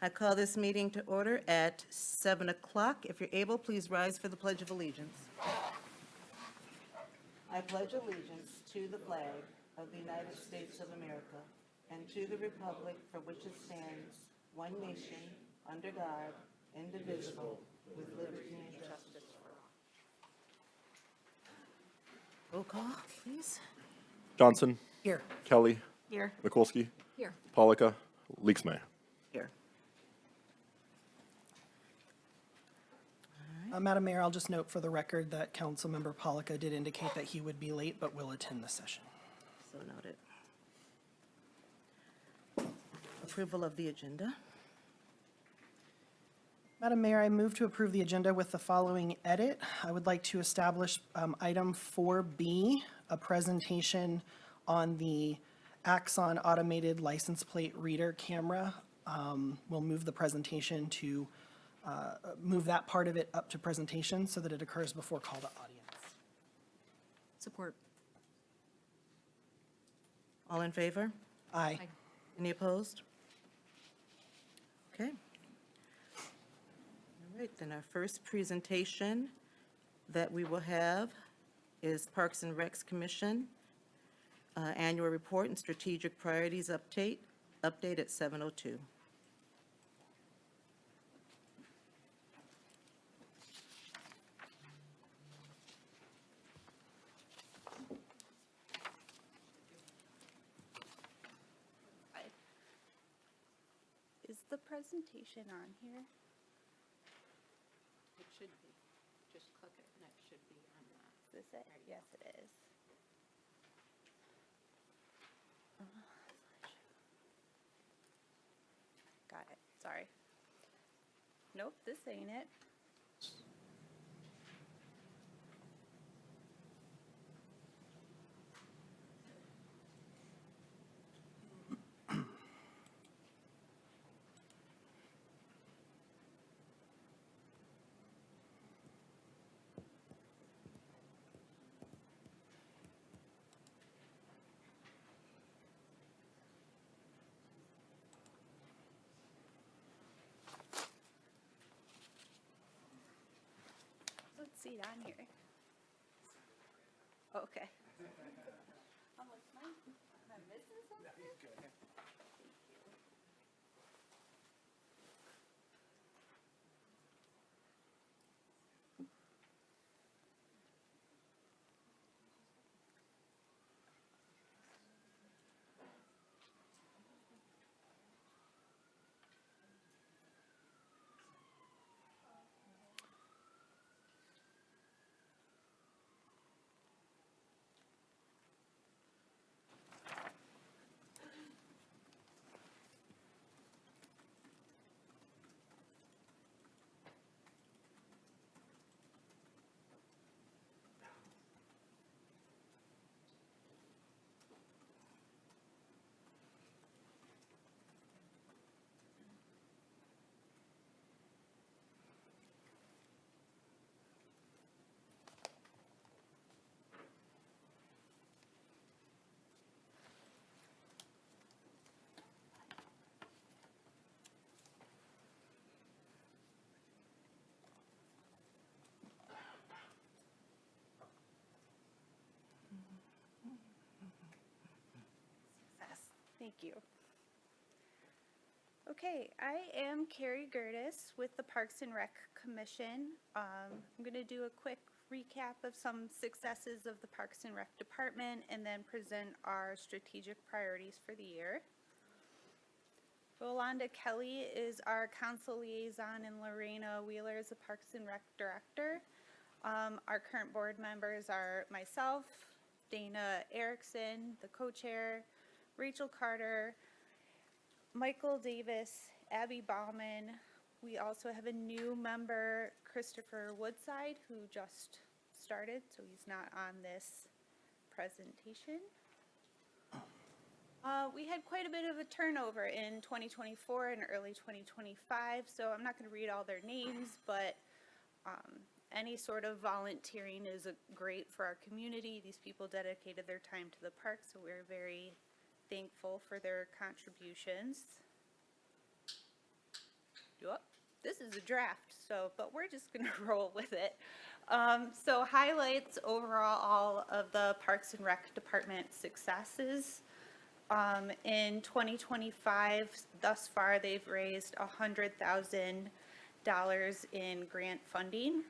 I call this meeting to order at 7 o'clock. If you're able, please rise for the Pledge of Allegiance. I pledge allegiance to the flag of the United States of America and to the republic for which it stands, one nation, under God, indivisible, with liberty and justice for all. Roll call, please. Johnson. Here. Kelly. Here. Mikulski. Here. Polika. Leaksmay. Here. Madam Mayor, I'll just note for the record that Councilmember Polika did indicate that he would be late but will attend the session. So noted. Approval of the agenda. Madam Mayor, I move to approve the agenda with the following edit. I would like to establish item 4B, a presentation on the Axon automated license plate reader camera. We'll move the presentation to, move that part of it up to presentation so that it occurs before call to audience. Support. All in favor? Aye. Any opposed? Okay. All right, then our first presentation that we will have is Parks and Recs Commission, Annual Report and Strategic Priorities Update at 7:02. Is the presentation on here? It should be. Just click it and it should be on that. Is this it? Yes, it is. Got it. Sorry. Nope, this ain't it. Let's see it on here. Okay. I'm like, am I missing something? Thank you. Okay, I am Carrie Gertis with the Parks and Rec Commission. I'm going to do a quick recap of some successes of the Parks and Rec Department and then present our strategic priorities for the year. Rolanda Kelly is our council liaison and Lorena Wheeler is the Parks and Rec Director. Our current board members are myself, Dana Erickson, the co-chair, Rachel Carter, Michael Davis, Abby Bauman. We also have a new member, Christopher Woodside, who just started, so he's not on this presentation. We had quite a bit of a turnover in 2024 and early 2025, so I'm not going to read all their names, but any sort of volunteering is great for our community. These people dedicated their time to the park, so we're very thankful for their contributions. Yup, this is a draft, so, but we're just gonna roll with it. So highlights overall of the Parks and Rec Department successes. In 2025, thus far, they've raised $100,000 in grant funding.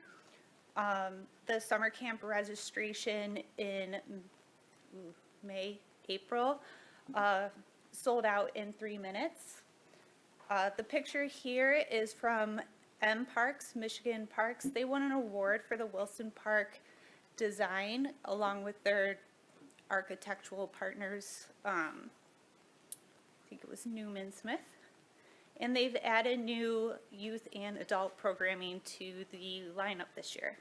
The summer camp registration in April, sold out in 3 minutes. The picture here is from M Parks, Michigan Parks. They won an award for the Wilson Park design along with their architectural partners. I think it was Newman Smith. And they've added new youth and adult programming to the lineup this year.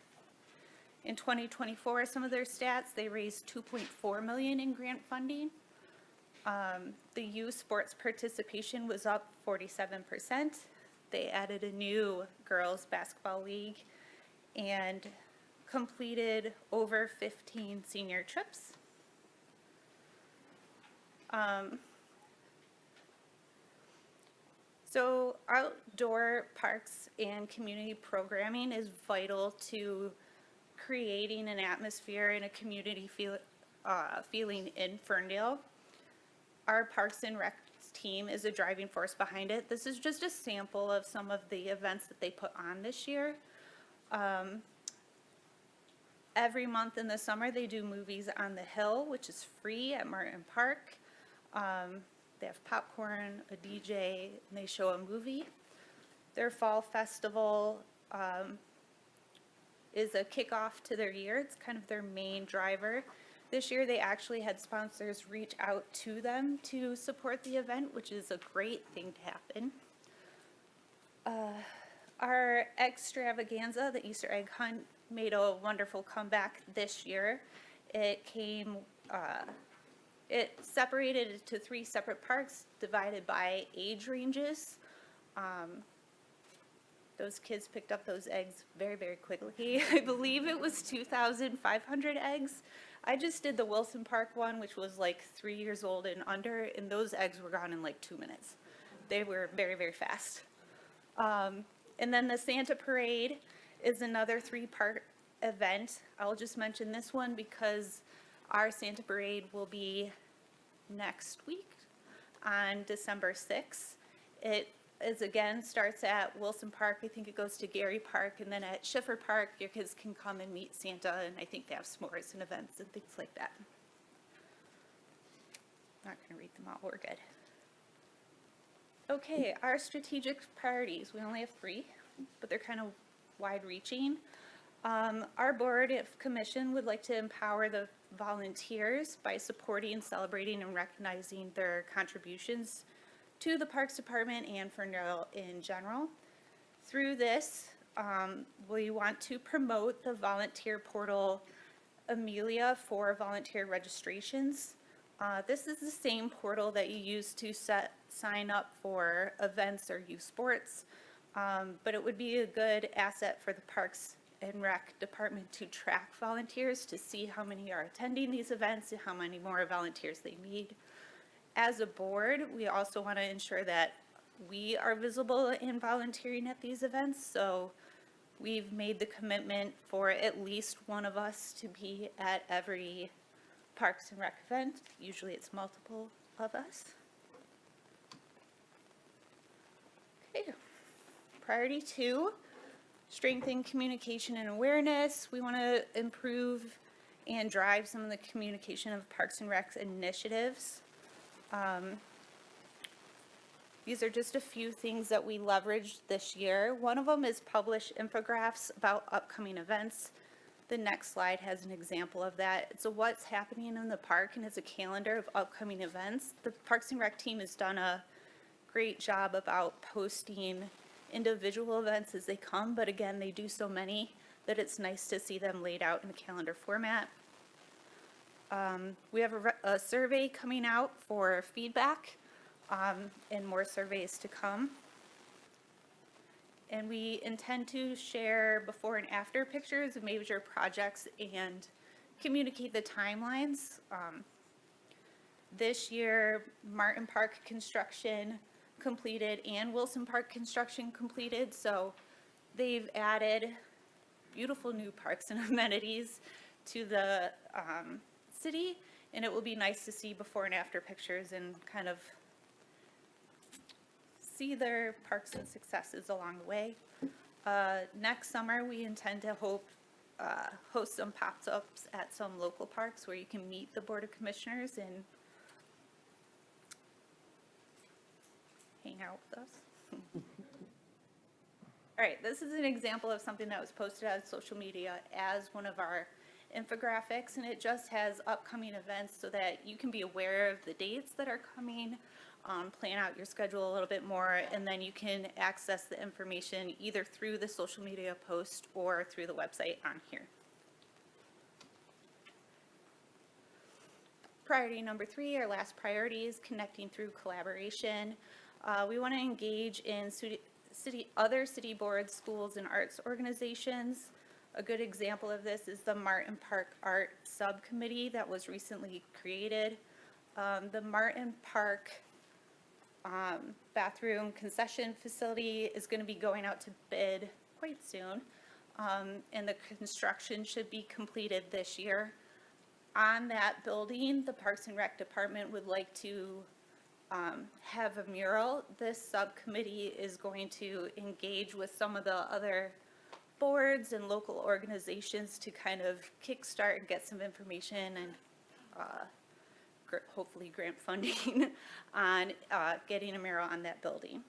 In 2024, some of their stats, they raised $2.4 million in grant funding. The youth sports participation was up 47%. They added a new girls basketball league and completed over 15 senior trips. So outdoor parks and community programming is vital to creating an atmosphere and a community feeling in Ferndale. Our Parks and Rec team is a driving force behind it. This is just a sample of some of the events that they put on this year. Every month in the summer, they do Movies on the Hill, which is free at Martin Park. They have popcorn, a DJ, and they show a movie. Their fall festival is a kickoff to their year. It's kind of their main driver. This year, they actually had sponsors reach out to them to support the event, which is a great thing to happen. Our extravaganza, the Easter egg hunt, made a wonderful comeback this year. It separated into 3 separate parks divided by age ranges. Those kids picked up those eggs very, very quickly. I believe it was 2,500 eggs. I just did the Wilson Park one, which was like 3 years old and under, and those eggs were gone in like 2 minutes. They were very, very fast. And then the Santa Parade is another 3-part event. I'll just mention this one because our Santa Parade will be next week on December 6th. It is again starts at Wilson Park. I think it goes to Gary Park, and then at Schiffer Park, your kids can come and meet Santa, and I think they have s'mores and events and things like that. I'm not going to read them all. We're good. Okay, our strategic priorities. We only have 3, but they're kind of wide-reaching. Our board of commission would like to empower the volunteers by supporting, celebrating, and recognizing their contributions to the Parks Department and Ferndale in general. Through this, we want to promote the volunteer portal Amelia for volunteer registrations. This is the same portal that you use to sign up for events or youth sports, but it would be a good asset for the Parks and Rec Department to track volunteers to see how many are attending these events and how many more volunteers they need. As a board, we also want to ensure that we are visible in volunteering at these events, so we've made the commitment for at least one of us to be at every Parks and Rec event. Usually it's multiple of us. Okay. Priority 2, strengthen communication and awareness. We want to improve and drive some of the communication of Parks and Rec's initiatives. These are just a few things that we leveraged this year. One of them is publish infographics about upcoming events. The next slide has an example of that. It's a what's happening in the park, and it's a calendar of upcoming events. The Parks and Rec team has done a great job about posting individual events as they come, but again, they do so many that it's nice to see them laid out in a calendar format. We have a survey coming out for feedback, and more surveys to come. And we intend to share before and after pictures of major projects and communicate the timelines. This year, Martin Park construction completed and Wilson Park construction completed. So they've added beautiful new parks and amenities to the city, and it will be nice to see before and after pictures and kind of see their parks and successes along the way. Next summer, we intend to host some pop-ups at some local parks where you can meet the Board of Commissioners and hang out with us. All right, this is an example of something that was posted on social media as one of our infographics, and it just has upcoming events so that you can be aware of the dates that are coming, plan out your schedule a little bit more, and then you can access the information either through the social media post or through the website on here. Priority number 3, our last priority, is connecting through collaboration. We want to engage in other city boards, schools, and arts organizations. A good example of this is the Martin Park Art Subcommittee that was recently created. The Martin Park bathroom concession facility is going to be going out to bid quite soon, and the construction should be completed this year. On that building, the Parks and Rec Department would like to have a mural. This subcommittee is going to engage with some of the other boards and local organizations to kind of kickstart and get some information and hopefully grant funding on getting a mural on that building.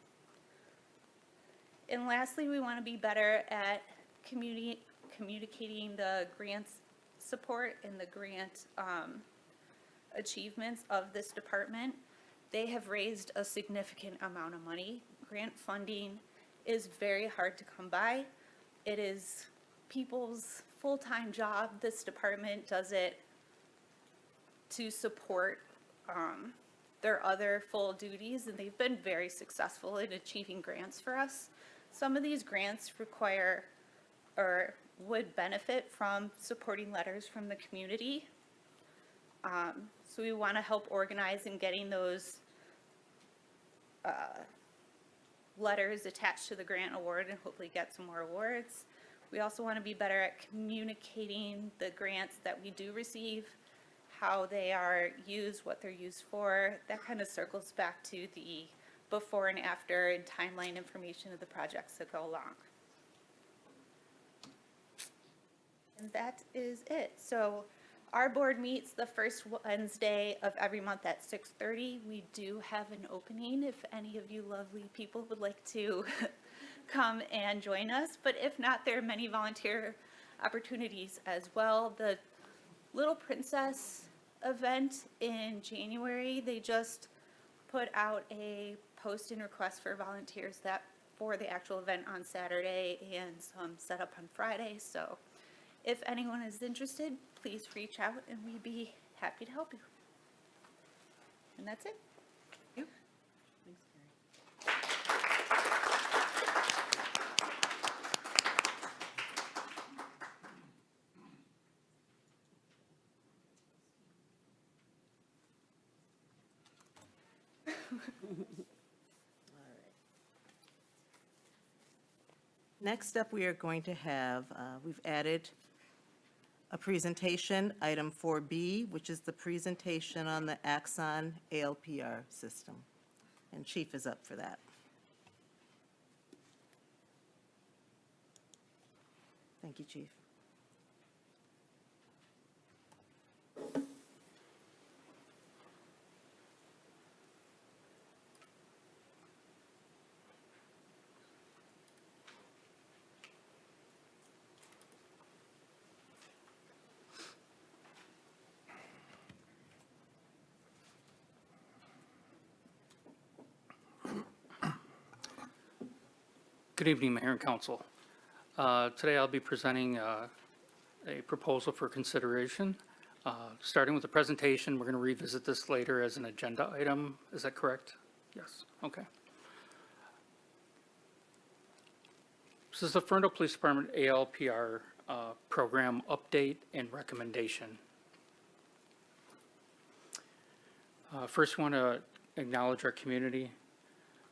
And lastly, we want to be better at communicating the grants support and the grant achievements of this department. They have raised a significant amount of money. Grant funding is very hard to come by. It is people's full-time job. This department does it to support their other full duties, and they've been very successful in achieving grants for us. Some of these grants require or would benefit from supporting letters from the community. So we want to help organize in getting those letters attached to the grant award and hopefully get some more awards. We also want to be better at communicating the grants that we do receive, how they are used, what they're used for. That kind of circles back to the before and after and timeline information of the projects that go along. And that is it. So our board meets the first Wednesday of every month at 6:30. We do have an opening if any of you lovely people would like to come and join us. But if not, there are many volunteer opportunities as well. The Little Princess event in January, they just put out a post and request for volunteers that for the actual event on Saturday and some set up on Friday. So if anyone is interested, please reach out and we'd be happy to help you. And that's it. Next up, we are going to have, we've added a presentation, item 4B, which is the presentation on the Axon ALPR system. And Chief is up for that. Thank you, Chief. Good evening, Mayor and Council. Today I'll be presenting a proposal for consideration. Starting with the presentation, we're going to revisit this later as an agenda item. Is that correct? Yes. Okay. This is the Ferndale Police Department ALPR program update and recommendation. First, I want to acknowledge our community.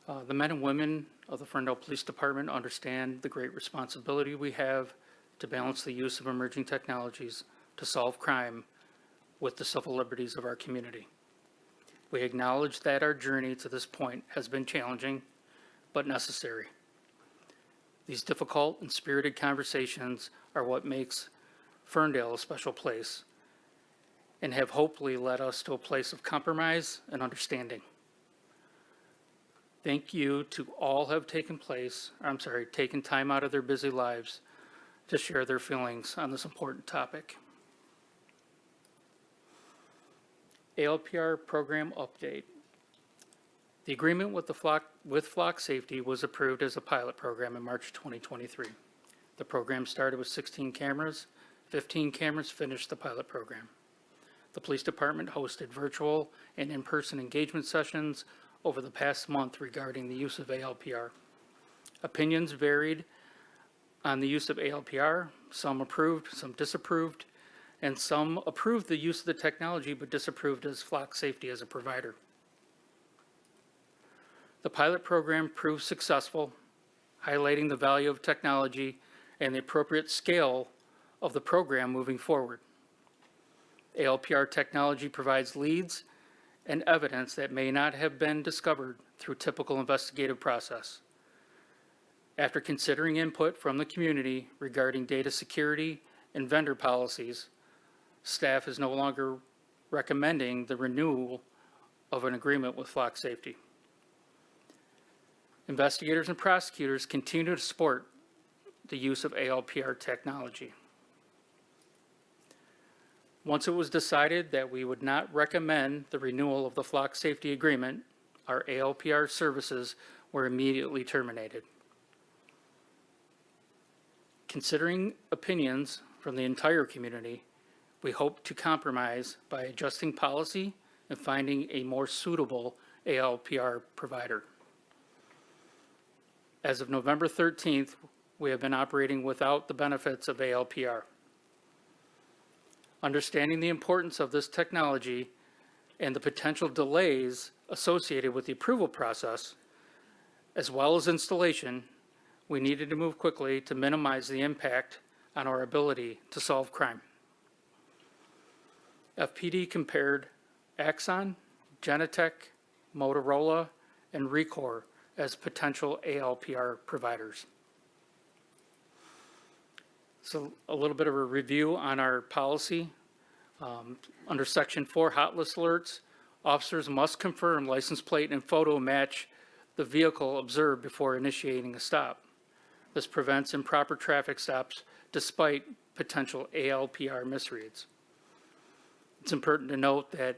The men and women of the Ferndale Police Department understand the great responsibility we have to balance the use of emerging technologies to solve crime with the civil liberties of our community. We acknowledge that our journey to this point has been challenging, but necessary. These difficult and spirited conversations are what makes Ferndale a special place and have hopefully led us to a place of compromise and understanding. Thank you to all who have taken time out of their busy lives to share their feelings on this important topic. ALPR program update. The agreement with Flock Safety was approved as a pilot program in March 2023. The program started with 16 cameras. 15 cameras finished the pilot program. The police department hosted virtual and in-person engagement sessions over the past month regarding the use of ALPR. Opinions varied on the use of ALPR. Some approved, some disapproved, and some approved the use of the technology but disapproved as Flock Safety as a provider. The pilot program proved successful, highlighting the value of technology and the appropriate scale of the program moving forward. ALPR technology provides leads and evidence that may not have been discovered through typical investigative process. After considering input from the community regarding data security and vendor policies, staff is no longer recommending the renewal of an agreement with Flock Safety. Investigators and prosecutors continue to support the use of ALPR technology. Once it was decided that we would not recommend the renewal of the Flock Safety Agreement, our ALPR services were immediately terminated. Considering opinions from the entire community, we hope to compromise by adjusting policy and finding a more suitable ALPR provider. As of November 13th, we have been operating without the benefits of ALPR. Understanding the importance of this technology and the potential delays associated with the approval process, as well as installation, we needed to move quickly to minimize the impact on our ability to solve crime. FPD compared Axon, Genetec, Motorola, and Recor as potential ALPR providers. So a little bit of a review on our policy. Under Section 4 hot list alerts, officers must confirm license plate and photo match the vehicle observed before initiating a stop. This prevents improper traffic stops despite potential ALPR misreads. It's important to note that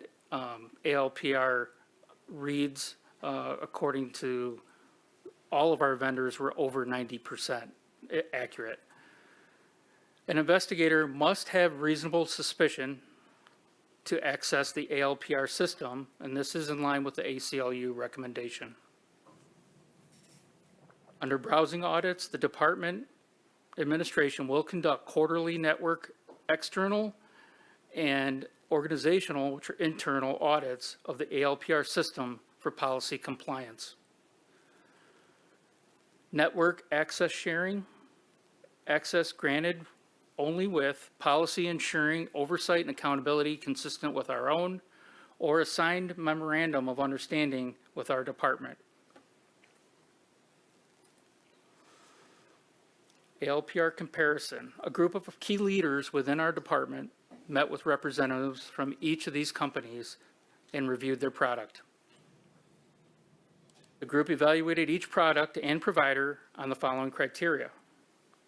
ALPR reads, according to all of our vendors, were over 90% accurate. An investigator must have reasonable suspicion to access the ALPR system, and this is in line with the ACLU recommendation. Under browsing audits, the department administration will conduct quarterly network external and organizational, which are internal audits of the ALPR system for policy compliance. Network access sharing, access granted only with policy ensuring oversight and accountability consistent with our own or a signed memorandum of understanding with our department. ALPR comparison. A group of key leaders within our department met with representatives from each of these companies and reviewed their product. The group evaluated each product and provider on the following criteria: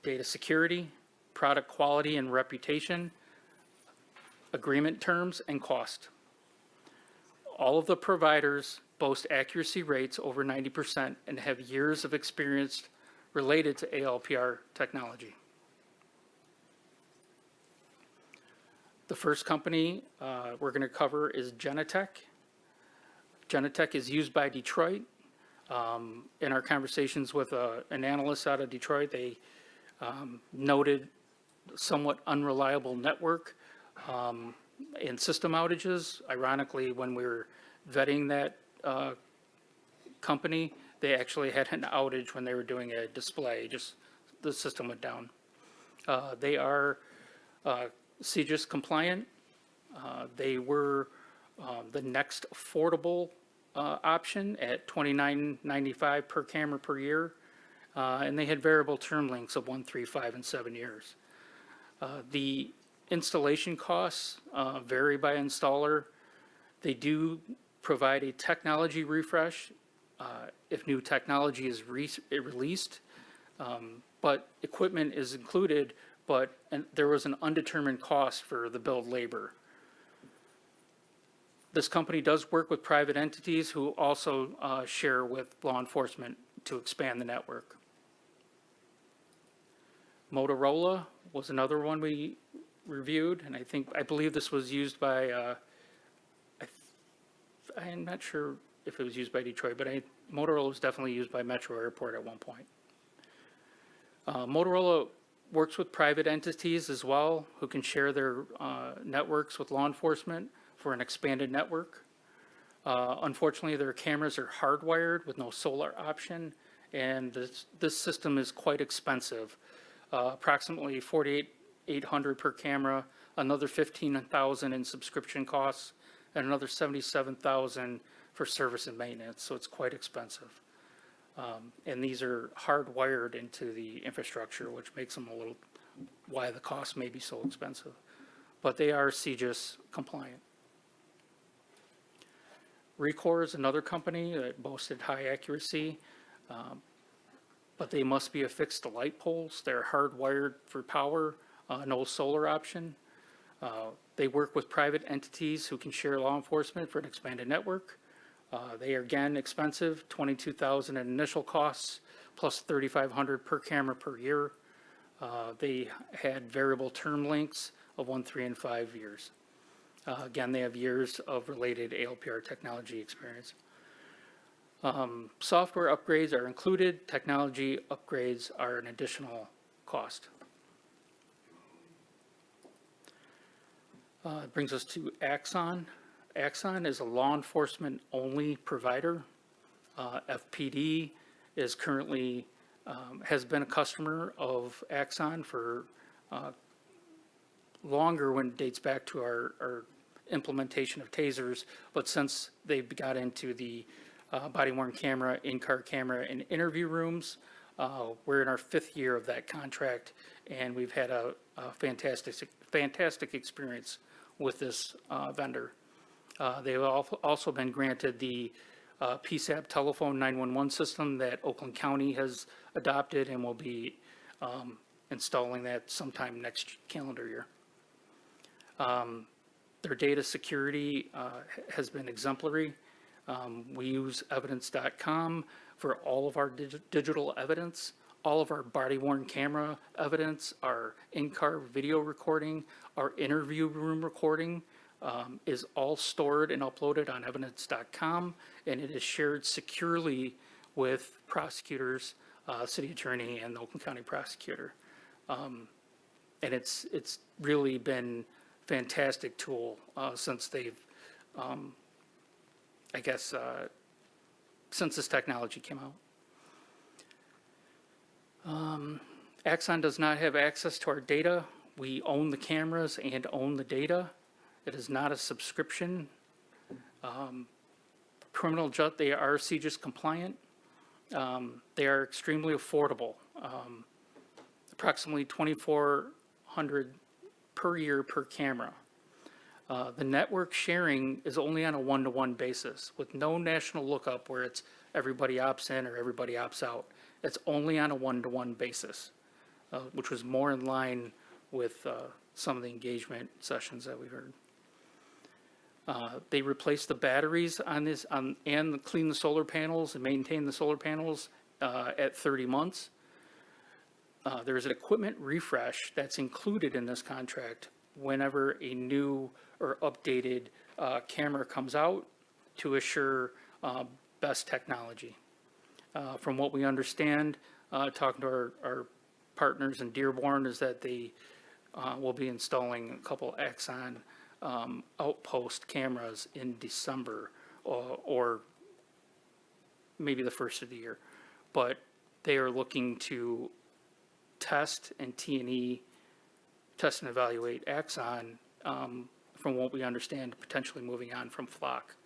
data security, product quality and reputation, agreement terms, and cost. All of the providers boast accuracy rates over 90% and have years of experience related to ALPR technology. The first company we're going to cover is Genetec. Genetec is used by Detroit. In our conversations with an analyst out of Detroit, they noted somewhat unreliable network and system outages. Ironically, when we were vetting that company, they actually had an outage when they were doing a display, just the system went down. They are CGIS compliant. They were the next affordable option at $29.95 per camera per year, and they had variable term lengths of 1, 3, 5, and 7 years. The installation costs vary by installer. They do provide a technology refresh if new technology is released, but equipment is included, and there was an undetermined cost for the build labor. This company does work with private entities who also share with law enforcement to expand the network. Motorola was another one we reviewed, and I believe this was used by, I'm not sure if it was used by Detroit, but Motorola was definitely used by Metro Airport at one point. Motorola works with private entities as well who can share their networks with law enforcement for an expanded network. Unfortunately, their cameras are hardwired with no solar option, and this system is quite expensive. Approximately $4,800 per camera, another $15,000 in subscription costs, and another $77,000 for service and maintenance, so it's quite expensive. And these are hardwired into the infrastructure, which makes them why the cost may be so expensive. But they are CGIS compliant. Recor is another company that boasted high accuracy, but they must be affixed to light poles. They're hardwired for power, no solar option. They work with private entities who can share law enforcement for an expanded network. They are again expensive, $22,000 in initial costs, plus $3,500 per camera per year. They had variable term lengths of 1, 3, and 5 years. Again, they have years of related ALPR technology experience. Software upgrades are included. Technology upgrades are an additional cost. It brings us to Axon. Axon is a law enforcement only provider. FPD is currently, has been a customer of Axon for longer, when it dates back to our implementation of tasers, but since they got into the body-worn camera, in-car camera, and interview rooms, we're in our 5th year of that contract, and we've had a fantastic experience with this vendor. They've also been granted the PSAP telephone 911 system that Oakland County has adopted, and will be installing that sometime next calendar year. Their data security has been exemplary. We use evidence.com for all of our digital evidence, all of our body-worn camera evidence, our in-car video recording, our interview room recording is all stored and uploaded on evidence.com, and it is shared securely with prosecutors, city attorney, and the Oakland County prosecutor. And it's really been fantastic tool since they've, since this technology came out. Axon does not have access to our data. We own the cameras and own the data. It is not a subscription. They are CGIS compliant. They are extremely affordable. Approximately $2,400 per year per camera. The network sharing is only on a one-to-one basis with no national lookup where it's everybody opts in or everybody opts out. It's only on a one-to-one basis, which was more in line with some of the engagement sessions that we heard. They replaced the batteries on this and clean the solar panels and maintain the solar panels at 30 months. There's an equipment refresh that's included in this contract whenever a new or updated camera comes out to assure best technology. From what we understand, talking to our partners in Dearborn, is that they will be installing a couple Axon outpost cameras in December, or maybe the first of the year. But they are looking to test and T&E, test and evaluate Axon, from what we understand, potentially moving on from Flock.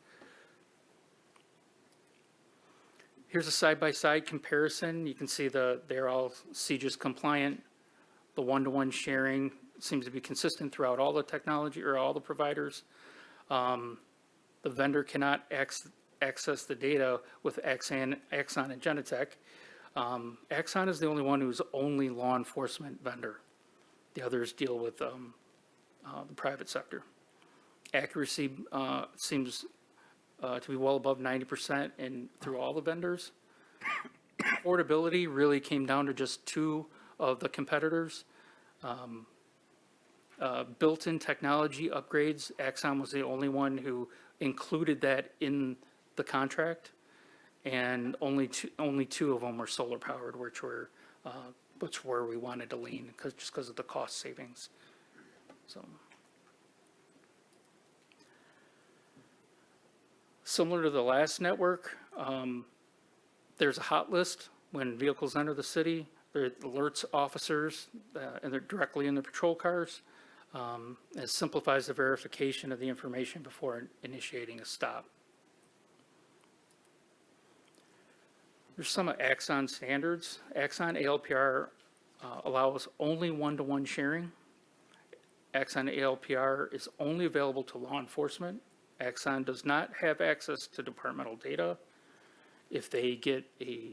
Here's a side-by-side comparison. You can see they're all CGIS compliant. The one-to-one sharing seems to be consistent throughout all the technology or all the providers. The vendor cannot access the data with Axon and Genetec. Axon is the only one who's only law enforcement vendor. The others deal with the private sector. Accuracy seems to be well above 90% through all the vendors. Affordability really came down to just two of the competitors. Built-in technology upgrades, Axon was the only one who included that in the contract, and only two of them were solar powered, which were where we wanted to lean just because of the cost savings. So. Similar to the last network, there's a hot list when vehicles enter the city. There alerts officers, and they're directly in the patrol cars. It simplifies the verification of the information before initiating a stop. There's some of Axon standards. Axon ALPR allows only one-to-one sharing. Axon ALPR is only available to law enforcement. Axon does not have access to departmental data. If they get a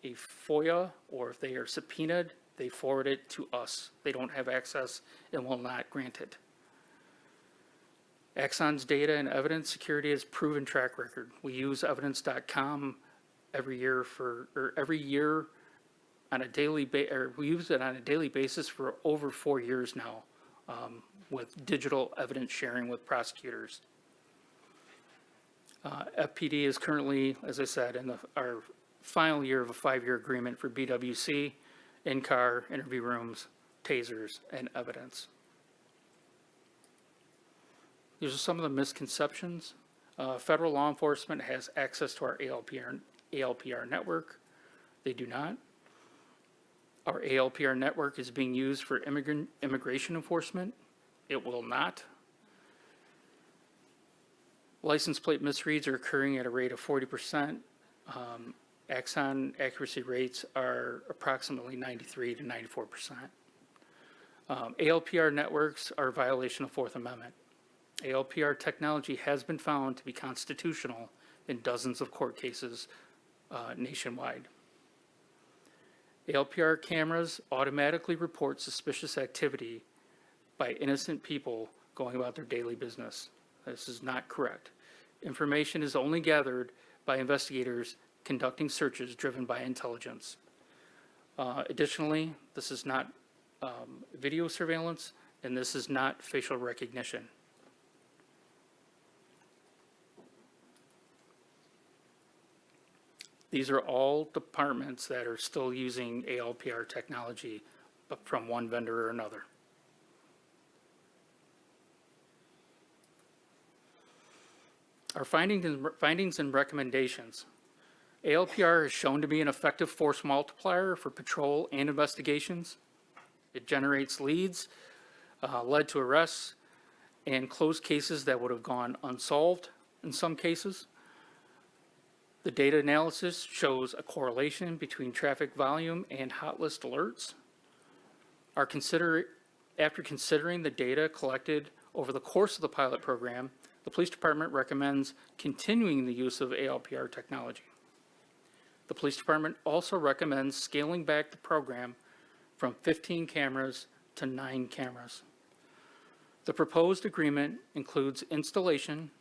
FOIA or if they are subpoenaed, they forward it to us. They don't have access and will not grant it. Axon's data and evidence security has proven track record. We use evidence.com every year on a daily we use it on a daily basis for over 4 years now, with digital evidence sharing with prosecutors. FPD is currently, as I said, in our final year of a 5-year agreement for BWC, in-car, interview rooms, tasers, and evidence. These are some of the misconceptions. Federal law enforcement has access to our ALPR network. They do not. Our ALPR network is being used for immigration enforcement. It will not. License plate misreads are occurring at a rate of 40%. Axon accuracy rates are approximately 93 to 94%. ALPR networks are a violation of Fourth Amendment. ALPR technology has been found to be constitutional in dozens of court cases nationwide. ALPR cameras automatically report suspicious activity by innocent people going about their daily business. This is not correct. Information is only gathered by investigators conducting searches driven by intelligence. Additionally, this is not video surveillance, and this is not facial recognition. These are all departments that are still using ALPR technology, but from one vendor or another. Our findings and recommendations. ALPR is shown to be an effective force multiplier for patrol and investigations. It generates leads, led to arrests, and closed cases that would have gone unsolved in some cases. The data analysis shows a correlation between traffic volume and hot list alerts. After considering the data collected over the course of the pilot program, the police department recommends continuing the use of ALPR technology. The police department also recommends scaling back the program from 15 cameras to 9 cameras. The proposed agreement includes installation,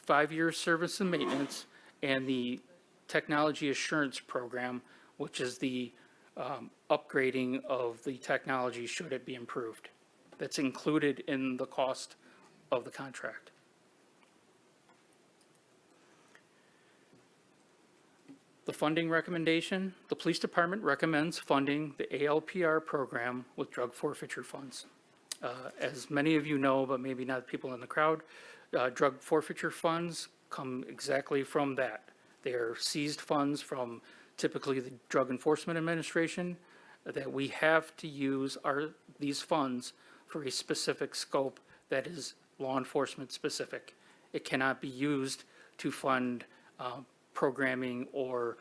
5-year service and maintenance, and the technology assurance program, which is the upgrading of the technology should it be improved. That's included in the cost of the contract. The funding recommendation, the police department recommends funding the ALPR program with drug forfeiture funds. As many of you know, but maybe not people in the crowd, drug forfeiture funds come exactly from that. They are seized funds from typically the Drug Enforcement Administration, that we have to use these funds for a specific scope that is law enforcement specific. It cannot be used to fund programming or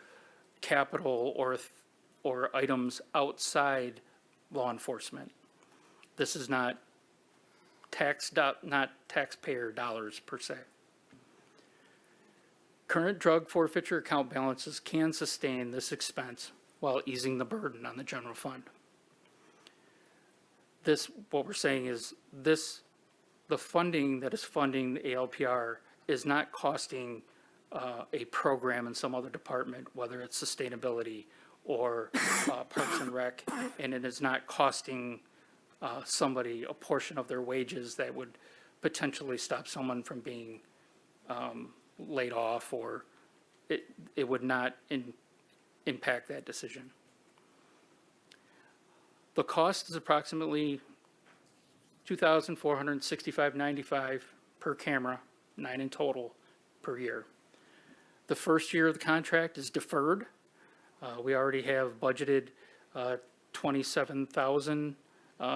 capital or items outside law enforcement. This is not taxpayer dollars per se. Current drug forfeiture account balances can sustain this expense while easing the burden on the general fund. What we're saying is the funding that is funding the ALPR is not costing a program in some other department, whether it's sustainability or Parks and Rec, and it is not costing somebody a portion of their wages that would potentially stop someone from being laid off, or it would not impact that decision. The cost is approximately $2,465.95 per camera, 9 in total per year. The first year of the contract is deferred. We already have budgeted $27,000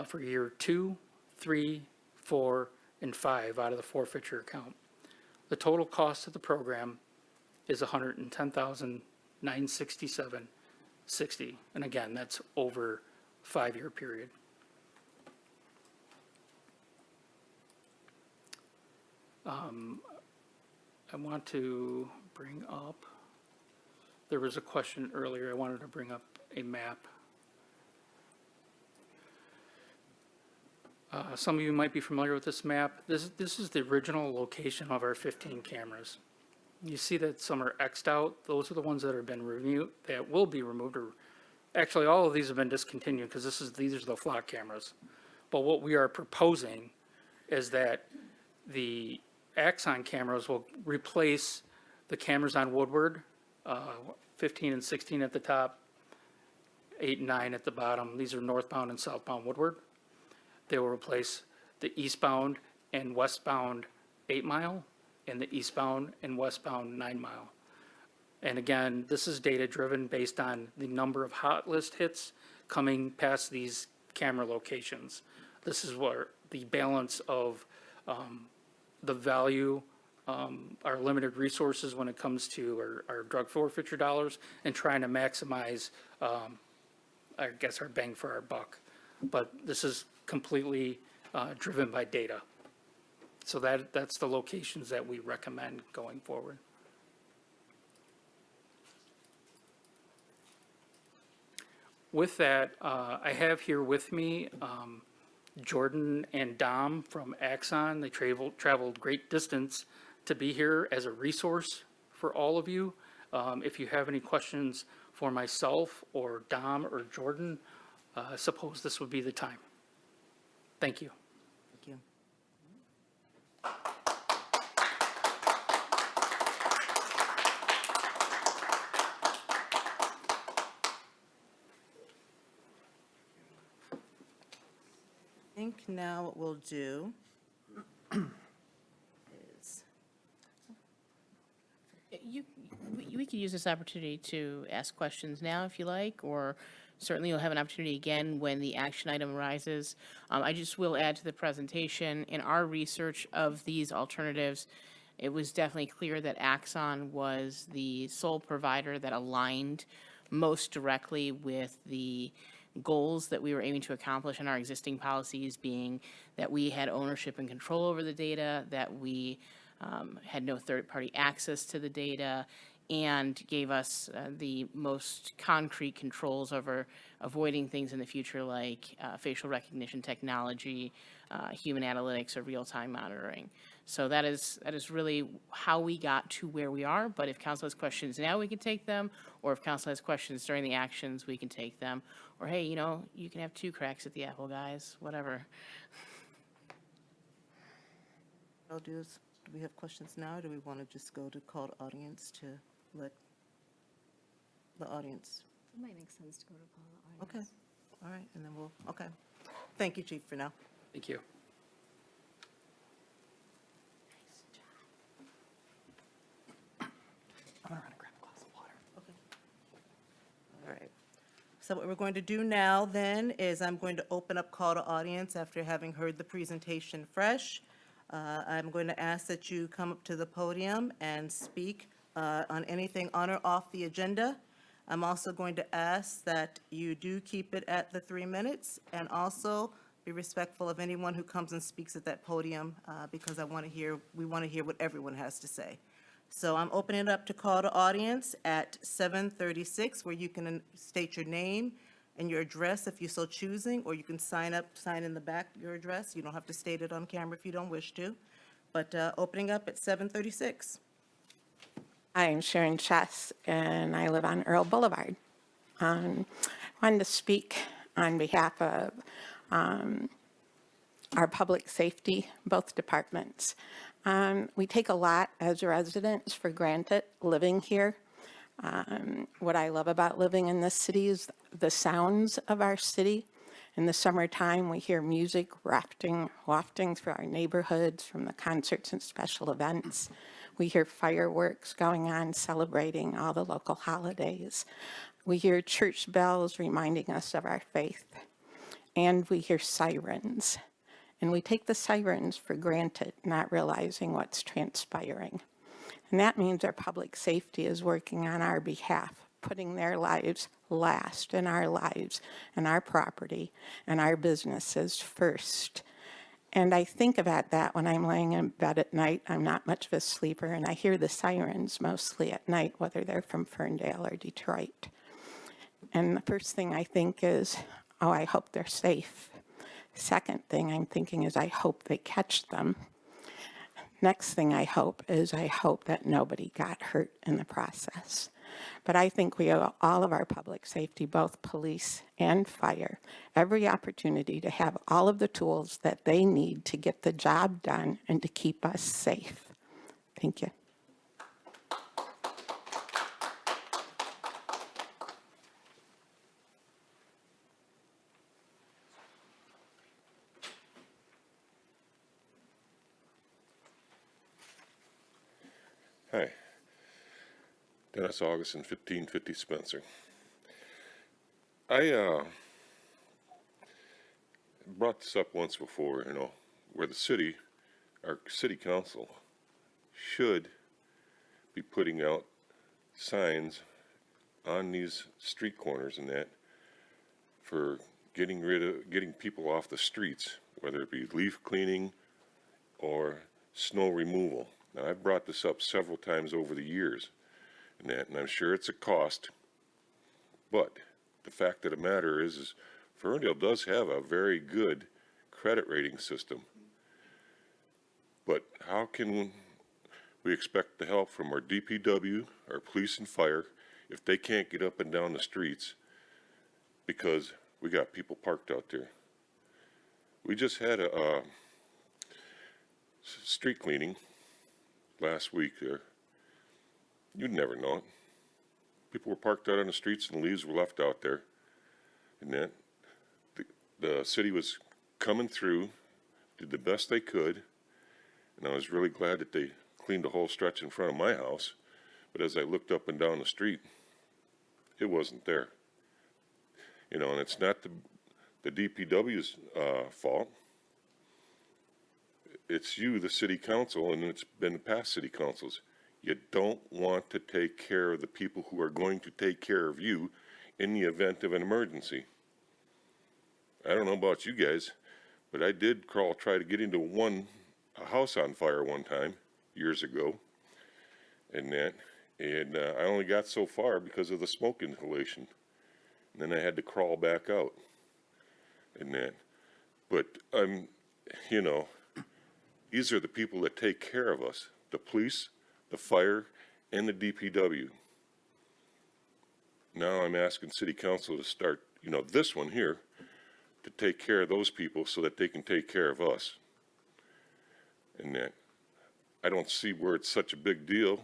for year 2, 3, 4, and 5 out of the forfeiture account. The total cost of the program is $110,967.60, and again, that's over a 5-year period. I want to bring up, there was a question earlier, I wanted to bring up a map. Some of you might be familiar with this map. This is the original location of our 15 cameras. You see that some are X'd out. Those are the ones that have been removed, that will be removed, or actually all of these have been discontinued because these are the flock cameras. But what we are proposing is that the Axon cameras will replace the cameras on Woodward, 15 and 16 at the top, 8 and 9 at the bottom. These are northbound and southbound Woodward. They will replace the eastbound and westbound 8 Mile and the eastbound and westbound 9 Mile. And again, this is data driven based on the number of hot list hits coming past these camera locations. This is where the balance of the value, our limited resources when it comes to our drug forfeiture dollars, and trying to maximize, I guess, our bang for our buck. But this is completely driven by data. So that's the locations that we recommend going forward. With that, I have here with me Jordan and Dom from Axon. They traveled great distance to be here as a resource for all of you. If you have any questions for myself or Dom or Jordan, I suppose this would be the time. Thank you. Thank you. I think now what we'll do is, We could use this opportunity to ask questions now if you like, or certainly you'll have an opportunity again when the action item arises. I just will add to the presentation, in our research of these alternatives, it was definitely clear that Axon was the sole provider that aligned most directly with the goals that we were aiming to accomplish in our existing policies, being that we had ownership and control over the data, that we had no third-party access to the data, and gave us the most concrete controls over avoiding things in the future like facial recognition technology, human analytics, or real-time monitoring. So that is really how we got to where we are. But if council has questions now, we can take them. Or if council has questions during the actions, we can take them. Or, hey, you know, you can have 2 cracks at the apple, guys, whatever. what I'll do is, do we have questions now, or do we want to just go to call the audience to let the audience? It might make sense to go to call the Okay, audience. all right, and then we'll, okay. Thank you, Chief, for now. Thank you. I'm gonna run and grab So what we're going to do now then is I'm going to open up call to audience after having heard the presentation fresh. I'm going to ask that you come up to the podium and speak on anything on or off the agenda. I'm also going to ask that you do keep it at the 3 minutes and also be respectful of anyone who comes and speaks at that podium because we want to hear what everyone has to say. So I'm opening it up to call to audience at 7:36, where you can state your name and your address if you're so choosing, or you can sign in the back your address. You don't have to state it on camera if you don't wish to. But opening up at 7:36. I'm Sharon Chess, and I live on Earl Boulevard. I wanted to speak on behalf of our public safety, both departments. We take a lot as residents for granted living here. What I love about living in this city is the sounds of our city. In the summertime, we hear music wafting through our neighborhoods from the concerts and special events. We hear fireworks going on, celebrating all the local holidays. We hear church bells reminding us of our faith. And we hear sirens. And we take the sirens for granted, not realizing what's transpiring. And that means our public safety is working on our behalf, putting their lives last, and our lives and our property and our businesses first. And I think about that when I'm laying in bed at night. I'm not much of a sleeper, and I hear the sirens mostly at night, whether they're from Ferndale or Detroit. And the first thing I think is, oh, I hope they're safe. Second thing I'm thinking is I hope they catch them. Next thing I hope is I hope that nobody got hurt in the process. But I think we owe all of our public safety, both police and fire, every opportunity to have all of the tools that they need to get the job done and to keep us safe. Thank you. Hi, Dennis Augustin, 1550 Spencer. I brought this up once before, where our city council should be putting out signs on these street corners and that for getting people off the streets, whether it be leaf cleaning or snow removal. Now, I've brought this up several times over the years, and I'm sure it's a cost, but the fact of the matter is Ferndale does have a very good credit rating system, but how can we expect the help from our DPW, our police and fire, if they can't get up and down the streets because we got people parked out there? We just had a street cleaning last week there. You'd never know it. People were parked out on the streets and the leaves were left out there. And that the city was coming through, did the best they could, and I was really glad that they cleaned the whole stretch in front of my house. But as I looked up and down the street, it wasn't there. And it's not the DPW's fault. It's you, the city council, and it's been the past city councils. You don't want to take care of the people who are going to take care of you in the event of an emergency. I don't know about you guys, but I did try to get into a house on fire one time, years ago, and I only got so far because of the smoke inhalation. And then I had to crawl back out, But, these are the people that take care of us, the police, the fire, and the DPW. Now I'm asking city council to start, this one here, to take care of those people so that they can take care of us. And I don't see where it's such a big deal.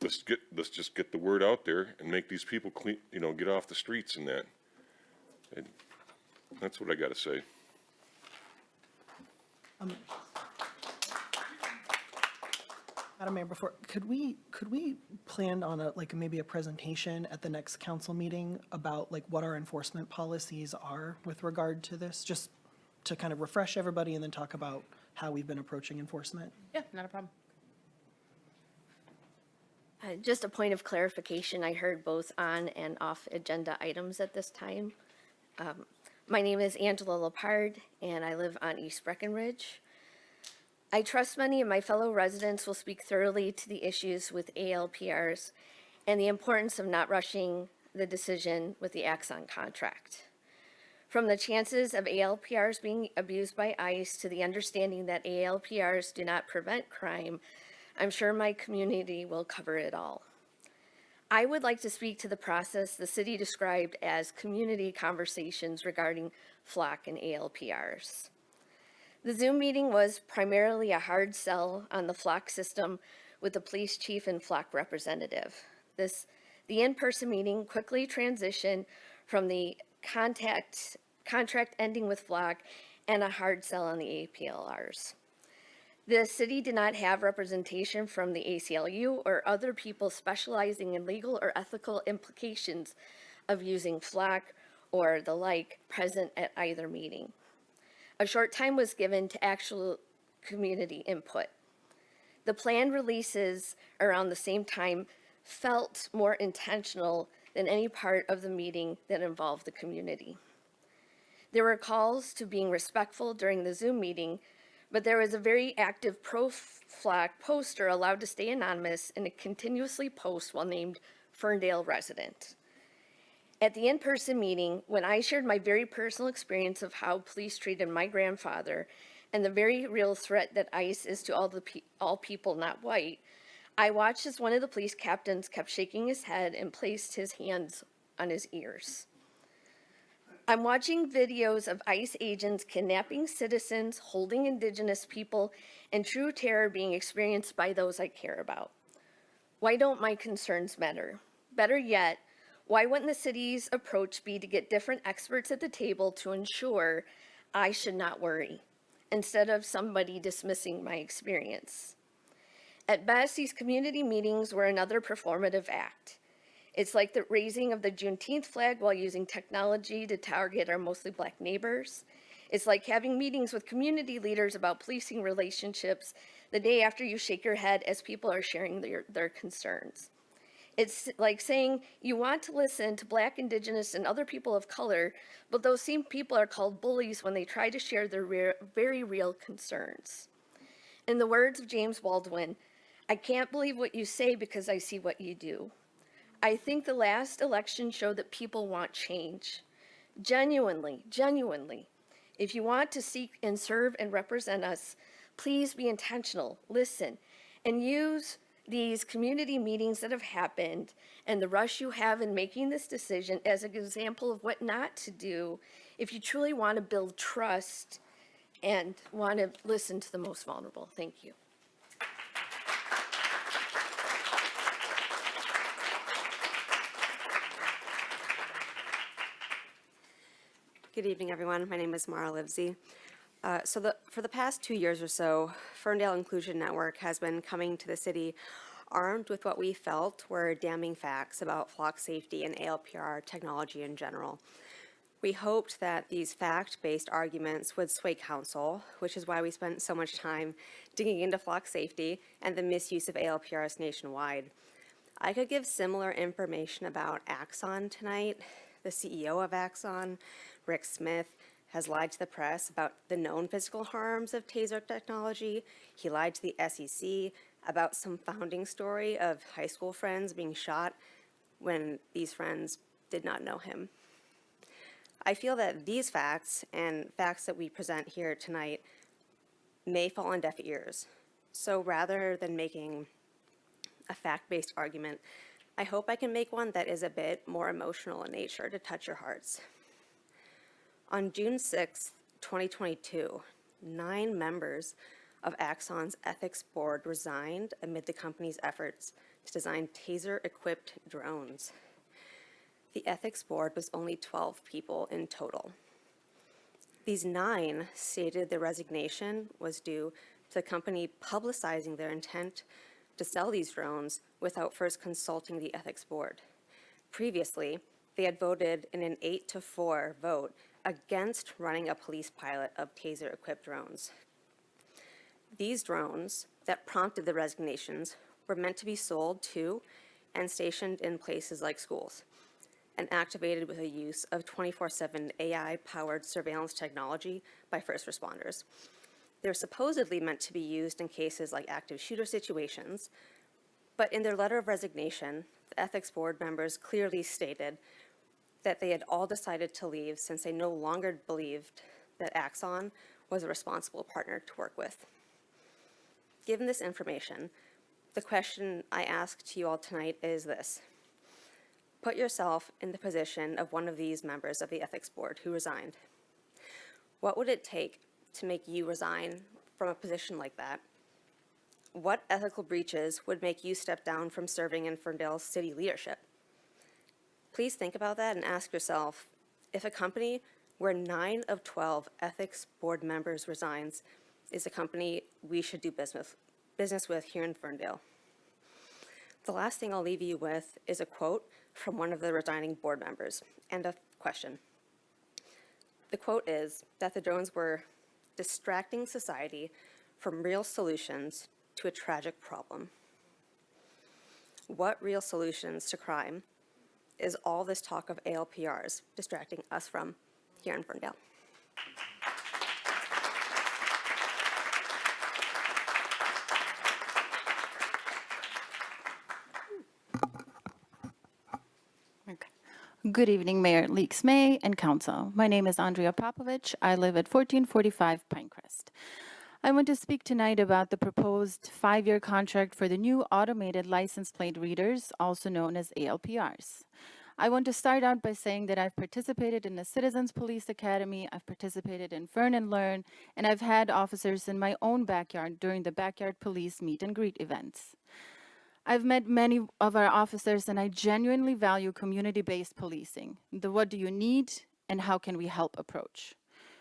Let's just get the word out there and make these people clean, get off the streets and that. And that's what I got to say. Madam Mayor, could we plan on maybe a presentation at the next council meeting about like what our enforcement policies are with regard to this? Just to kind of refresh everybody and then talk about how we've been approaching enforcement? Yeah, not a problem. Just a point of clarification, I heard both on and off agenda items at this time. My name is Angela Lepard, and I live on East Breckenridge. I trust many of my fellow residents will speak thoroughly to the issues with ALPRs and the importance of not rushing the decision with the Axon contract. From the chances of ALPRs being abused by ICE to the understanding that ALPRs do not prevent crime, I'm sure my community will cover it all. I would like to speak to the process the city described as community conversations regarding flock and ALPRs. The Zoom meeting was primarily a hard sell on the flock system with the police chief and flock representative. The in-person meeting quickly transitioned from the contract ending with flock and a hard sell on the APLRs. The city did not have representation from the ACLU or other people specializing in legal or ethical implications of using flock or the like present at either meeting. A short time was given to actual community input. The planned releases around the same time felt more intentional than any part of the meeting that involved the community. There were calls to being respectful during the Zoom meeting, but there was a very active pro-flock poster allowed to stay anonymous and to continuously post while named Ferndale resident. At the in-person meeting, when I shared my very personal experience of how police treated my grandfather and the very real threat that ICE is to all people not white, I watched as one of the police captains kept shaking his head and placed his hands on his ears. I'm watching videos of ICE agents kidnapping citizens, holding indigenous people, and true terror being experienced by those I care about. Why don't my concerns matter? Better yet, why wouldn't the city's approach be to get different experts at the table to ensure I should not worry, instead of somebody dismissing my experience? At best, these community meetings were another performative act. It's like the raising of the Juneteenth flag while using technology to target our mostly Black neighbors. It's like having meetings with community leaders about policing relationships the day after you shake your head as people are sharing their concerns. It's like saying you want to listen to Black, Indigenous, and other people of color, but those same people are called bullies when they try to share their very real concerns. In the words of James Baldwin, I can't believe what you say because I see what you do. I think the last election showed that people want change. Genuinely. If you want to seek and serve and represent us, please be intentional, listen, and use these community meetings that have happened and the rush you have in making this decision as an example of what not to do if you truly want to build trust and want to listen to the most vulnerable. Thank you. Good evening, everyone. My name is Mara Livesey. For the past 2 years or so, Ferndale Inclusion Network has been coming to the city armed with what we felt were damning facts about flock safety and ALPR technology in general. We hoped that these fact-based arguments would sway council, which is why we spent so much time digging into flock safety and the misuse of ALPRs nationwide. I could give similar information about Axon tonight. The CEO of Axon, Rick Smith, has lied to the press about the known physical harms of taser technology. He lied to the SEC about some founding story of high school friends being shot when these friends did not know him. I feel that these facts and facts that we present here tonight may fall on deaf ears. So rather than making a fact-based argument, I hope I can make one that is a bit more emotional in nature to touch your hearts. On June 6, 2022, 9 members of Axon's ethics board resigned amid the company's efforts to design taser-equipped drones. The ethics board was only 12 people in total. These 9 stated their resignation was due to the company publicizing their intent to sell these drones without first consulting the ethics board. Previously, they had voted in an 8-4 vote against running a police pilot of taser-equipped drones. These drones that prompted the resignations were meant to be sold to and stationed in places like schools and activated with the use of 24/7 AI-powered surveillance technology by first responders. They're supposedly meant to be used in cases like active shooter situations, but in their letter of resignation, the ethics board members clearly stated that they had all decided to leave since they no longer believed that Axon was a responsible partner to work with. Given this information, the question I ask to you all tonight is this. Put yourself in the position of one of these members of the ethics board who resigned. What would it take to make you resign from a position like that? What ethical breaches would make you step down from serving in Ferndale's city leadership? Please think about that and ask yourself, if a company where 9 of 12 ethics board members resigns is a company we should do business with here in Ferndale. The last thing I'll leave you with is a quote from one of the resigning board members and a question. The quote is that the drones were distracting society from real solutions to a tragic problem. What real solutions to crime is all this talk of ALPRs distracting us from here in Ferndale? Good evening, Mayor Leaks May and Council. My name is Andrea Popovich. I live at 1445 Pinecrest. I want to speak tonight about the proposed 5-year contract for the new automated license plate readers, also known as ALPRs. I want to start out by saying that I've participated in the Citizens Police Academy, I've participated in Fern and Learn, and I've had officers in my own backyard during the Backyard Police Meet and Greet events. I've met many of our officers, and I genuinely value community-based policing, the what do you need and how can we help approach.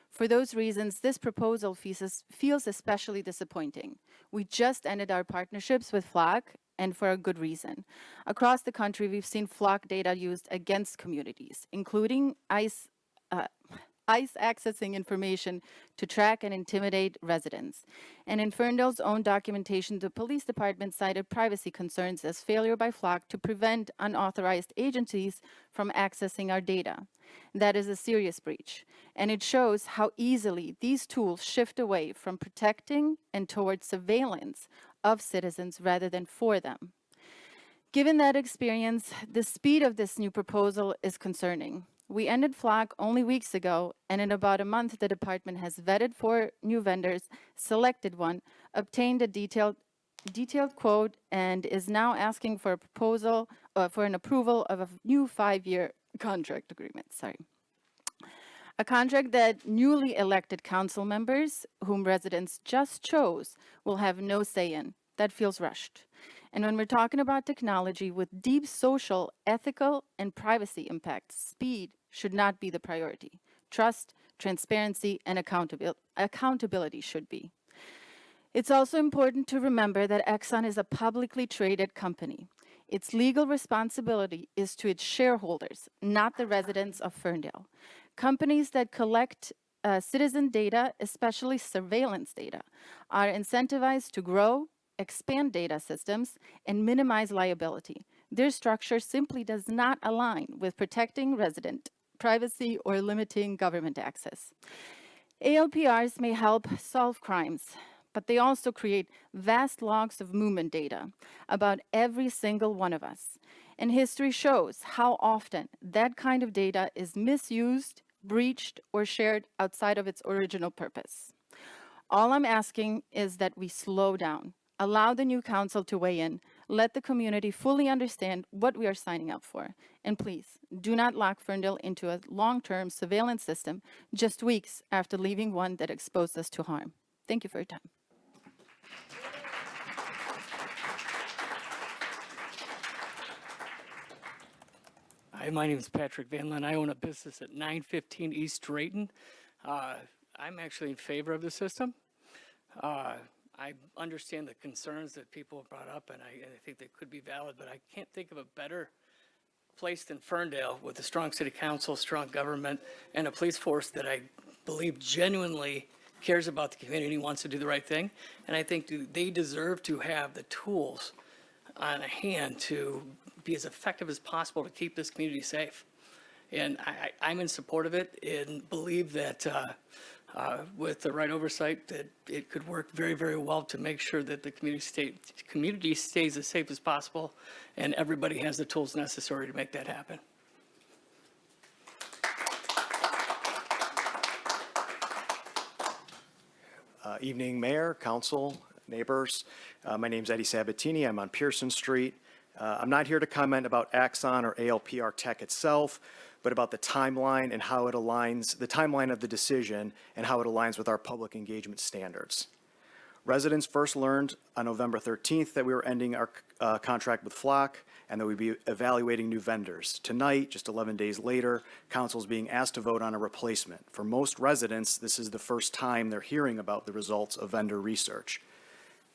For those reasons, this proposal feels especially disappointing. We just ended our partnerships with FLOC, and for a good reason. Across the country, we've seen FLOC data used against communities, including ICE accessing information to track and intimidate residents. And in Ferndale's own documentation, the police department cited privacy concerns as failure by FLOC to prevent unauthorized agencies from accessing our data. That is a serious breach, and it shows how easily these tools shift away from protecting and towards surveillance of citizens rather than for them. Given that experience, the speed of this new proposal is concerning. We ended FLOC only weeks ago, and in about a month, the department has vetted 4 new vendors, selected one, obtained a detailed quote, and is now asking for a proposal for an approval of a new 5-year contract agreement. A contract that newly elected council members, whom residents just chose, will have no say in. That feels rushed. And when we're talking about technology with deep social, ethical, and privacy impacts, speed should not be the priority. Trust, transparency, and accountability should be. It's also important to remember that Axon is a publicly traded company. Its legal responsibility is to its shareholders, not the residents of Ferndale. Companies that collect citizen data, especially surveillance data, are incentivized to grow, expand data systems, and minimize liability. Their structure simply does not align with protecting resident privacy or limiting government access. ALPRs may help solve crimes, but they also create vast logs of movement data about every single one of us. And history shows how often that kind of data is misused, breached, or shared outside of its original purpose. All I'm asking is that we slow down, allow the new council to weigh in, let the community fully understand what we are signing up for. And please, do not lock Ferndale into a long-term surveillance system just weeks after leaving one that exposed us to harm. Thank you for your time. Hi, my name is Patrick Van Lin. I own a business at 915 East Drayton. I'm actually in favor of the system. I understand the concerns that people have brought up, and I think they could be valid, but I can't think of a better place than Ferndale with a strong city council, strong government, and a police force that I believe genuinely cares about the community, wants to do the right thing. And I think they deserve to have the tools on hand to be as effective as possible to keep this community safe. And I'm in support of it and believe that with the right oversight, that it could work very, very well to make sure that the community stays as safe as possible, and everybody has the tools necessary to make that happen. Evening, Mayor, Council, neighbors. My name's Eddie Sabatini. I'm on Pearson Street. I'm not here to comment about Axon or ALPR Tech itself, but about the timeline and how it aligns, the timeline of the decision and how it aligns with our public engagement standards. Residents first learned on November 13th that we were ending our contract with Flock and that we'd be evaluating new vendors. Tonight, just 11 days later, council's being asked to vote on a replacement. For most residents, this is the first time they're hearing about the results of vendor research.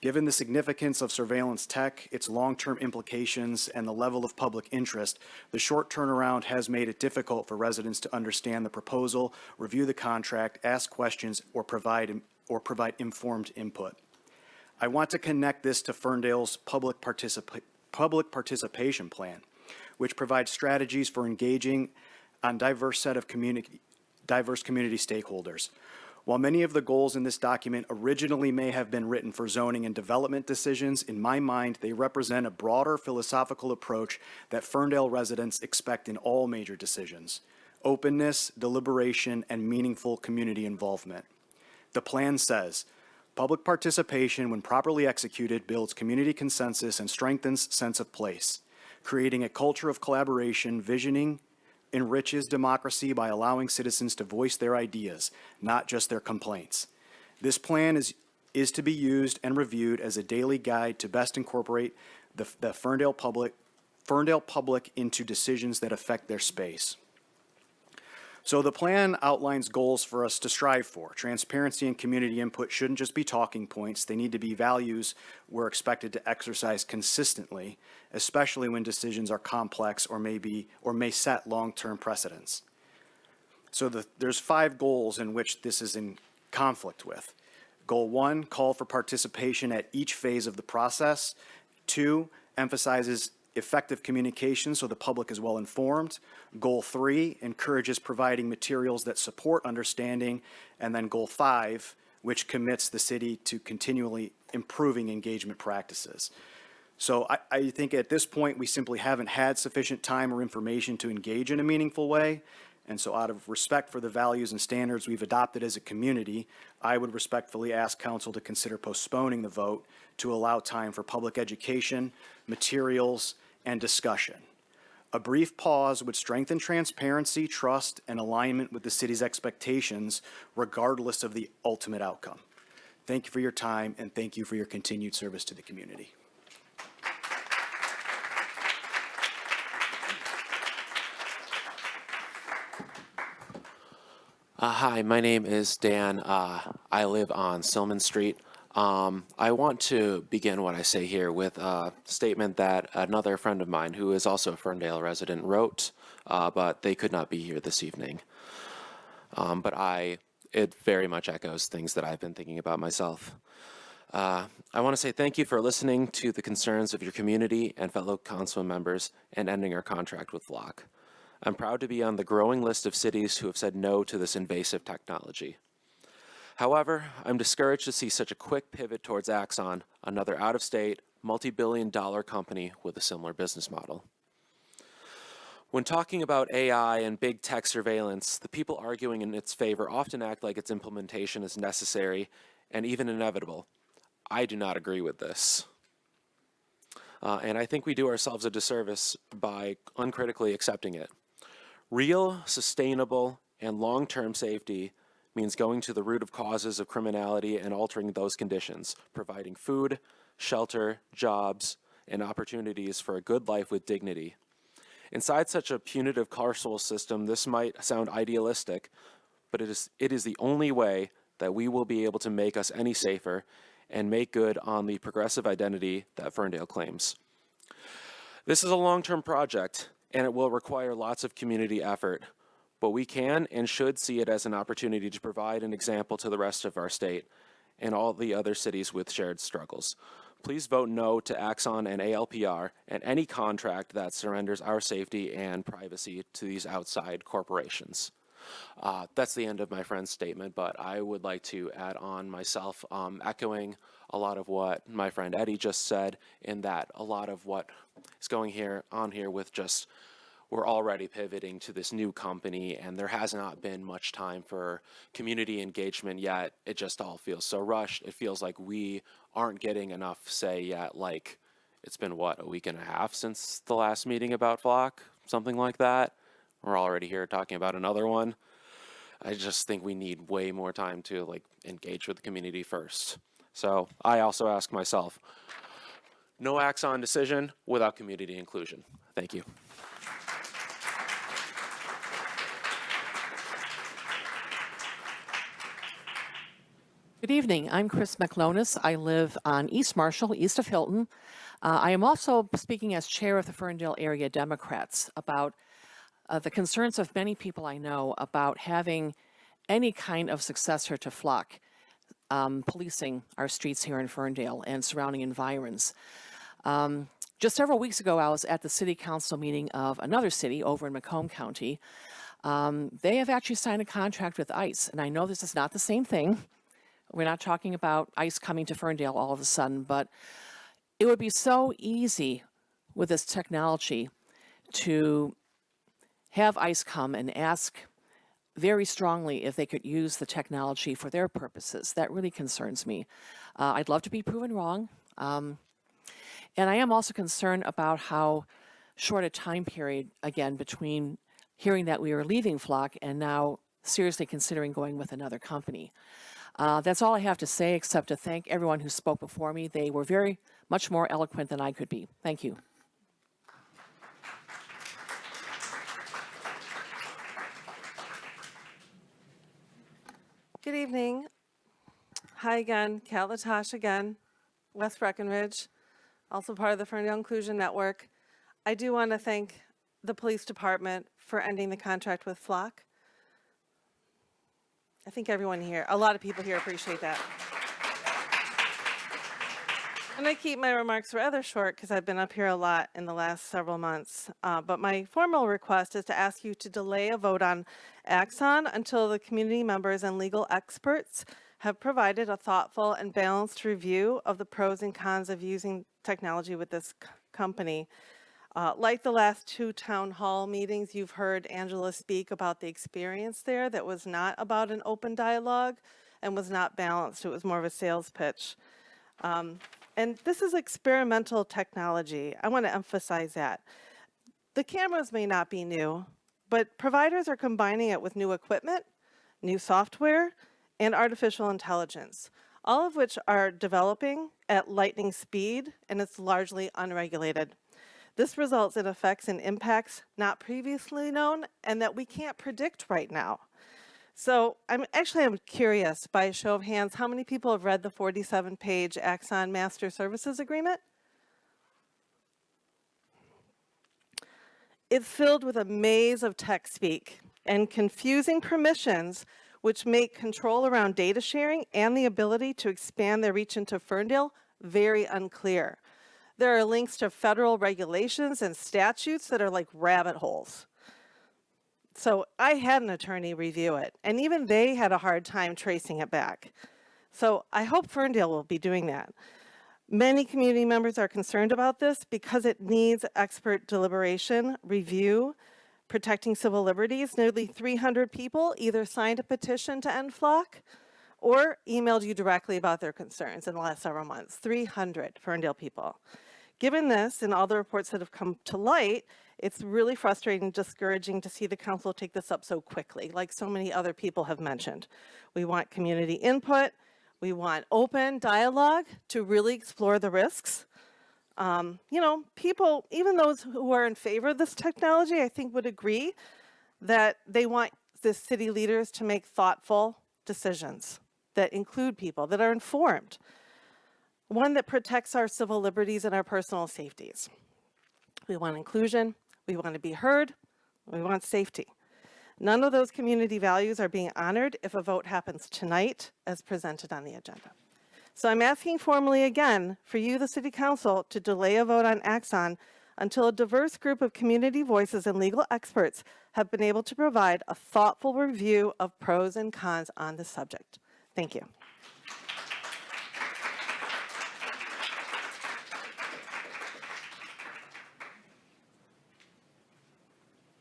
Given the significance of surveillance tech, its long-term implications, and the level of public interest, the short turnaround has made it difficult for residents to understand the proposal, review the contract, ask questions, or provide informed input. I want to connect this to Ferndale's public participation plan, which provides strategies for engaging on diverse community stakeholders. While many of the goals in this document originally may have been written for zoning and development decisions, in my mind, they represent a broader philosophical approach that Ferndale residents expect in all major decisions: openness, deliberation, and meaningful community involvement. The plan says, public participation, when properly executed, builds community consensus and strengthens sense of place, creating a culture of collaboration, visioning, enriches democracy by allowing citizens to voice their ideas, not just their complaints. This plan is to be used and reviewed as a daily guide to best incorporate the Ferndale public into decisions that affect their space. So the plan outlines goals for us to strive for. Transparency and community input shouldn't just be talking points. They need to be values we're expected to exercise consistently, especially when decisions are complex or may set long-term precedents. So there's 5 goals in which this is in conflict with. Goal 1, call for participation at each phase of the process. 2, emphasizes effective communication so the public is well informed. Goal 3 encourages providing materials that support understanding. And then goal 5, which commits the city to continually improving engagement practices. So I think at this point, we simply haven't had sufficient time or information to engage in a meaningful way. And so out of respect for the values and standards we've adopted as a community, I would respectfully ask council to consider postponing the vote to allow time for public education, materials, and discussion. A brief pause would strengthen transparency, trust, and alignment with the city's expectations, regardless of the ultimate outcome. Thank you for your time, and thank you for your continued service to the community. Hi, my name is Dan. I live on Silman Street. I want to begin what I say here with a statement that another friend of mine, who is also a Ferndale resident, wrote, but they could not be here this evening. But it very much echoes things that I've been thinking about myself. I want to say thank you for listening to the concerns of your community and fellow council members and ending our contract with Flock. I'm proud to be on the growing list of cities who have said no to this invasive technology. However, I'm discouraged to see such a quick pivot towards Axon, another out-of-state, multi-billion-dollar company with a similar business model. When talking about AI and big tech surveillance, the people arguing in its favor often act like its implementation is necessary and even inevitable. I do not agree with this. And I think we do ourselves a disservice by uncritically accepting it. Real, sustainable, and long-term safety means going to the root of causes of criminality and altering those conditions, providing food, shelter, jobs, and opportunities for a good life with dignity. Inside such a punitive carceral system, this might sound idealistic, but it is the only way that we will be able to make us any safer and make good on the progressive identity that Ferndale claims. This is a long-term project, and it will require lots of community effort, but we can and should see it as an opportunity to provide an example to the rest of our state and all the other cities with shared struggles. Please vote no to Axon and ALPR and any contract that surrenders our safety and privacy to these outside corporations. That's the end of my friend's statement, but I would like to add on myself, echoing a lot of what my friend Eddie just said, in that a lot of what is going on here with just, we're already pivoting to this new company and there has not been much time for community engagement yet. It just all feels so rushed. It feels like we aren't getting enough say yet. Like, it's been what, a week and a half since the last meeting about Flock, something like that. We're already here talking about another one. I just think we need way more time to like engage with the community first. So I also ask myself, no Axon decision without community inclusion. Thank you. Good evening. I'm Chris McLonis. I live on East Marshall, east of Hilton. I am also speaking as chair of the Ferndale Area Democrats about the concerns of many people I know about having any kind of successor to Flock policing our streets here in Ferndale and surrounding environs. Just several weeks ago, I was at the city council meeting of another city over in Macomb County. They have actually signed a contract with ICE, and I know this is not the same thing. We're not talking about ICE coming to Ferndale all of a sudden, but it would be so easy with this technology to have ICE come and ask very strongly if they could use the technology for their purposes. That really concerns me. I'd love to be proven wrong. And I am also concerned about how short a time period, again, between hearing that we were leaving Flock and now seriously considering going with another company. That's all I have to say, except to thank everyone who spoke before me. They were very much more eloquent than I could be. Thank you. Good evening. Hi again, Kat Latosh again, West Breckenridge, also part of the Ferndale Inclusion Network. I do want to thank the police department for ending the contract with Flock. I think everyone here, a lot of people here appreciate that. I'm going to keep my remarks rather short because I've been up here a lot in the last several months. But my formal request is to ask you to delay a vote on Axon until the community members and legal experts have provided a thoughtful and balanced review of the pros and cons of using technology with this company. Like the last two town hall meetings, you've heard Angela speak about the experience there that was not about an open dialogue and was not balanced. It was more of a sales pitch. And this is experimental technology. I want to emphasize that. The cameras may not be new, but providers are combining it with new equipment, new software, and artificial intelligence, all of which are developing at lightning speed, and it's largely unregulated. This results in effects and impacts not previously known and that we can't predict right now. So I'm curious, by a show of hands, how many people have read the 47-page Axon Master Services Agreement? It's filled with a maze of tech speak and confusing permissions which make control around data sharing and the ability to expand their reach into Ferndale very unclear. There are links to federal regulations and statutes that are like rabbit holes. So I had an attorney review it, and even they had a hard time tracing it back. So I hope Ferndale will be doing that. Many community members are concerned about this because it needs expert deliberation, review, protecting civil liberties. Nearly 300 people either signed a petition to end Flock or emailed you directly about their concerns in the last several months. 300 Ferndale people. Given this and all the reports that have come to light, it's really frustrating and discouraging to see the council take this up so quickly, like so many other people have mentioned. We want community input. We want open dialogue to really explore the risks. You know, people, even those who are in favor of this technology, I think would agree that they want the city leaders to make thoughtful decisions that include people, that are informed. one that protects our civil liberties and our personal safeties. We want inclusion, we want to be heard, we want safety. None of those community values are being honored if a vote happens tonight as presented on the agenda. So I'm asking formally again for you, the City Council, to delay a vote on Axon until a diverse group of community voices and legal experts have been able to provide a thoughtful review of pros and cons on the subject. Thank you.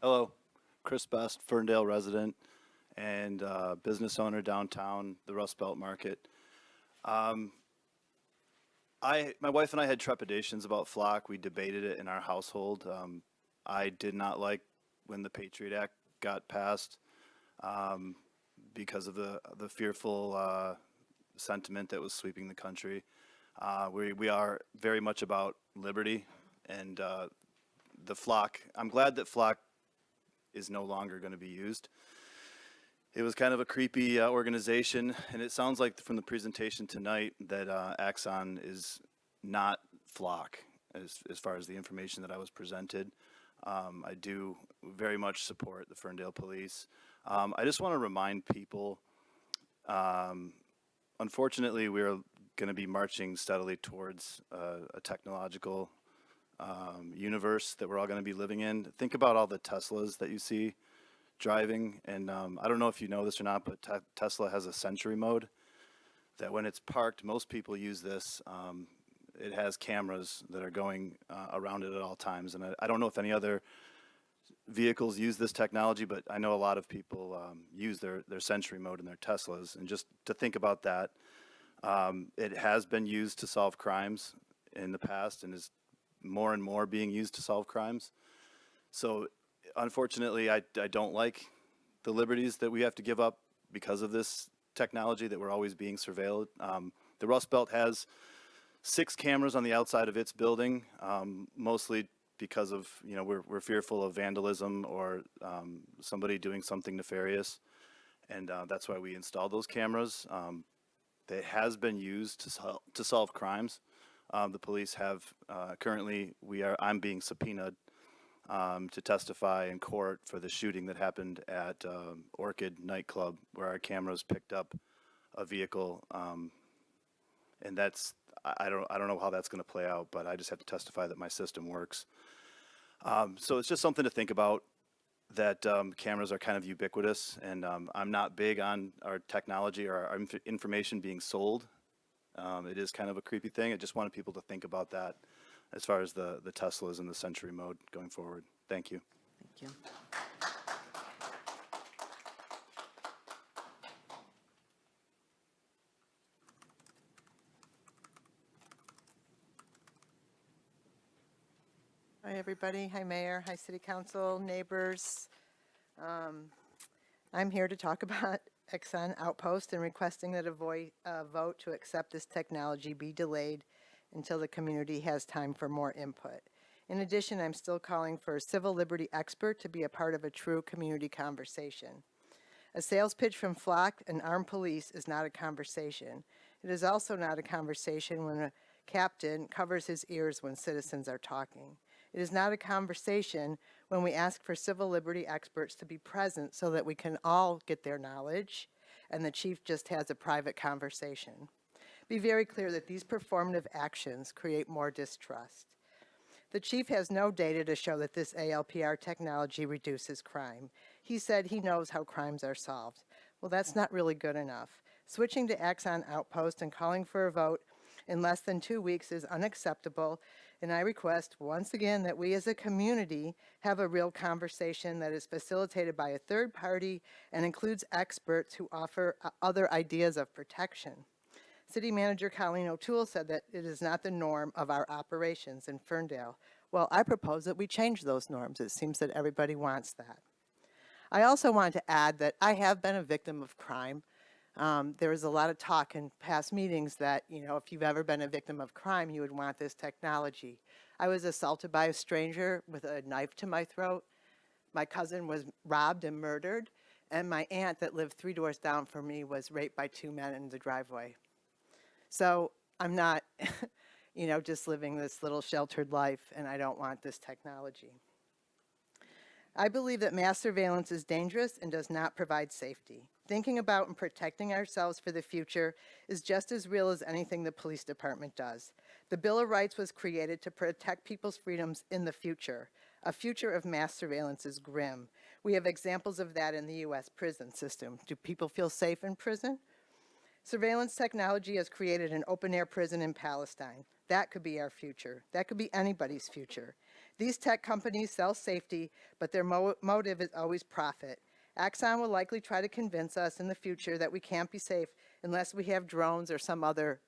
Hello, Chris Best, Ferndale resident and business owner downtown, the Rust Belt Market. My wife and I had trepidations about Flock. We debated it in our household. I did not like when the Patriot Act got passed because of the fearful sentiment that was sweeping the country. We are very much about liberty and the Flock. I'm glad that Flock is no longer going to be used. It was kind of a creepy organization, and it sounds like from the presentation tonight that Axon is not Flock as far as the information that I was presented. I do very much support the Ferndale Police. I just want to remind people, unfortunately, we're going to be marching steadily towards a technological universe that we're all going to be living in. Think about all the Teslas that you see driving, and I don't know if you know this or not, but Tesla has a Sentry mode that when it's parked, most people use this. It has cameras that are going around it at all times, and I don't know if any other vehicles use this technology, but I know a lot of people use their Sentry mode in their Teslas, and just to think about that, it has been used to solve crimes in the past and is more and more being used to solve crimes. So unfortunately, I don't like the liberties that we have to give up because of this technology that we're always being surveilled. The Rust Belt has 6 cameras on the outside of its building, mostly because of, we're fearful of vandalism or somebody doing something nefarious. And that's why we installed those cameras. That has been used to solve crimes. The police have currently, I'm being subpoenaed to testify in court for the shooting that happened at Orchid nightclub, where our cameras picked up a vehicle, and that's I don't know how that's going to play out, but I just have to testify that my system works. So it's just something to think about. That cameras are kind of ubiquitous, and I'm not big on our technology or our information being sold. It is kind of a creepy thing. I just wanted people to think about that as far as the Teslas and the Sentry mode going forward. Thank you. Thank you. Hi, everybody. Hi, Mayor. Hi, City Council, neighbors. I'm here to talk about Exxon Outpost and requesting that a vote to accept this technology be delayed until the community has time for more input. In addition, I'm still calling for a civil liberty expert to be a part of a true community conversation. A sales pitch from Flock and armed police is not a conversation. It is also not a conversation when a captain covers his ears when citizens are talking. It is not a conversation when we ask for civil liberty experts to be present so that we can all get their knowledge and the chief just has a private conversation. Be very clear that these performative actions create more distrust. The chief has no data to show that this ALPR technology reduces crime. He said he knows how crimes are solved. Well, that's not really good enough. Switching to Axon Outpost and calling for a vote in less than 2 weeks is unacceptable, and I request once again that we as a community have a real conversation that is facilitated by a third party and includes experts who offer other ideas of protection. City Manager Colleen O'Toole said that it is not the norm of our operations in Ferndale. Well, I propose that we change those norms. It seems that everybody wants that. I also want to add that I have been a victim of crime. There was a lot of talk in past meetings that, if you've ever been a victim of crime, you would want this technology. I was assaulted by a stranger with a knife to my throat. My cousin was robbed and murdered, and my aunt that lived 3 doors down from me was raped by 2 men in the driveway. So I'm not, just living this little sheltered life, and I don't want this technology. I believe that mass surveillance is dangerous and does not provide safety. Thinking about and protecting ourselves for the future is just as real as anything the police department does. The Bill of Rights was created to protect people's freedoms in the future. A future of mass surveillance is grim. We have examples of that in the U.S. prison system. Do people feel safe in prison? Surveillance technology has created an open-air prison in Palestine. That could be our future. That could be anybody's future. These tech companies sell safety, but their motive is always profit. Axon will likely try to convince us in the future that we can't be safe unless we have drones or some other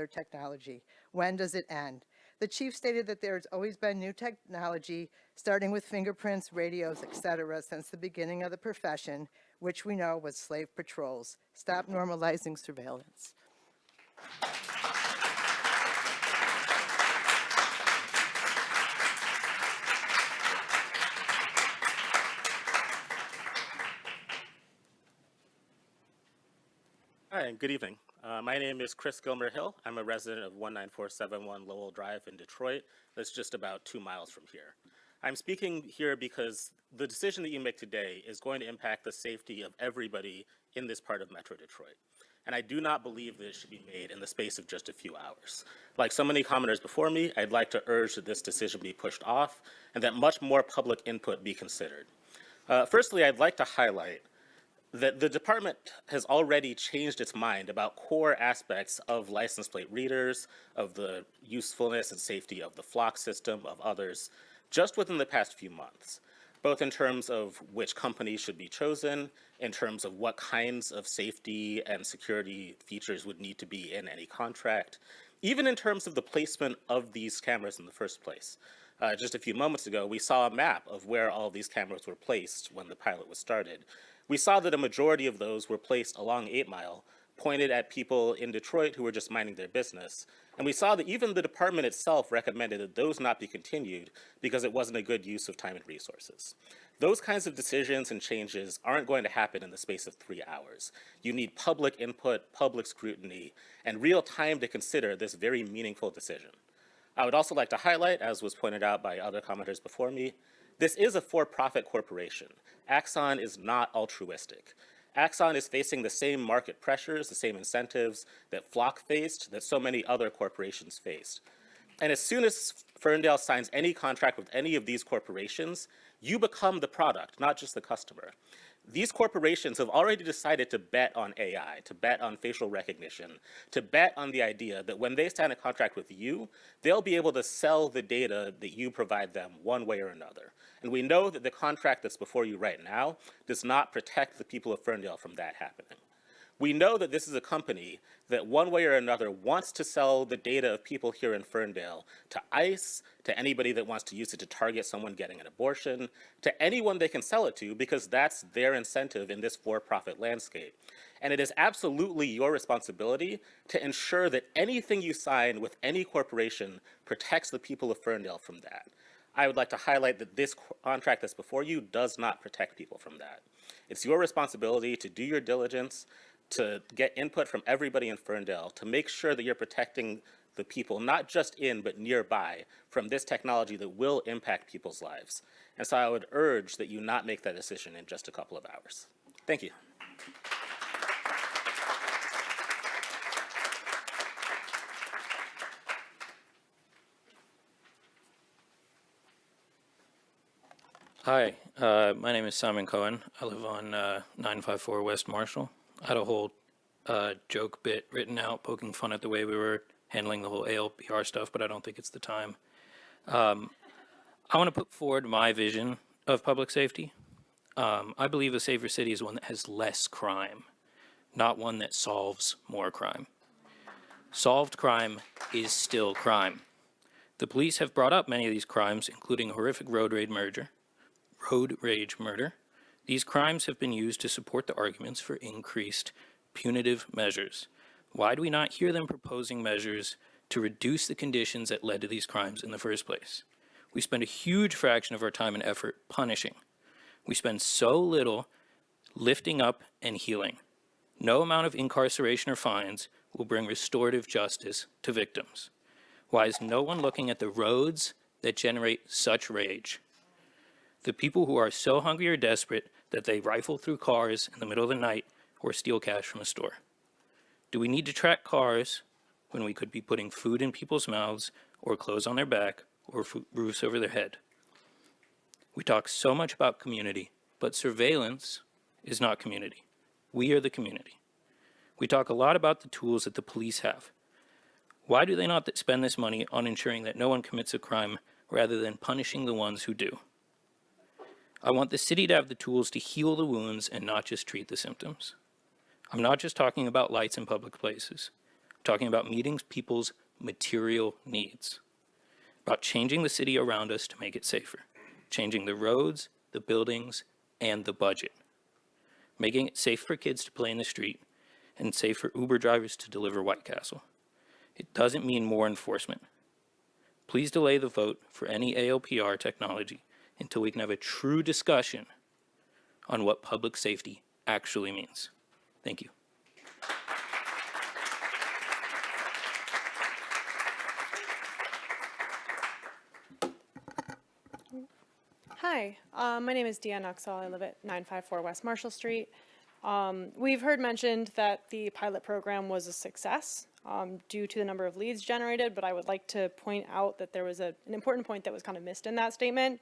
technology. When does it end? The chief stated that there has always been new technology, starting with fingerprints, radios, etc., since the beginning of the profession, which we know was slave patrols. Stop normalizing surveillance. Hi, and good evening. My name is Chris Gilmer Hill. I'm a resident of 19471 Lowell Drive in Detroit. That's just about 2 miles from here. I'm speaking here because the decision that you make today is going to impact the safety of everybody in this part of Metro Detroit. And I do not believe that it should be made in the space of just a few hours. Like so many commenters before me, I'd like to urge that this decision be pushed off and that much more public input be considered. Firstly, I'd like to highlight that the department has already changed its mind about core aspects of license plate readers, of the usefulness and safety of the flock system, of others, just within the past few months, both in terms of which companies should be chosen, in terms of what kinds of safety and security features would need to be in any contract, even in terms of the placement of these cameras in the first place. Just a few moments ago, we saw a map of where all these cameras were placed when the pilot was started. We saw that a majority of those were placed along 8 Mile, pointed at people in Detroit who were just minding their business. And we saw that even the department itself recommended that those not be continued because it wasn't a good use of time and resources. Those kinds of decisions and changes aren't going to happen in the space of 3 hours. You need public input, public scrutiny, and real time to consider this very meaningful decision. I would also like to highlight, as was pointed out by other commenters before me, this is a for-profit corporation. Axon is not altruistic. Axon is facing the same market pressures, the same incentives that Flock faced, that so many other corporations faced. And as soon as Ferndale signs any contract with any of these corporations, you become the product, not just the customer. These corporations have already decided to bet on AI, to bet on facial recognition, to bet on the idea that when they sign a contract with you, they'll be able to sell the data that you provide them one way or another. And we know that the contract that's before you right now does not protect the people of Ferndale from that happening. We know that this is a company that one way or another wants to sell the data of people here in Ferndale to ICE, to anybody that wants to use it to target someone getting an abortion, to anyone they can sell it to, because that's their incentive in this for-profit landscape. And it is absolutely your responsibility to ensure that anything you sign with any corporation protects the people of Ferndale from that. I would like to highlight that this contract that's before you does not protect people from that. It's your responsibility to do your diligence, to get input from everybody in Ferndale, to make sure that you're protecting the people, not just in, but nearby, from this technology that will impact people's lives. And so I would urge that you not make that decision in just a couple of hours. Thank you. Hi, my name is Simon Cohen. I live on 954 West Marshall. I had a whole joke bit written out poking fun at the way we were handling the whole ALPR stuff, but I don't think it's the time. I want to put forward my vision of public safety. I believe a safer city is one that has less crime, not one that solves more crime. Solved crime is still crime. The police have brought up many of these crimes, including horrific road rage murder. These crimes have been used to support the arguments for increased punitive measures. Why do we not hear them proposing measures to reduce the conditions that led to these crimes in the first place? We spend a huge fraction of our time and effort punishing. We spend so little lifting up and healing. No amount of incarceration or fines will bring restorative justice to victims? Why is no one looking at the roads that generate such rage? The people who are so hungry or desperate that they rifle through cars in the middle of the night or steal cash from a store. Do we need to track cars when we could be putting food in people's mouths or clothes on their back or roofs over their head? We talk so much about community, but surveillance is not community. We are the community. We talk a lot about the tools that the police have. Why do they not spend this money on ensuring that no one commits a crime rather than punishing the ones who do? I want the city to have the tools to heal the wounds and not just treat the symptoms. I'm not just talking about lights in public places. I'm talking about meeting people's material needs, about changing the city around us to make it safer, changing the roads, the buildings, and the budget, making it safe for kids to play in the street and safe for Uber drivers to deliver White Castle. It doesn't mean more enforcement. Please delay the vote for any ALPR technology until we can have a true discussion on what public safety actually means. Thank you. Hi, my name is Deanne Uxall. I live at 954 West Marshall Street. We've heard mentioned that the pilot program was a success due to the number of leads generated, but I would like to point out that there was an important point that was kind of missed in that statement.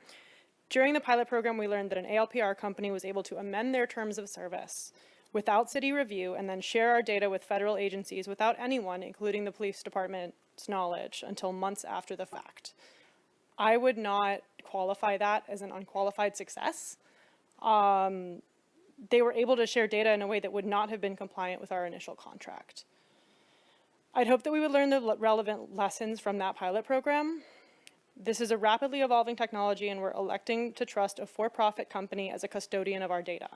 During the pilot program, we learned that an ALPR company was able to amend their terms of service without city review and then share our data with federal agencies without anyone, including the police department's knowledge, until months after the fact. I would not qualify that as an unqualified success. They were able to share data in a way that would not have been compliant with our initial contract. I'd hope that we would learn the relevant lessons from that pilot program. This is a rapidly evolving technology, and we're electing to trust a for-profit company as a custodian of our data.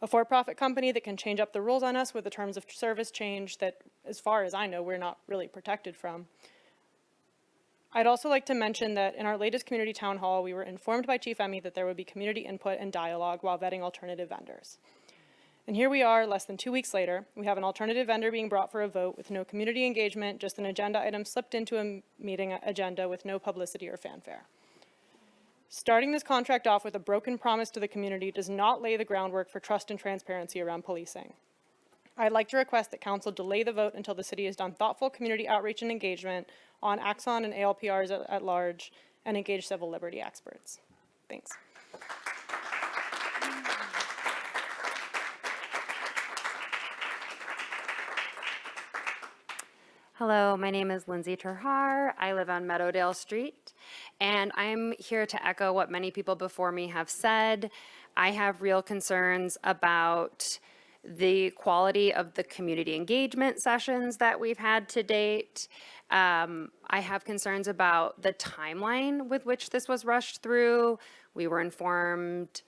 A for-profit company that can change up the rules on us with the terms of service change that, as far as I know, we're not really protected from. I'd also like to mention that in our latest community town hall, we were informed by Chief Emmy that there would be community input and dialogue while vetting alternative vendors. And here we are, less than 2 weeks later. We have an alternative vendor being brought for a vote with no community engagement, just an agenda item slipped into a meeting agenda with no publicity or fanfare. Starting this contract off with a broken promise to the community does not lay the groundwork for trust and transparency around policing. I'd like to request that council delay the vote until the city has done thoughtful community outreach and engagement on Axon and ALPRs at large and engage civil liberty experts. Thanks. Hello, my name is Lindsay Terhar. I live on Meadowdale Street, and I'm here to echo what many people before me have said. I have real concerns about the quality of the community engagement sessions that we've had to date. I have concerns about the timeline with which this was rushed through. We were informed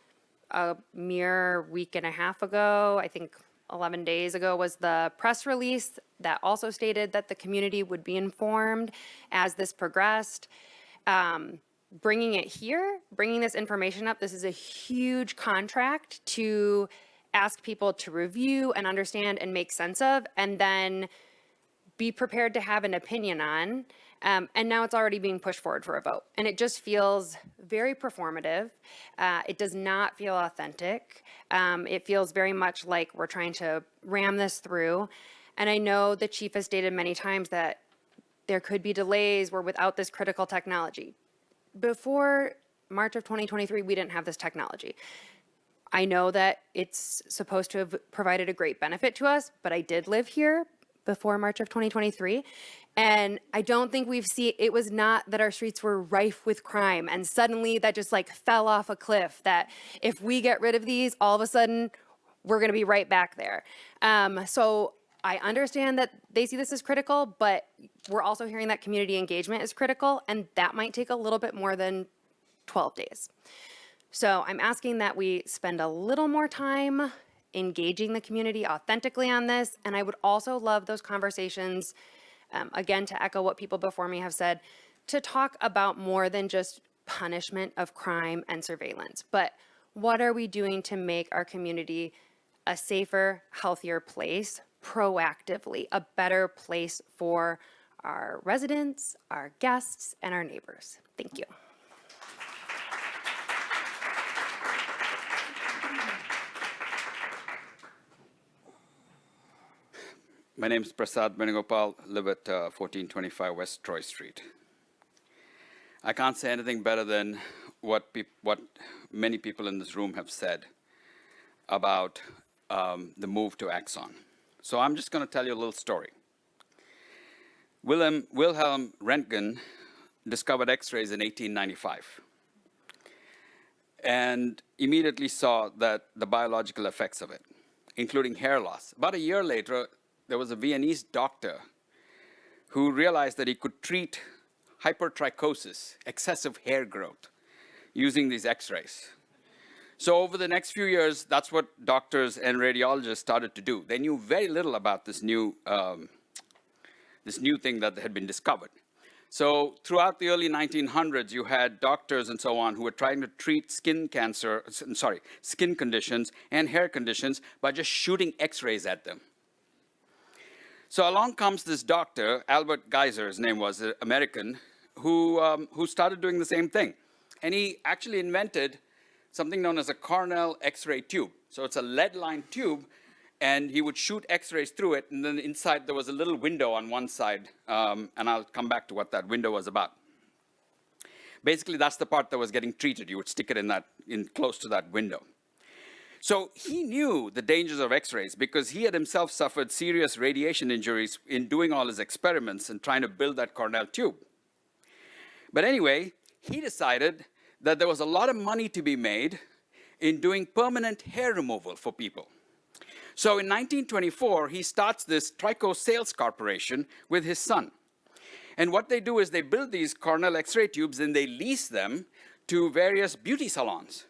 a mere week and a half ago, I think 11 days ago was the press release that also stated that the community would be informed as this progressed. Bringing it here, bringing this information up, this is a huge contract to ask people to review and understand and make sense of, and then be prepared to have an opinion on. And now it's already being pushed forward for a vote. And it just feels very performative. It does not feel authentic. It feels very much like we're trying to ram this through. And I know the chief has stated many times that there could be delays where without this critical technology. Before March of 2023, we didn't have this technology. I know that it's supposed to have provided a great benefit to us, but I did live here before March of 2023. And I don't think it was not that our streets were rife with crime and suddenly that just like fell off a cliff, that if we get rid of these, all of a sudden we're gonna be right back there. So I understand that they see this as critical, but we're also hearing that community engagement is critical, and that might take a little bit more than 12 days. So I'm asking that we spend a little more time engaging the community authentically on this, and I would also love those conversations, again, to echo what people before me have said, to talk about more than just punishment of crime and surveillance, but what are we doing to make our community a safer, healthier place proactively a better place for our residents, our guests, and our neighbors. Thank you. My name is Prasad Benugopal, live at 1425 West Troy Street. I can't say anything better than what many people in this room have said about the move to Axon. So I'm just going to tell you a little story. Wilhelm Röntgen discovered X-rays in 1895 and immediately saw that the biological effects of it, including hair loss. About a year later, there was a Viennese doctor who realized that he could treat hypertrichosis, excessive hair growth, using these X-rays. So over the next few years, that's what doctors and radiologists started to do. They knew very little about this new thing that had been discovered. So throughout the early 1900s, you had doctors and so on who were trying to treat skin conditions and hair conditions by just shooting X-rays at them. So along comes this doctor, Albert Geiser, his name was, an American, who started doing the same thing. And he actually invented something known as a Cornell X-ray tube. So it's a lead-lined tube, and he would shoot X-rays through it, and then inside there was a little window on one side, and I'll come back to what that window was about. Basically, that's the part that was getting treated. You would stick it in close to that window. So he knew the dangers of X-rays because he had himself suffered serious radiation injuries in doing all his experiments and trying to build that Cornell tube. But anyway, he decided that there was a lot of money to be made in doing permanent hair removal for people. So in 1924, he starts this Trico Sales Corporation with his son. And what they do is they build these Cornell X-ray tubes and they lease them to various beauty salons.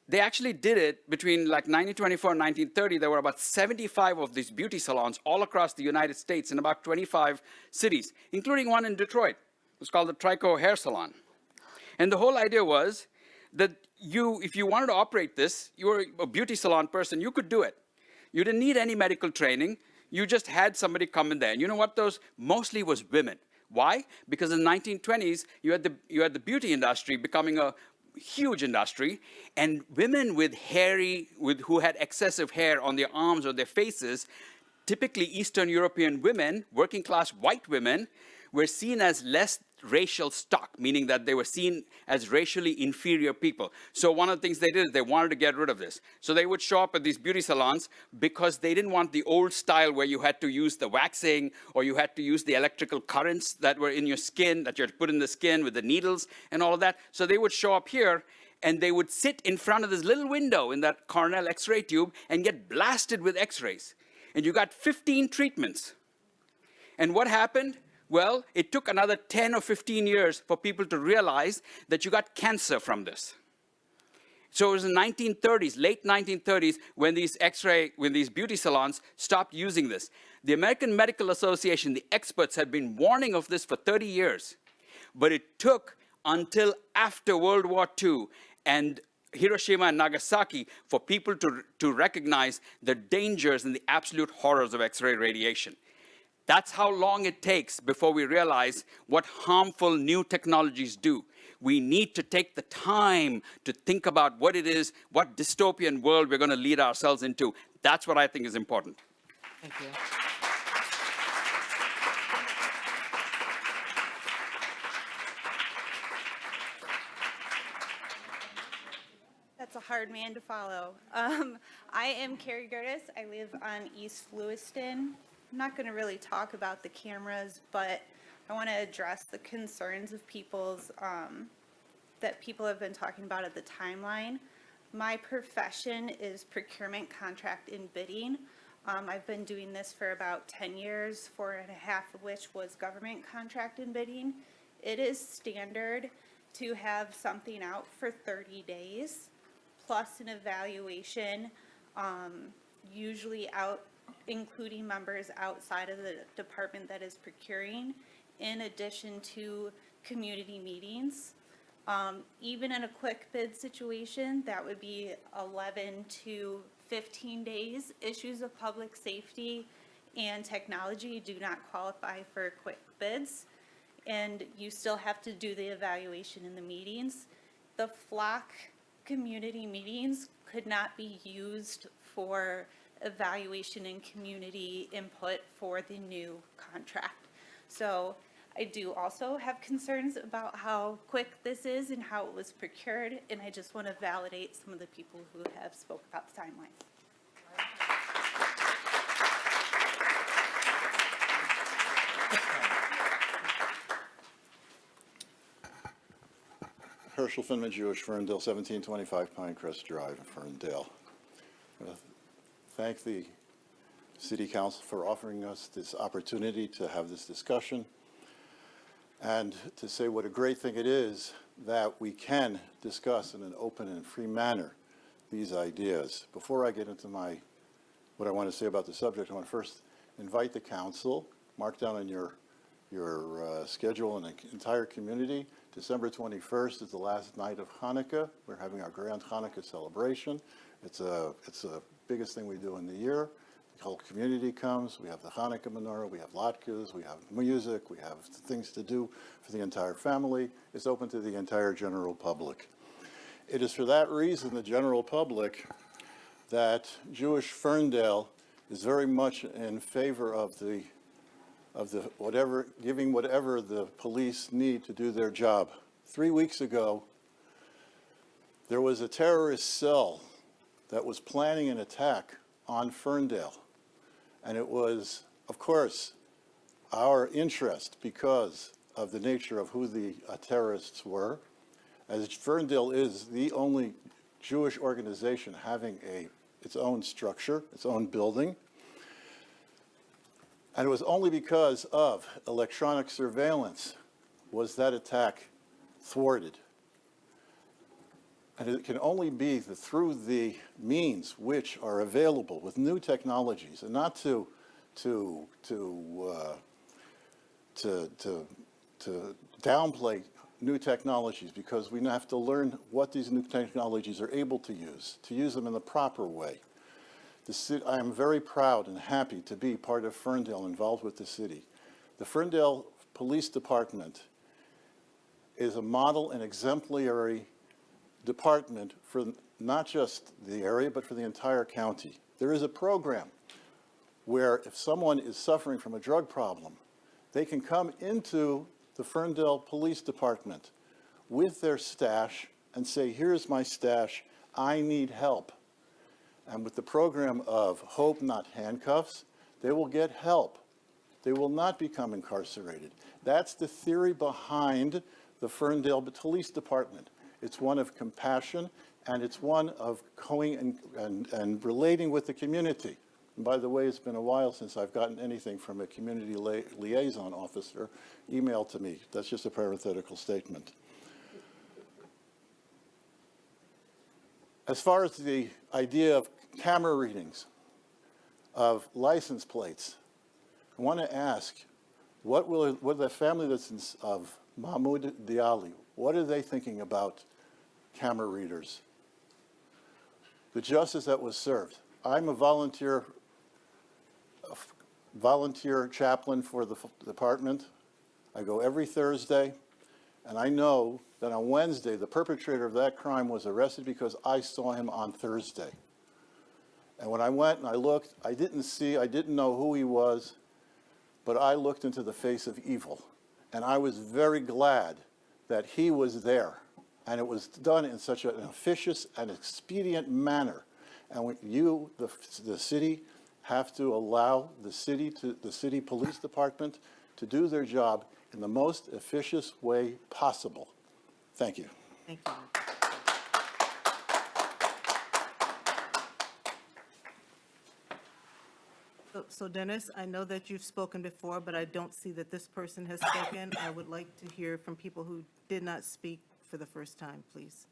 They actually did it between like 1924 and 1930. There were about 75 of these beauty salons all across the United States in about 25 cities, including one in Detroit. It was called the Trico Hair Salon. And the whole idea was that if you wanted to operate this, you were a beauty salon person, you could do it. You didn't need any medical training. You just had somebody come in there. And you know what? Those mostly was women. Why? Because in the 1920s, you had the beauty industry becoming a huge industry, and women who had excessive hair on their arms or their faces, typically Eastern European women, working class white women, were seen as less racial stock, meaning that they were seen as racially inferior people. So one of the things they did is they wanted to get rid of this. So they would show up at these beauty salons because they didn't want the old style where you had to use the waxing or you had to use the electrical currents that were in your skin, that you had to put in the skin with the needles and all of that. So they would show up here and they would sit in front of this little window in that Cornell X-ray tube and get blasted with X-rays. And you got 15 treatments. And what happened? Well, it took another 10 or 15 years for people to realize that you got cancer from this. So it was in the 1930s, late 1930s, when these beauty salons stopped using this. The American Medical Association, the experts, had been warning of this for 30 years. But it took until after World War II and Hiroshima and Nagasaki for people to recognize the dangers and the absolute horrors of X-ray radiation. That's how long it takes before we realize what harmful new technologies do. We need to take the time to think about what it is, what dystopian world we're going to lead ourselves into. That's what I think is important. Thank you. That's a hard man to follow. I am Carrie Gertis. I live on East Lewiston. I'm not going to really talk about the cameras, but I want to address the concerns of that people have been talking about at the timeline. My profession is procurement, contract, and bidding. I've been doing this for about 10 years, 4.5 of which was government contract and bidding. It is standard to have something out for 30 days, plus an evaluation, usually including members outside of the department that is procuring, in addition to community meetings. Even in a quick bid situation, that would be 11 to 15 days. Issues of public safety and technology do not qualify for quick bids, and you still have to do the evaluation in the meetings. The flock community meetings could not be used for evaluation and community input for the new contract. So I do also have concerns about how quick this is and how it was procured, and I just want to validate some of the people who have spoke about the timeline. Herschel Finman, Jewish, Ferndale, 1725 Pinecrest Drive in Ferndale. I want to thank the City Council for offering us this opportunity to have this discussion and to say what a great thing it is that we can discuss in an open and free manner these ideas. Before I get into what I want to say about the subject, I want to first invite the council, mark down on your schedule and the entire community. December 21st is the last night of Hanukkah. We're having our grand Hanukkah celebration. It's the biggest thing we do in the year. The whole community comes. We have the Hanukkah menorah. We have latkes. We have music. We have things to do for the entire family. It's open to the entire general public. It is for that reason, the general public, that Jewish Ferndale is very much in favor of giving whatever the police need to do their job. 3 weeks ago, there was a terrorist cell that was planning an attack on Ferndale. And it was, of course, our interest because of the nature of who the terrorists were. As Ferndale is the only Jewish organization having its own structure, its own building. And it was only because of electronic surveillance was that attack thwarted. And it can only be through the means which are available with new technologies, and not to downplay new technologies, because we have to learn what these new technologies are able to use them in the proper way. I am very proud and happy to be part of Ferndale, involved with the city. The Ferndale Police Department is a model and exemplary department for not just the area, but for the entire county. There is a program where if someone is suffering from a drug problem, they can come into the Ferndale Police Department with their stash and say, here's my stash, I need help. And with the program of Hope, Not Handcuffs, they will get help. They will not become incarcerated. That's the theory behind the Ferndale Police Department. It's one of compassion, and it's one of going and relating with the community. And by the way, it's been a while since I've gotten anything from a community liaison officer emailed to me. That's just a parenthetical statement. As far as the idea of camera readings of license plates, I want to ask, what the family of Mahmoud Diali, what are they thinking about camera readers? The justice that was served. I'm a volunteer chaplain for the department. I go every Thursday, and I know that on Wednesday, the perpetrator of that crime was arrested because I saw him on Thursday. And when I went and I looked, I didn't know who he was, but I looked into the face of evil. And I was very glad that he was there. And it was done in such an officious and expedient manner. And when the city, have to allow the city police department to do their job in the most efficient way possible. Thank you. Thank you. So Dennis, I know that you've spoken before, but I don't see that this person has spoken. I would like to hear from people who did not speak for the first time, please.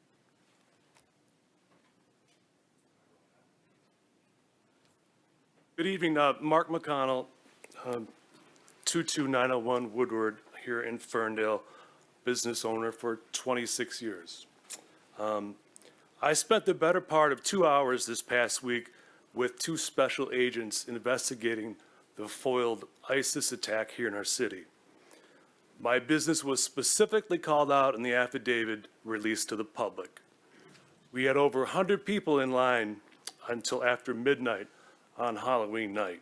Good evening, Mark McConnell, 22901 Woodward here in Ferndale. business owner for 26 years. I spent the better part of 2 hours this past week with 2 special agents investigating the foiled ISIS attack here in our city. My business was specifically called out in the affidavit released to the public. We had over 100 people in line until after midnight on Halloween night.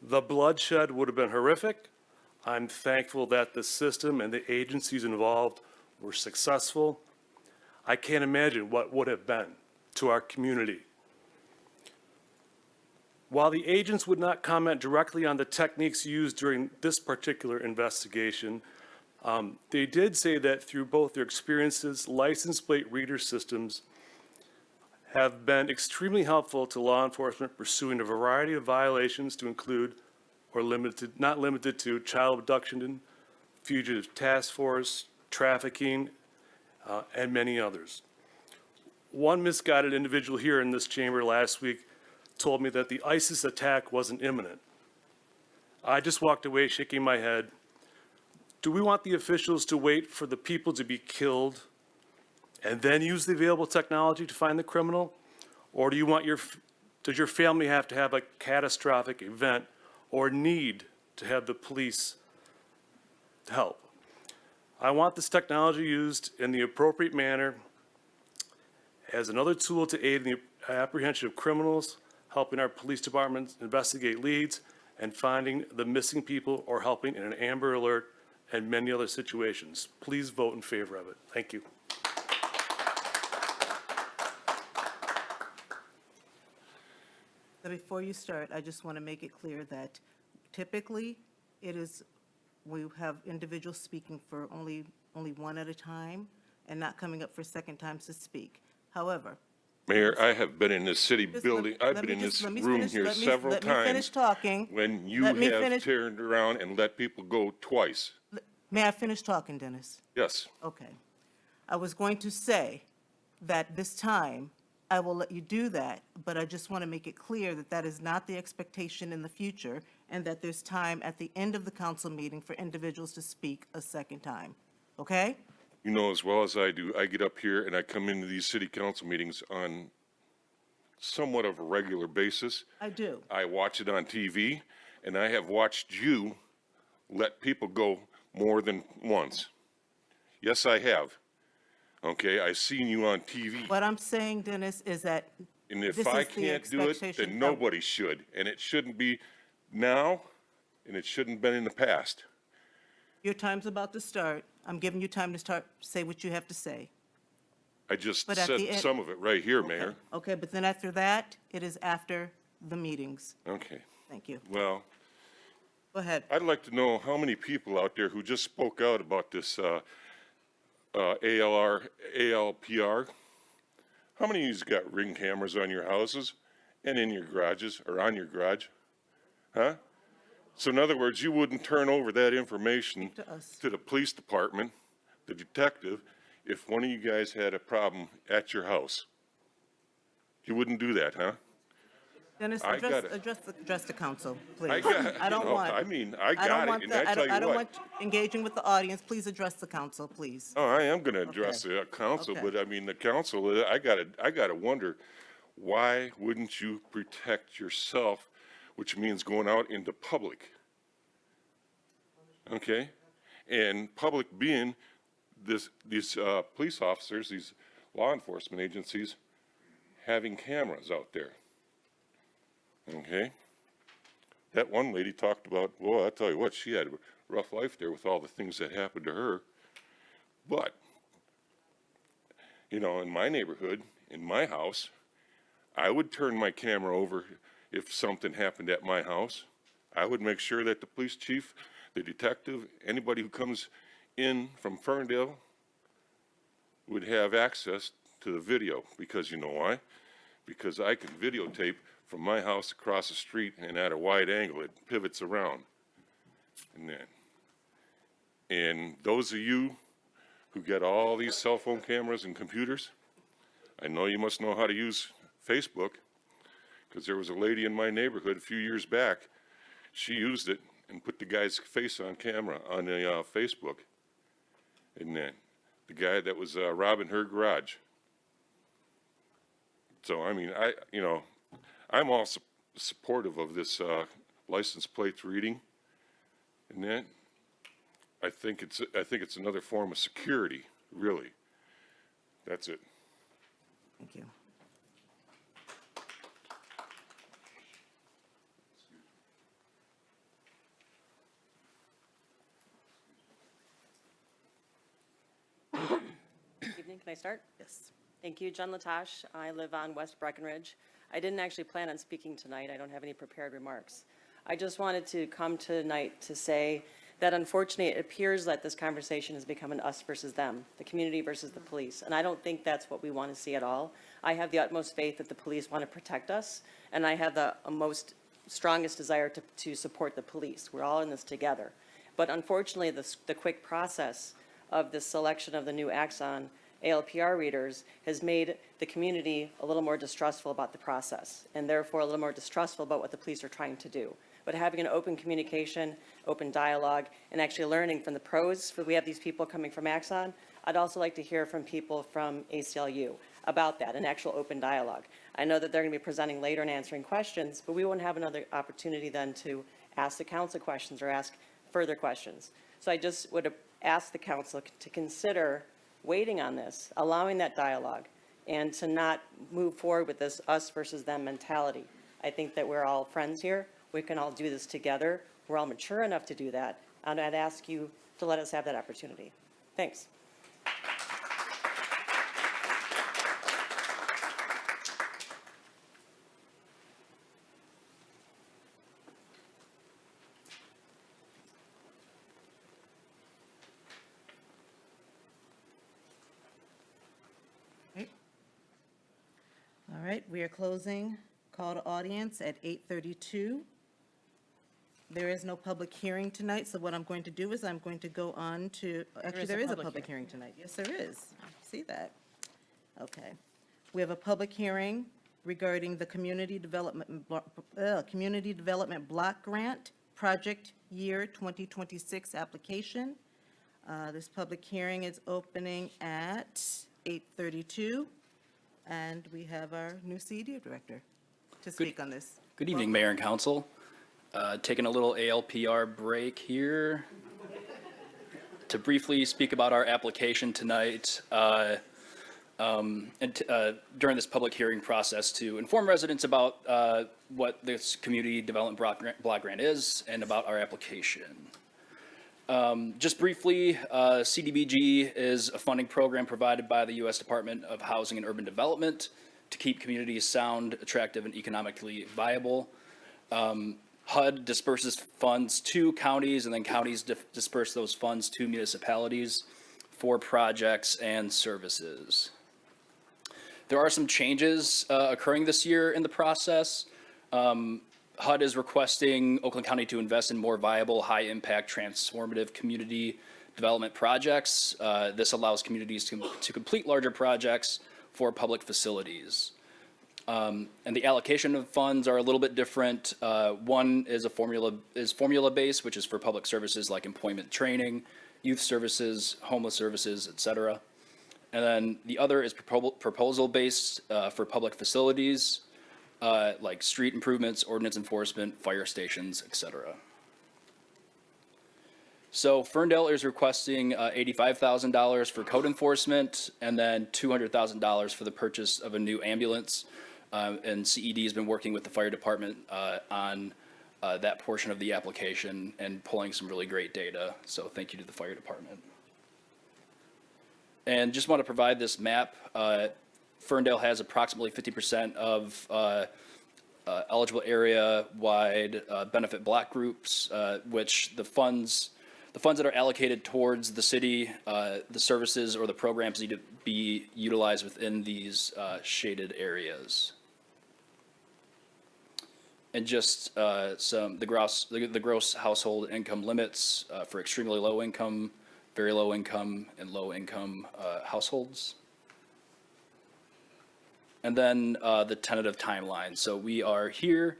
The bloodshed would have been horrific. I'm thankful that the system and the agencies involved were successful. I can't imagine what would have been to our community. While the agents would not comment directly on the techniques used during this particular investigation, they did say that through both their experiences, license plate reader systems have been extremely helpful to law enforcement pursuing a variety of violations to include, or not limited to, child abduction, fugitive task force, trafficking, and many others. One misguided individual here in this chamber last week told me that the ISIS attack wasn't imminent. I just walked away shaking my head. Do we want the officials to wait for the people to be killed and then use the available technology to find the criminal? Or do you want does your family have to have a catastrophic event or need to have the police help? I want this technology used in the appropriate manner as another tool to aid in the apprehension of criminals, helping our police departments investigate leads, and finding the missing people or helping in an Amber Alert and many other situations. Please vote in favor of it. Thank you. So before you start, I just want to make it clear that typically we have individuals speaking for only one at a time and not coming up for second times to speak. However, Mayor, I have been in this city building, I've been in this room here several times. Let me finish talking. When you have turned around and let people go twice. May I finish talking, Dennis? Yes. Okay. I was going to say that this time I will let you do that, but I just want to make it clear that that is not the expectation in the future and that there's time at the end of the council meeting for individuals to speak a second time. Okay? You know as well as I do, I get up here and I come into these city council meetings on somewhat of a regular basis. I do. I watch it on TV, and I have watched you let people go more than once. Yes, I have. Okay, I've seen you on TV. What I'm saying, Dennis, is that And if this I is the can't do it, expectation then of- nobody should. And it shouldn't be now, and it shouldn't have been in the past. Your time's about to start. I'm giving you time to start, say what you have to say. I just But at the said end- some of it right here, Mayor. Okay, but then after that, it is after the meetings. Okay, Thank you. well, Go ahead. I'd like to know how many people out there who just spoke out about this ALPR, how many of you's got Ring cameras on your houses and in your garages or on your garage? Huh? So in other words, you wouldn't turn over that information to the police department, the detective, if one of you guys had a problem at your house. You wouldn't do that, huh? Dennis, I got address the council, please. I got- I don't no, want. I mean, I got it, and I tell you I don't what. want engaging with the audience. Please address the council, please. Oh, I am gonna address the council, Okay. but I mean, the council, I gotta wonder, why wouldn't you protect yourself, which means going out into public? Okay? And public being these police officers, these law enforcement agencies, having cameras out there. Okay? That one lady talked about, well, I'll tell you what, she had a rough life there with all the things that happened to her. But, you know, in my neighborhood, in my house, I would turn my camera over if something happened at my house. I would make sure that the police chief, the detective, anybody who comes in from Ferndale would have access to the video, because you know why? Because I can videotape from my house across the street, and at a wide angle, it pivots around. And those of you who get all these cell phone cameras and computers, I know you must know how to use Facebook, because there was a lady in my neighborhood a few years back. She used it and put the guy's face on camera on the Facebook. And then the guy that was robbing her garage. So, I mean, I'm all supportive of this license plates reading. And then I think it's another form of security, really. That's it. Thank you. Evening, can I start? Yes. Thank you, Jen Latash. I live on West Breckenridge. I didn't actually plan on speaking tonight. I don't have any prepared remarks. I just wanted to come tonight to say that unfortunately it appears that this conversation has become an us versus them, the community versus the police. And I don't think that's what we want to see at all. I have the utmost faith that the police want to protect us, and I have the most strongest desire to support the police. We're all in this together. But unfortunately, the quick process of the selection of the new Axon ALPR readers has made the community a little more distrustful about the process, and therefore a little more distrustful about what the police are trying to do. But having an open communication, open dialogue, and actually learning from the pros, we have these people coming from Axon, I'd also like to hear from people from ACLU about that, an actual open dialogue. I know that they're going to be presenting later and answering questions, but we won't have another opportunity then to ask the council questions or ask further questions. So I just would ask the council to consider waiting on this, allowing that dialogue, and to not move forward with this us versus them mentality. I think that we're all friends here. We can all do this together. We're all mature enough to do that. And I'd ask you to let us have that opportunity. Thanks. All right, we are closing call to audience at 8:32. There is no public hearing tonight, so what I'm going to do is I'm going to go on to, actually, there is a public hearing tonight. Yes, there is. See that? Okay. We have a public hearing regarding the Community Development Block Grant Project Year 2026 application. This public hearing is opening at 8:32. And we have our new CED director to speak on this. Good evening, Mayor and Council. Taking a little ALPR break here to briefly speak about our application tonight. During this public hearing process to inform residents about what this Community Development Block Grant is and about our application. Just briefly, CDBG is a funding program provided by the U.S. Department of Housing and Urban Development to keep communities sound, attractive, and economically viable. HUD disperses funds to counties, and then counties disperse those funds to municipalities for projects and services. There are some changes occurring this year in the process. HUD is requesting Oakland County to invest in more viable, high-impact, transformative community development projects. This allows communities to complete larger projects for public facilities. And the allocation of funds are a little bit different. One is formula-based, which is for public services like employment training, youth services, homeless services, et cetera. And then the other is proposal-based for public facilities, like street improvements, ordinance enforcement, fire stations, et cetera. So Ferndale is requesting $85,000 for code enforcement and then $200,000 for the purchase of a new ambulance. And CED has been working with the fire department on that portion of the application and pulling some really great data. So thank you to the fire department. And just want to provide this map. Ferndale has approximately 50% of eligible area-wide benefit block groups, which the funds that are allocated towards the city, the services or the programs need to be utilized within these shaded areas. And just the gross household income limits for extremely low income, very low income, and low income households. And then the tentative timeline. So we are here.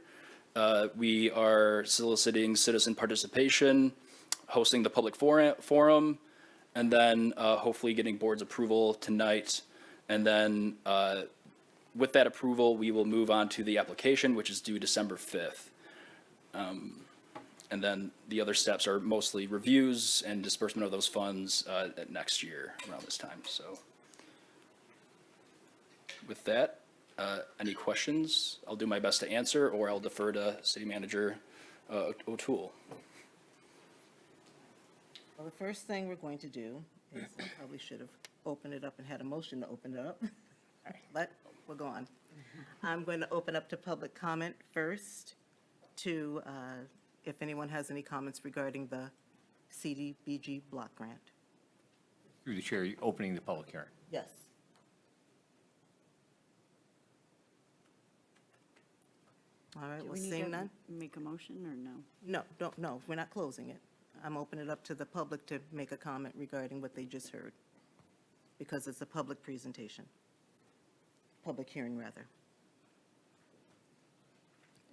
We are soliciting citizen participation, hosting the public forum, and then hopefully getting board's approval tonight. And then with that approval, we will move on to the application, which is due December 5th. And then the other steps are mostly reviews and disbursement of those funds next year around this time. So with that, any questions? I'll do my best to answer, or I'll defer to City Manager O'Toole. Well, the first thing we're going to do is, I probably should have opened it up and had a motion to open it up. All right, but we'll go on. I'm going to open up to public comment first to, if anyone has any comments regarding the CDBG block grant. Through the chair, you're opening the public hearing. Yes. All right, Do well, we need seeing to none? make a motion or no? No, we're not closing it. I'm opening it up to the public to make a comment regarding what they just heard, because it's a public presentation. Public hearing, rather.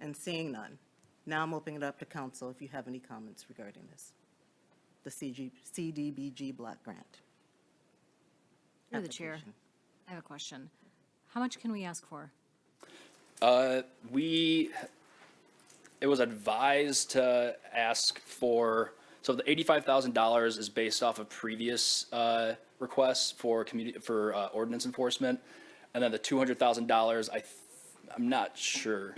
And seeing none, now I'm opening it up to council if you have any comments regarding this. The CDBG block grant. Through the chair, application. I have a question. How much can we ask for? It was advised to ask for, so the $85,000 is based off of previous requests for ordinance enforcement, and then the $200,000, I'm not sure.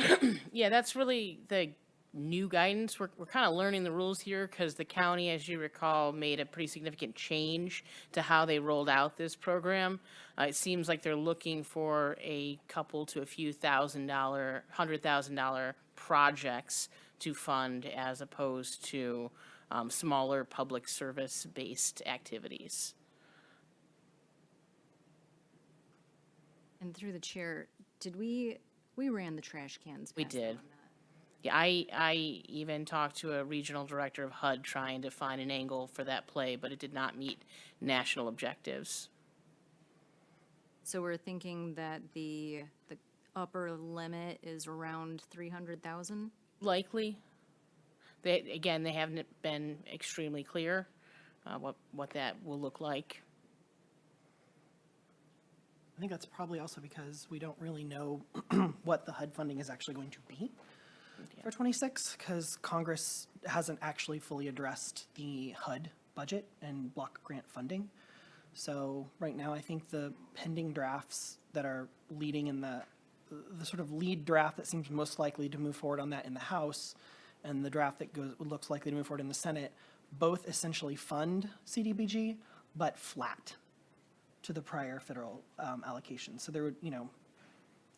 Yeah, that's really the new guidance. We're kind of learning the rules here because the county, as you recall, made a pretty significant change to how they rolled out this program. It seems like they're looking for a couple to a few $100,000 projects to fund as opposed to smaller public service-based activities. And through the chair, did we ran the trash cans? We past did. them on that. Yeah, I even talked to a regional director of HUD trying to find an angle for that play, but it did not meet national objectives. So we're thinking that the upper limit is around 300,000? Likely. They haven't been extremely clear what that will look like. I think that's probably also because we don't really know what the HUD funding is actually going to be for 26, because Congress hasn't actually fully addressed the HUD budget and block grant funding. So right now, I think the pending drafts that are leading in the sort of lead draft that seems most likely to move forward on that in the House, and the draft that looks likely to move forward in the Senate, both essentially fund CDBG, but flat to the prior federal allocation. So there would,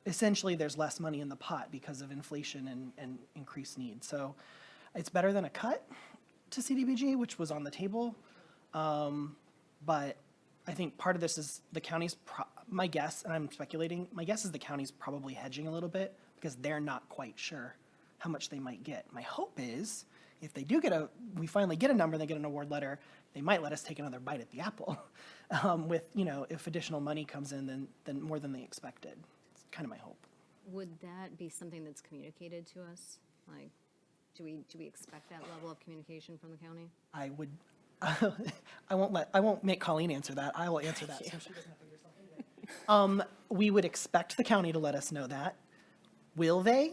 essentially there's less money in the pot because of inflation and increased need. So it's better than a cut to CDBG, which was on the table. But I think part of this is the county's, my guess, and I'm speculating, my guess is the county's probably hedging a little bit because they're not quite sure how much they might get. My hope is if they do we finally get a number, they get an award letter, they might let us take another bite at the apple with, if additional money comes in, then more than they expected. It's kind of my hope. Would that be something that's communicated to us? Like, do we expect that level of communication from the county? I would, I won't make Colleen answer that. I will answer that since she doesn't have to figure something out. We would expect the county to let us know that. Will they?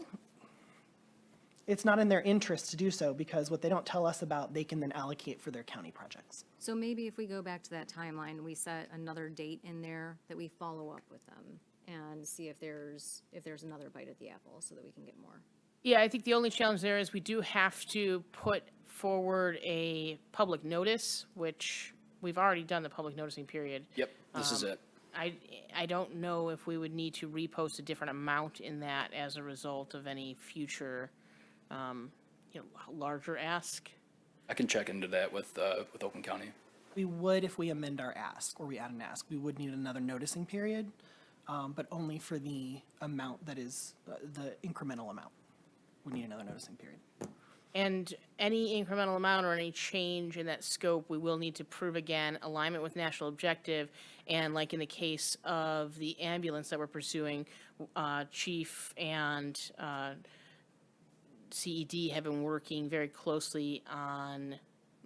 It's not in their interest to do so because what they don't tell us about, they can then allocate for their county projects. So maybe if we go back to that timeline, we set another date in there that we follow up with them and see if there's another bite at the apple so that we can get more. Yeah, I think the only challenge there is we do have to put forward a public notice, which we've already done the public noticing period. Yep, this is it. I don't know if we would need to repost a different amount in that as a result of any future, larger ask. I can check into that with Oakland County. We would if we amend our ask or we add an ask. We would need another noticing period, but only for the amount that is the incremental amount. We need another noticing period. And any incremental amount or any change in that scope, we will need to prove again alignment with national objective. And like in the case of the ambulance that we're pursuing, Chief and CED have been working very closely on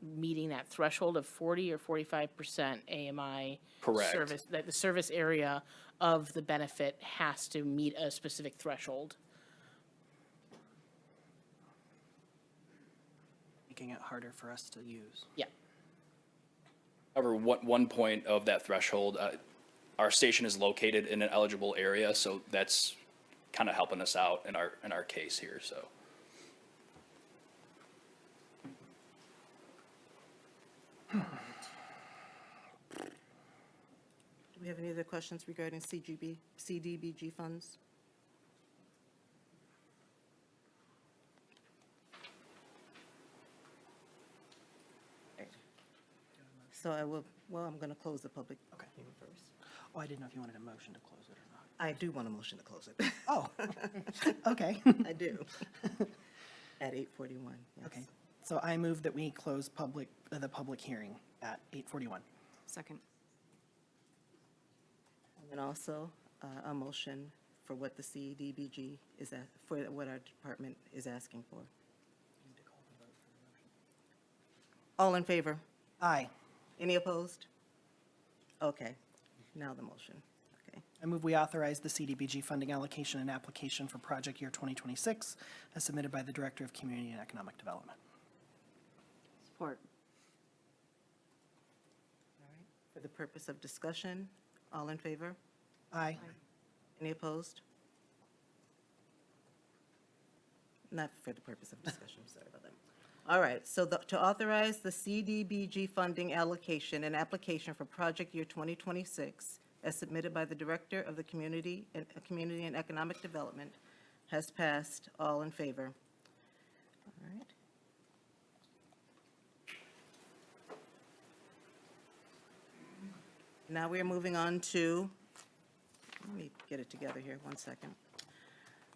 meeting that threshold of 40 or 45% AMI Correct. service, that the service area of the benefit has to meet a specific threshold. Making it harder for us to use. Yeah. However, one point of that threshold, our station is located in an eligible area, so that's kind of helping us out in our case here, so. Do we have any other questions regarding CDBG funds? So I'm going to close the public hearing first. Oh, I didn't know if you wanted a motion to close it or not. I do want a motion to close it. Oh, okay. I do. At 8:41, yes. Okay, so I move that we close the public hearing at 8:41. Second. And also a motion for what the CDBG is at, for what our department is asking for. All in favor? Aye. Any opposed? Okay, now the motion. Okay. I move we authorize the CDBG funding allocation and application for project year 2026 as submitted by the Director of Community and Economic Development. Support. All right. For the purpose of discussion, all in favor? Aye. Any opposed? Not for the purpose of discussion, sorry about that. All right, so to authorize the CDBG funding allocation and application for project year 2026 as submitted by the Director of the Community and Economic Development has passed. All in favor? All right. Now we are moving on to, let me get it together here, 1 second.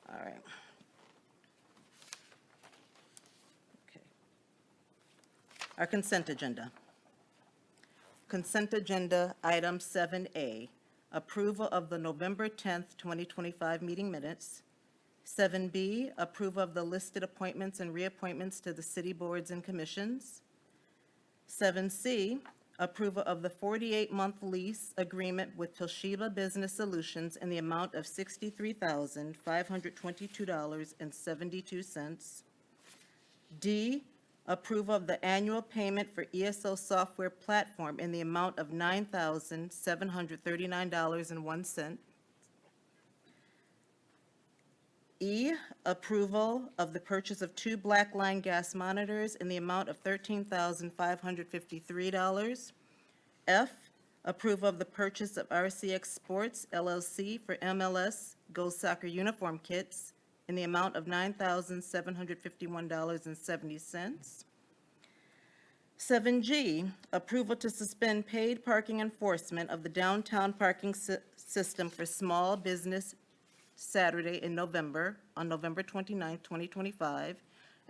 All right. Okay. Our consent agenda. Consent agenda, item 7A, approval of the November 10th, 2025 meeting minutes. 7B, approval of the listed appointments and reappointments to the city boards and commissions. 7C, approval of the 48-month lease agreement with Toshiba Business Solutions in the amount of $63,522.72. D, approval of the annual payment for ESO software platform in the amount of $9,739.01. E, approval of the purchase of 2 black line gas monitors in the amount of $13,553. F, approval of the purchase of RCX Sports LLC for MLS Go Soccer uniform kits in the amount of $9,751.70. 7G, approval to suspend paid parking enforcement of the downtown parking system for small business Saturday in November, on November 29th, 2025.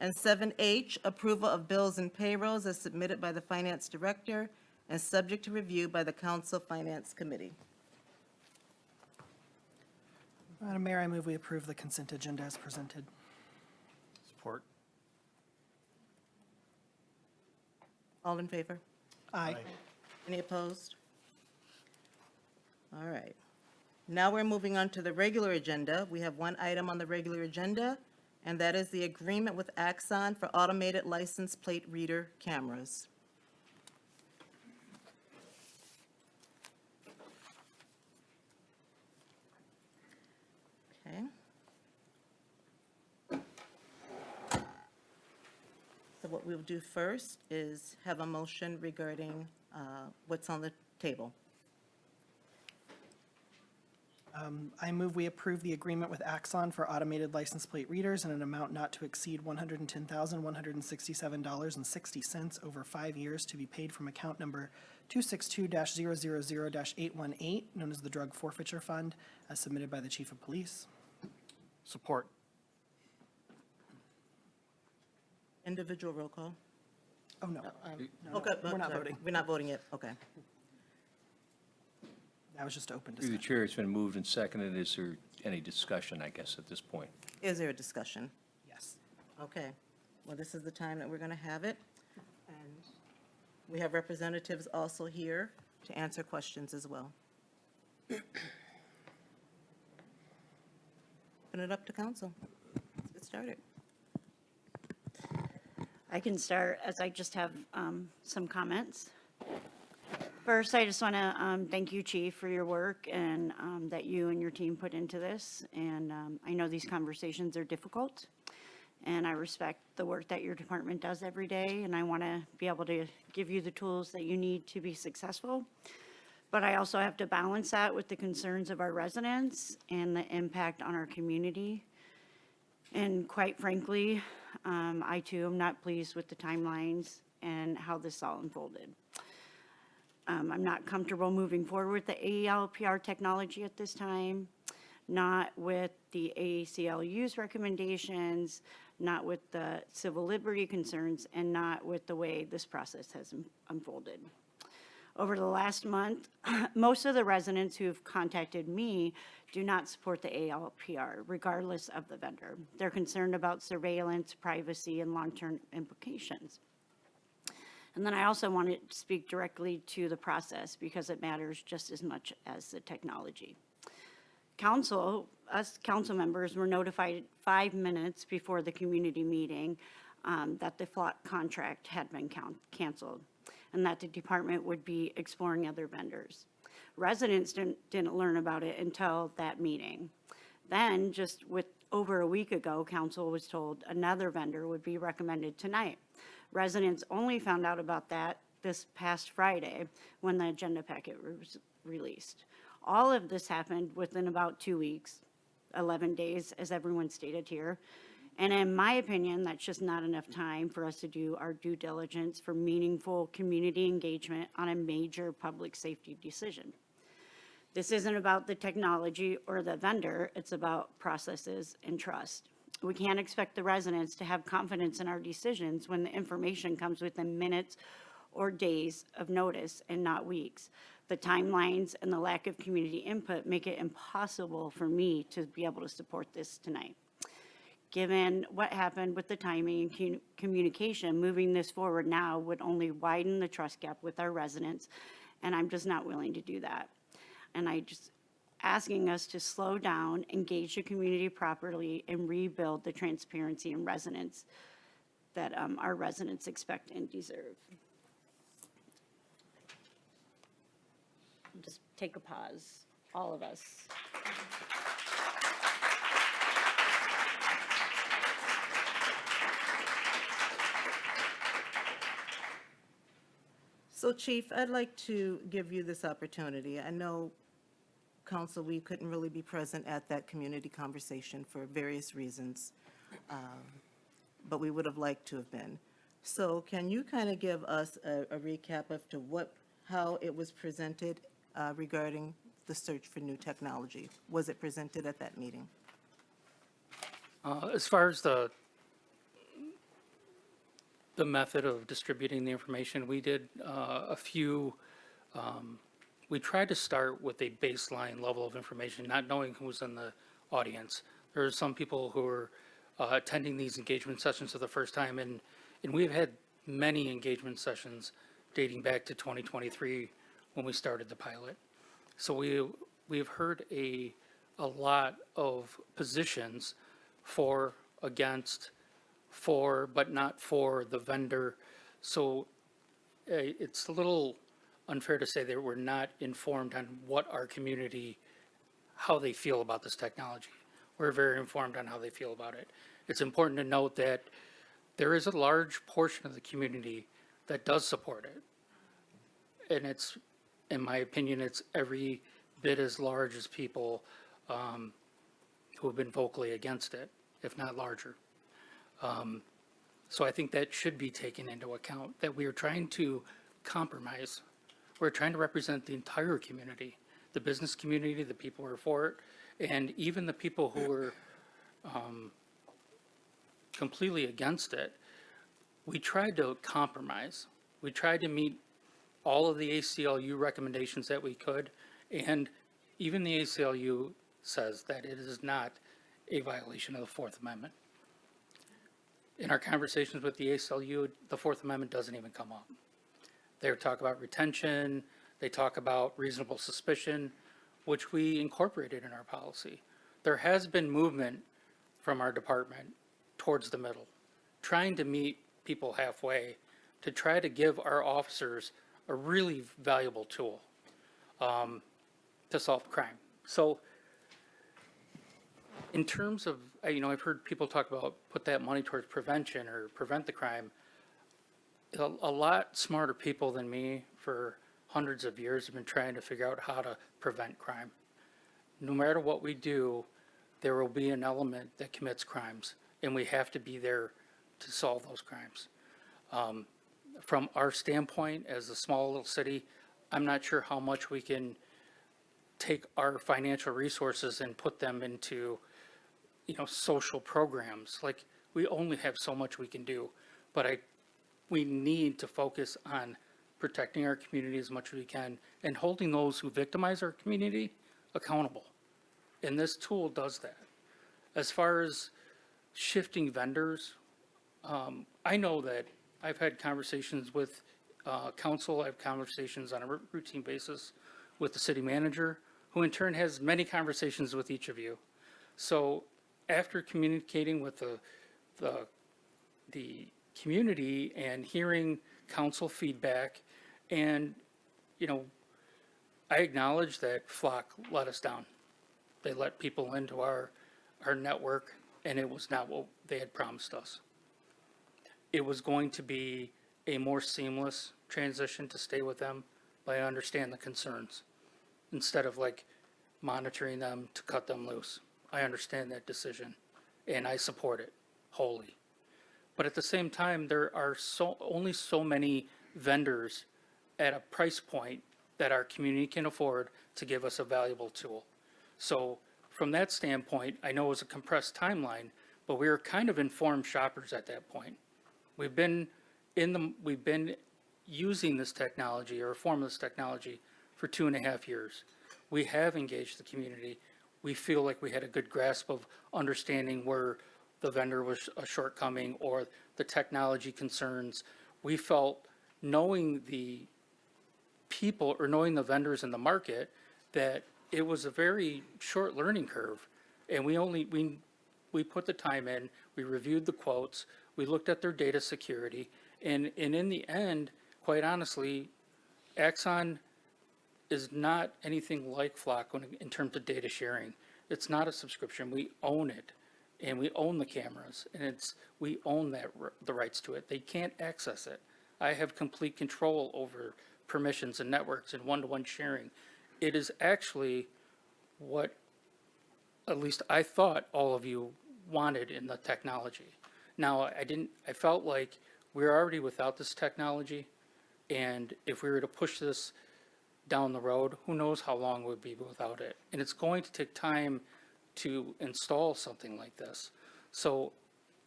And 7H, approval of bills and payrolls as submitted by the Finance Director and subject to review by the Council Finance Committee. Madam Mayor, I move we approve the consent agenda as presented. Support. All in favor? Aye. Any opposed? All right. Now we're moving on to the regular agenda. We have one item on the regular agenda, and that is the agreement with Axon for automated license plate reader cameras. Okay. So what we'll do first is have a motion regarding what's on the table. I move we approve the agreement with Axon for automated license plate readers in an amount not to exceed $110,167.60 over 5 years to be paid from account number 262-000-818, known as the Drug Forfeiture Fund, as submitted by the Chief of Police. Support. Individual roll call? Oh, no. Okay, We're not sorry. voting. We're not voting yet, okay. That was just open Through the discussion. chair, it's been moved and seconded. Is there any discussion, I guess, at this point? Is there a discussion? Yes. Okay, well, this is the time that we're going to have it. And We have representatives also here to answer questions as well. Open it up to council. Let's get started. I can start as I just have some comments. First, I just want to thank you, Chief, for your work and that you and your team put into this. And I know these conversations are difficult, and I respect the work that your department does every day, and I want to be able to give you the tools that you need to be successful. But I also have to balance that with the concerns of our residents and the impact on our community. And quite frankly, I too am not pleased with the timelines and how this all unfolded. I'm not comfortable moving forward with the AELPR technology at this time, not with the ACLU's recommendations, not with the civil liberty concerns, and not with the way this process has unfolded. Over the last month, most of the residents who've contacted me do not support the ALPR, regardless of the vendor. They're concerned about surveillance, privacy, and long-term implications. And then I also want to speak directly to the process because it matters just as much as the technology. Us council members were notified 5 minutes before the community meeting that the FLOT contract had been canceled and that the department would be exploring other vendors. Residents didn't learn about it until that meeting. Then, just over a week ago, council was told another vendor would be recommended tonight. Residents only found out about that this past Friday when the agenda packet was released. All of this happened within about 2 weeks, 11 days, as everyone stated here. And in my opinion, that's just not enough time for us to do our due diligence for meaningful community engagement on a major public safety decision. This isn't about the technology or the vendor, it's about processes and trust. We can't expect the residents to have confidence in our decisions when the information comes within minutes or days of notice and not weeks. The timelines and the lack of community input make it impossible for me to be able to support this tonight. Given what happened with the timing and communication, moving this forward now would only widen the trust gap with our residents, and I'm just not willing to do that. And I just asking us to slow down, engage the community properly, and rebuild the transparency and resonance that our residents expect and deserve. Just take a pause, all of us. So Chief, I'd like to give you this opportunity. I know, Council, we couldn't really be present at that community conversation for various reasons, but we would have liked to have been. So can you kind of give us a recap of how it was presented regarding the search for new technology? Was it presented at that meeting? As far as the method of distributing the information, we did we tried to start with a baseline level of information, not knowing who was in the audience. There are some people who are attending these engagement sessions for the first time, and we've had many engagement sessions dating back to 2023 when we started the pilot. So we've heard a lot of positions for, against, for, but not for the vendor. So it's a little unfair to say that we're not informed on what our community, how they feel about this technology. We're very informed on how they feel about it. It's important to note that there is a large portion of the community that does support it. And it's, in my opinion, it's every bit as large as people who have been vocally against it, if not larger. So I think that should be taken into account, that we are trying to compromise. We're trying to represent the entire community, the business community, the people who are for it, and even the people who are completely against it. We tried to compromise. We tried to meet all of the ACLU recommendations that we could, and even the ACLU says that it is not a violation of the Fourth Amendment. In our conversations with the ACLU, the Fourth Amendment doesn't even come up. They talk about retention, they talk about reasonable suspicion, which we incorporated in our policy. There has been movement from our department towards the middle, trying to meet people halfway to try to give our officers a really valuable tool to solve crime. So in terms of, I've heard people talk about put that money towards prevention or prevent the crime. A lot smarter people than me for hundreds of years have been trying to figure out how to prevent crime. No matter what we do, there will be an element that commits crimes, and we have to be there to solve those crimes. From our standpoint, as a small little city, I'm not sure how much we can take our financial resources and put them into, social programs. Like, we only have so much we can do, but we need to focus on protecting our community as much as we can and holding those who victimize our community accountable. And this tool does that. As far as shifting vendors, I know that I've had conversations with council, I have conversations on a routine basis with the city manager, who in turn has many conversations with each of you. So after communicating with the community and hearing council feedback, and, I acknowledge that Flock let us down. They let people into our network, and it was not what they had promised us. It was going to be a more seamless transition to stay with them, but I understand the concerns. Instead of monitoring them to cut them loose. I understand that decision, and I support it wholly. But at the same time, there are only so many vendors at a price point that our community can afford to give us a valuable tool. So from that standpoint, I know it was a compressed timeline, but we were kind of informed shoppers at that point. We've been using this technology, or a form of this technology, for 2.5 years. We have engaged the community. We feel like we had a good grasp of understanding where the vendor was a shortcoming or the technology concerns. We felt, knowing the people or knowing the vendors in the market, that it was a very short learning curve. And we put the time in, we reviewed the quotes, we looked at their data security, and in the end, quite honestly, Axon is not anything like Flock in terms of data sharing. It's not a subscription. We own it, and we own the cameras, and we own the rights to it. They can't access it. I have complete control over permissions and networks and one-to-one sharing. It is actually what, at least I thought, all of you wanted in the technology. Now, I felt like we're already without this technology, and if we were to push this down the road, who knows how long we'd be without it. And it's going to take time to install something like this. So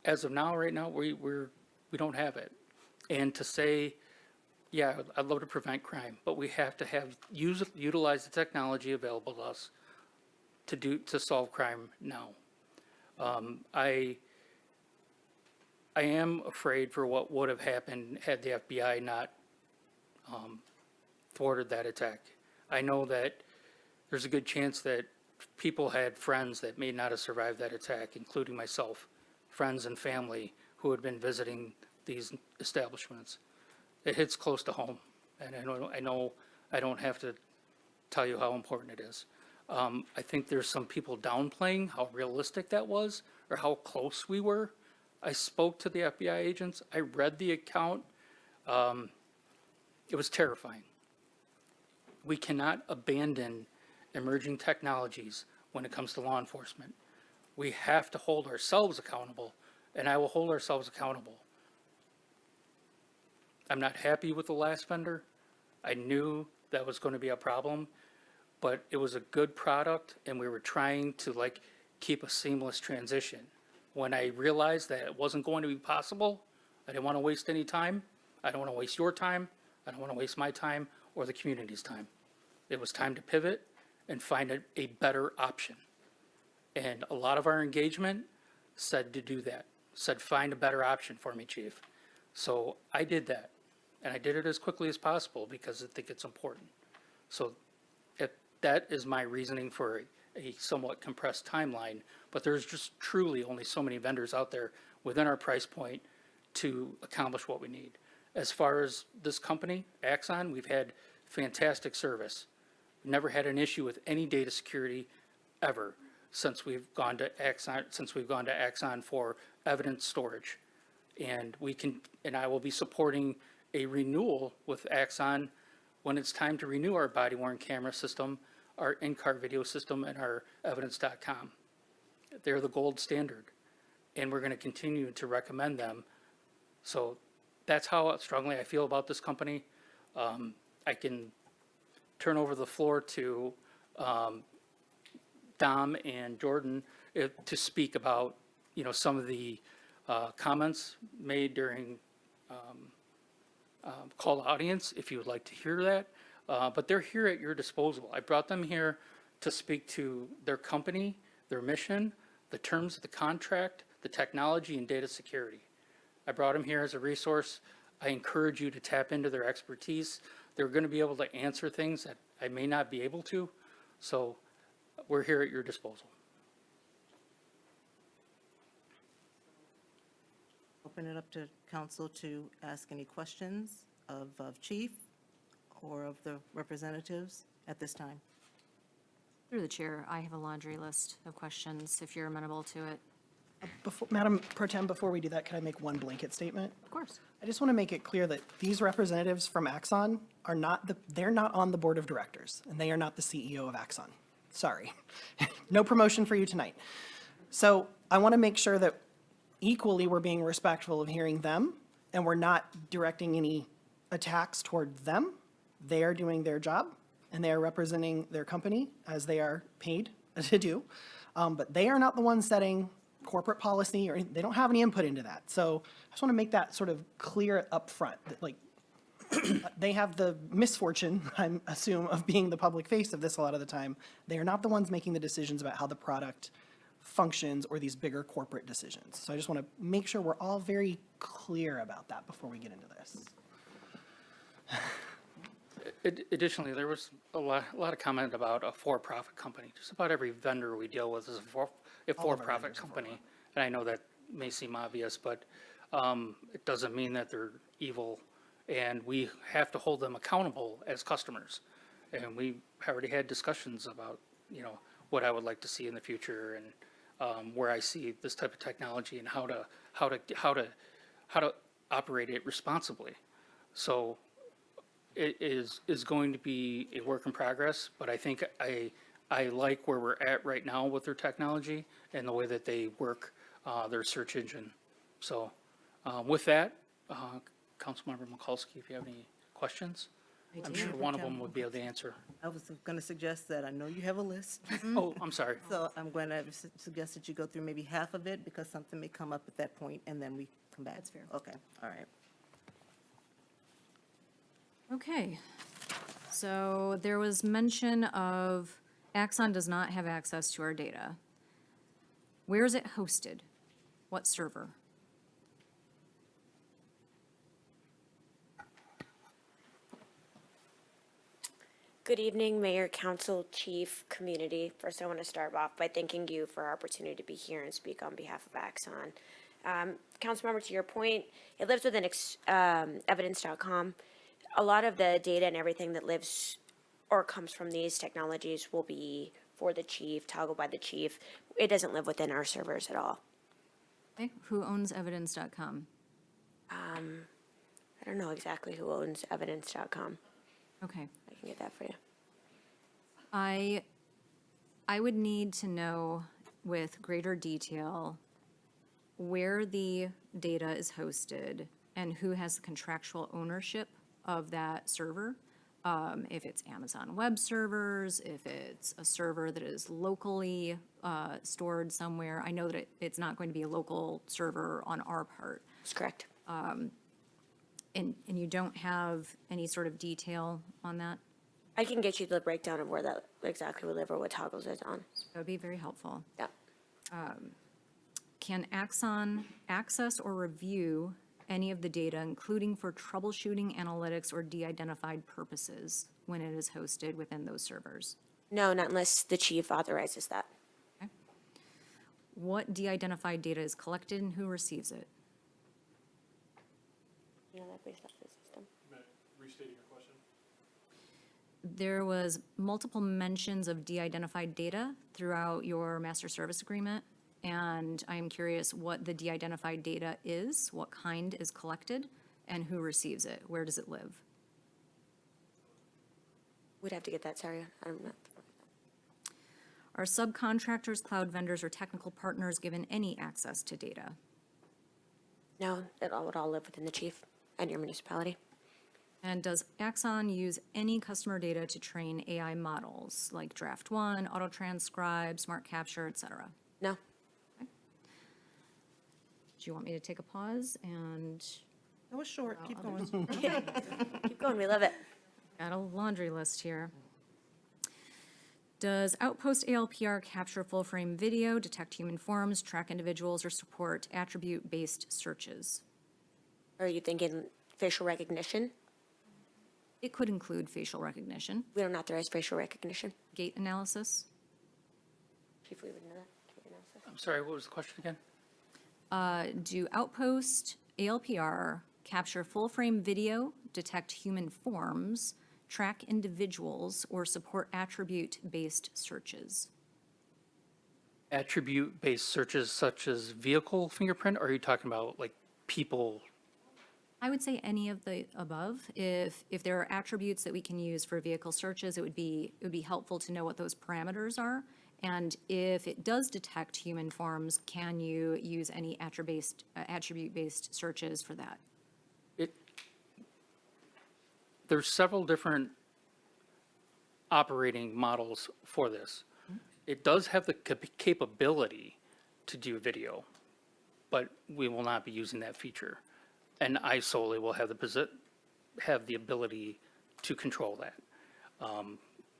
as of now, right now, we don't have it. And to say, yeah, I'd love to prevent crime, but we have to utilize the technology available to us to solve crime now. I am afraid for what would have happened had the FBI not thwarted that attack. I know that there's a good chance that people had friends that may not have survived that attack, including myself, friends and family who had been visiting these establishments. It hits close to home, and I know I don't have to tell you how important it is. I think there's some people downplaying how realistic that was or how close we were. I spoke to the FBI agents. I read the account. It was terrifying. We cannot abandon emerging technologies when it comes to law enforcement. We have to hold ourselves accountable, and I will hold ourselves accountable. I'm not happy with the last vendor. I knew that was going to be a problem, but it was a good product, and we were trying to keep a seamless transition. When I realized that it wasn't going to be possible, I didn't want to waste any time. I don't want to waste your time. I don't want to waste my time or the community's time. It was time to pivot and find a better option. And a lot of our engagement said to do that, said find a better option for me, Chief. So I did that. And I did it as quickly as possible because I think it's important. So that is my reasoning for a somewhat compressed timeline, but there's just truly only so many vendors out there within our price point to accomplish what we need. As far as this company, Axon, we've had fantastic service. We've never had an issue with any data security ever since we've gone to Axon for evidence storage. And I will be supporting a renewal with Axon when it's time to renew our body-worn camera system, our in-car video system, and our evidence.com. They're the gold standard, and we're going to continue to recommend them. So that's how strongly I feel about this company. I can turn over the floor to Dom and Jordan to speak about, some of the comments made during call to audience, if you would like to hear that. But they're here at your disposal. I brought them here to speak to their company, their mission, the terms of the contract, the technology, and data security. I brought them here as a resource. I encourage you to tap into their expertise. They're going to be able to answer things that I may not be able to. So we're here at your disposal. Open it up to council to ask any questions of Chief or of the representatives at this time. Through the chair, I have a laundry list of questions, if you're amenable to it. Madam Pro Tem, before we do that, can I make one blanket statement? Of course. I just want to make it clear that these representatives from Axon are they're not on the board of directors, and they are not the CEO of Axon. Sorry. No promotion for you tonight. So I want to make sure that equally we're being respectful of hearing them, and we're not directing any attacks toward them. They are doing their job, and they are representing their company as they are paid to do. But they are not the ones setting corporate policy, or they don't have any input into that. So I just want to make that sort of clear up front, that like they have the misfortune, I assume, of being the public face of this a lot of the time. They are not the ones making the decisions about how the product functions or these bigger corporate decisions. So I just want to make sure we're all very clear about that before we get into this. Additionally, there was a lot of comment about a for-profit company. Just about every vendor we deal with is a for-profit company. And I know that may seem obvious, but it doesn't mean that they're evil. And we have to hold them accountable as customers. And we already had discussions about, what I would like to see in the future and where I see this type of technology and how to operate it responsibly. So it is going to be a work in progress, but I think I like where we're at right now with their technology and the way that they work their search engine. So with that, Councilmember Mikulski, if you have any questions, I'm sure one of them would be able to answer. I was going to suggest that I know you have a list. Oh, I'm sorry. So I'm going to suggest that you go through maybe half of it because something may come up at that point and then we come back. That's fair. Okay, all right. Okay, so there was mention of Axon does not have access to our data. Where is it hosted? What server? Good evening, Mayor, Council, Chief, Community. First, I want to start off by thanking you for our opportunity to be here and speak on behalf of Axon. Councilmember, to your point, it lives within evidence.com. A lot of the data and everything that lives or comes from these technologies will be for the chief, toggled by the chief. It doesn't live within our servers at all. Okay, who owns evidence.com? I don't know exactly who owns evidence.com. Okay. I can get that for you. I would need to know with greater detail where the data is hosted and who has the contractual ownership of that server. If it's Amazon Web Servers, if it's a server that is locally stored somewhere. I know that it's not going to be a local server on our part. That's correct. And you don't have any sort of detail on that? I can get you the breakdown of where that exactly would live or what toggles it's on. That would be very helpful. Yeah. Can Axon access or review any of the data, including for troubleshooting, analytics, or de-identified purposes when it is hosted within those servers? No, not unless the chief authorizes that. What de-identified data is collected and who receives it? You know that based off the system. Restating your question? There was multiple mentions of de-identified data throughout your master service agreement, and I am curious what the de-identified data is, what kind is collected, and who receives it. Where does it live? We'd have to get that, sorry, I don't know. Are subcontractors, cloud vendors, or technical partners given any access to data? No, it all would all live within the chief and your municipality. And does Axon use any customer data to train AI models like Draft One, Auto Transcribe, Smart Capture, et cetera? No. Okay. Do you want me to take a pause and? That was short, keep going. Keep going, we love it. Got a laundry list here. Does Outpost ALPR capture full-frame video, detect human forms, track individuals, or support attribute-based searches? Are you thinking facial recognition? It could include facial recognition. We don't authorize facial recognition. Gait analysis. Chief, we would know that. Gait analysis. I'm sorry, what was the question again? Do Outpost ALPR capture full-frame video, detect human forms, track individuals, or support attribute-based searches? Attribute-based searches such as vehicle fingerprint, or are you talking about like people? I would say any of the above. If there are attributes that we can use for vehicle searches, it would be helpful to know what those parameters are. And if it does detect human forms, can you use any attribute-based searches for that? There's several different operating models for this. It does have the capability to do video, but we will not be using that feature. And I solely will have the ability to control that.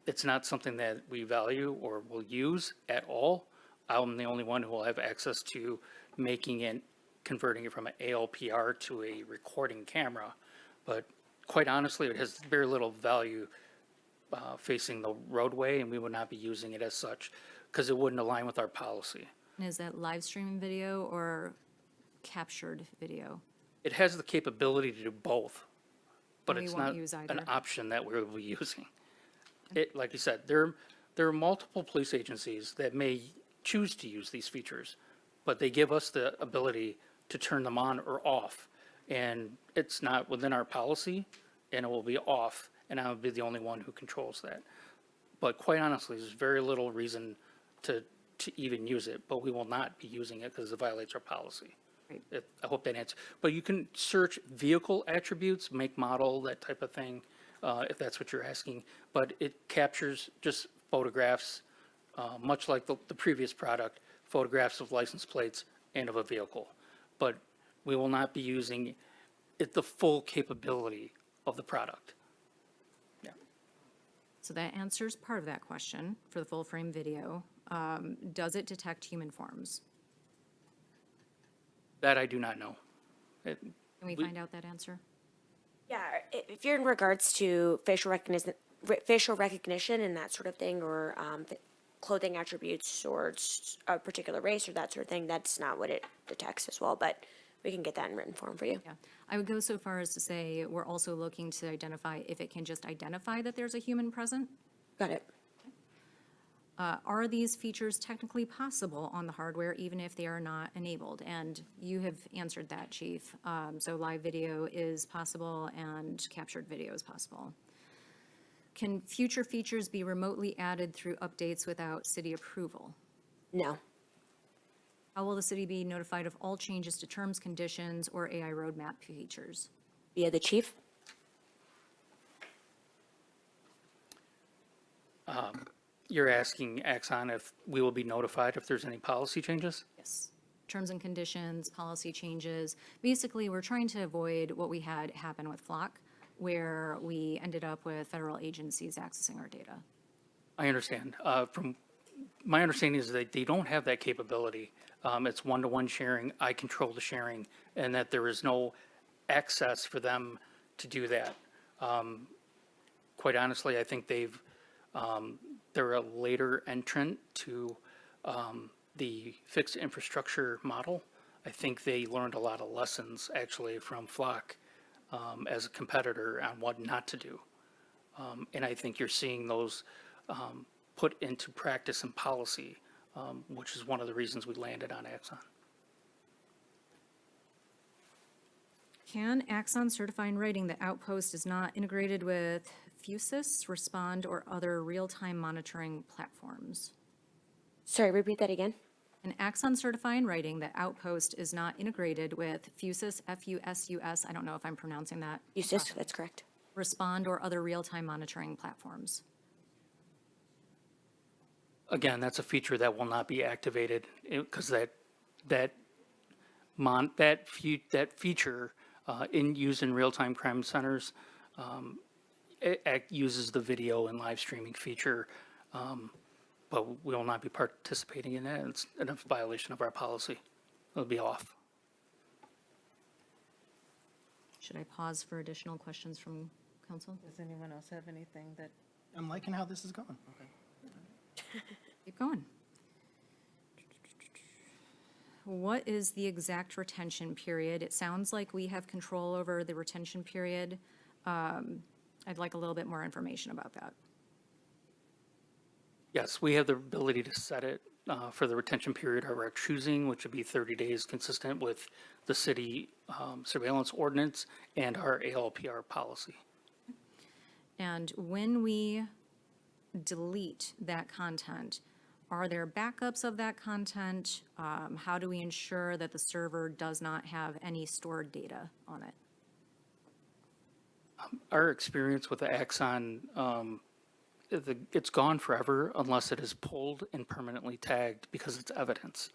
It's not something that we value or will use at all. I'm the only one who will have access to making it, converting it from an ALPR to a recording camera. But quite honestly, it has very little value facing the roadway, and we would not be using it as such because it wouldn't align with our policy. And is that live streaming video or captured video? It has the capability to do both, but We it's won't not use an either. option that we'll be using. It, like you said, there are multiple police agencies that may choose to use these features, but they give us the ability to turn them on or off. And it's not within our policy, and it will be off, and I'll be the only one who controls that. But quite honestly, there's very little reason to even use it, but we will not be using it because it violates our policy. Great. I hope that answers. But you can search vehicle attributes, make, model, that type of thing, if that's what you're asking. But it captures just photographs, much like the previous product, photographs of license plates and of a vehicle. But we will not be using it, the full capability of the product. Yeah. So that answers part of that question for the full-frame video. Does it detect human forms? That I do not know. Can we find out that answer? Yeah, if you're in regards to facial recognition and that sort of thing, or clothing attributes or a particular race or that sort of thing, that's not what it detects as well, but we can get that in written form for you. Yeah, I would go so far as to say we're also looking to identify if it can just identify that there's a human present. Got it. Are these features technically possible on the hardware even if they are not enabled? And you have answered that, Chief. So live video is possible and captured video is possible. Can future features be remotely added through updates without city approval? No. How will the city be notified of all changes to terms, conditions, or AI roadmap features? Via the chief? You're asking Axon if we will be notified if there's any policy changes? Yes. Terms and conditions, policy changes. Basically, we're trying to avoid what we had happen with Flock, where we ended up with federal agencies accessing our data. I understand. From my understanding is that they don't have that capability. It's one-to-one sharing. I control the sharing, and that there is no access for them to do that. Quite honestly, I think they're a later entrant to the fixed infrastructure model. I think they learned a lot of lessons actually from Flock as a competitor on what not to do. And I think you're seeing those put into practice and policy, which is one of the reasons we landed on Axon. Can Axon certify in writing that Outpost is not integrated with Fusus, Respond, or other real-time monitoring platforms? Sorry, repeat that again. Can Axon certify in writing that Outpost is not integrated with Fusus, F-U-S-U-S, I don't know if I'm pronouncing that. Fusus, that's correct. Respond, or other real-time monitoring platforms? Again, that's a feature that will not be activated because that feature used in real-time crime centers it uses the video and live streaming feature, but we will not be participating in that. It's a violation of our policy. It'll be off. Should I pause for additional questions from council? Does anyone else have anything that? I'm liking how this is going. Keep going. What is the exact retention period? It sounds like we have control over the retention period. I'd like a little bit more information about that. Yes, we have the ability to set it for the retention period of our choosing, which would be 30 days consistent with the city surveillance ordinance and our ALPR policy. And when we delete that content, are there backups of that content? How do we ensure that the server does not have any stored data on it? Our experience with the Axon, it's gone forever unless it is pulled and permanently tagged because it's evidence.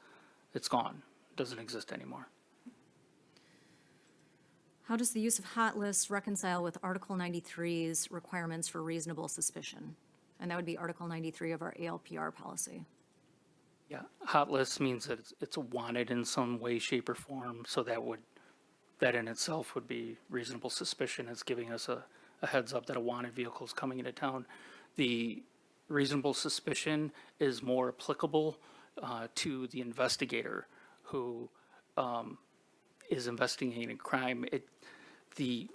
It's gone. It doesn't exist anymore. How does the use of hot lists reconcile with Article 93's requirements for reasonable suspicion? And that would be Article 93 of our ALPR policy. Yeah, hot list means that it's wanted in some way, shape, or form, so that in itself would be reasonable suspicion. It's giving us a heads up that a wanted vehicle is coming into town. The reasonable suspicion is more applicable to the investigator who is investigating a crime.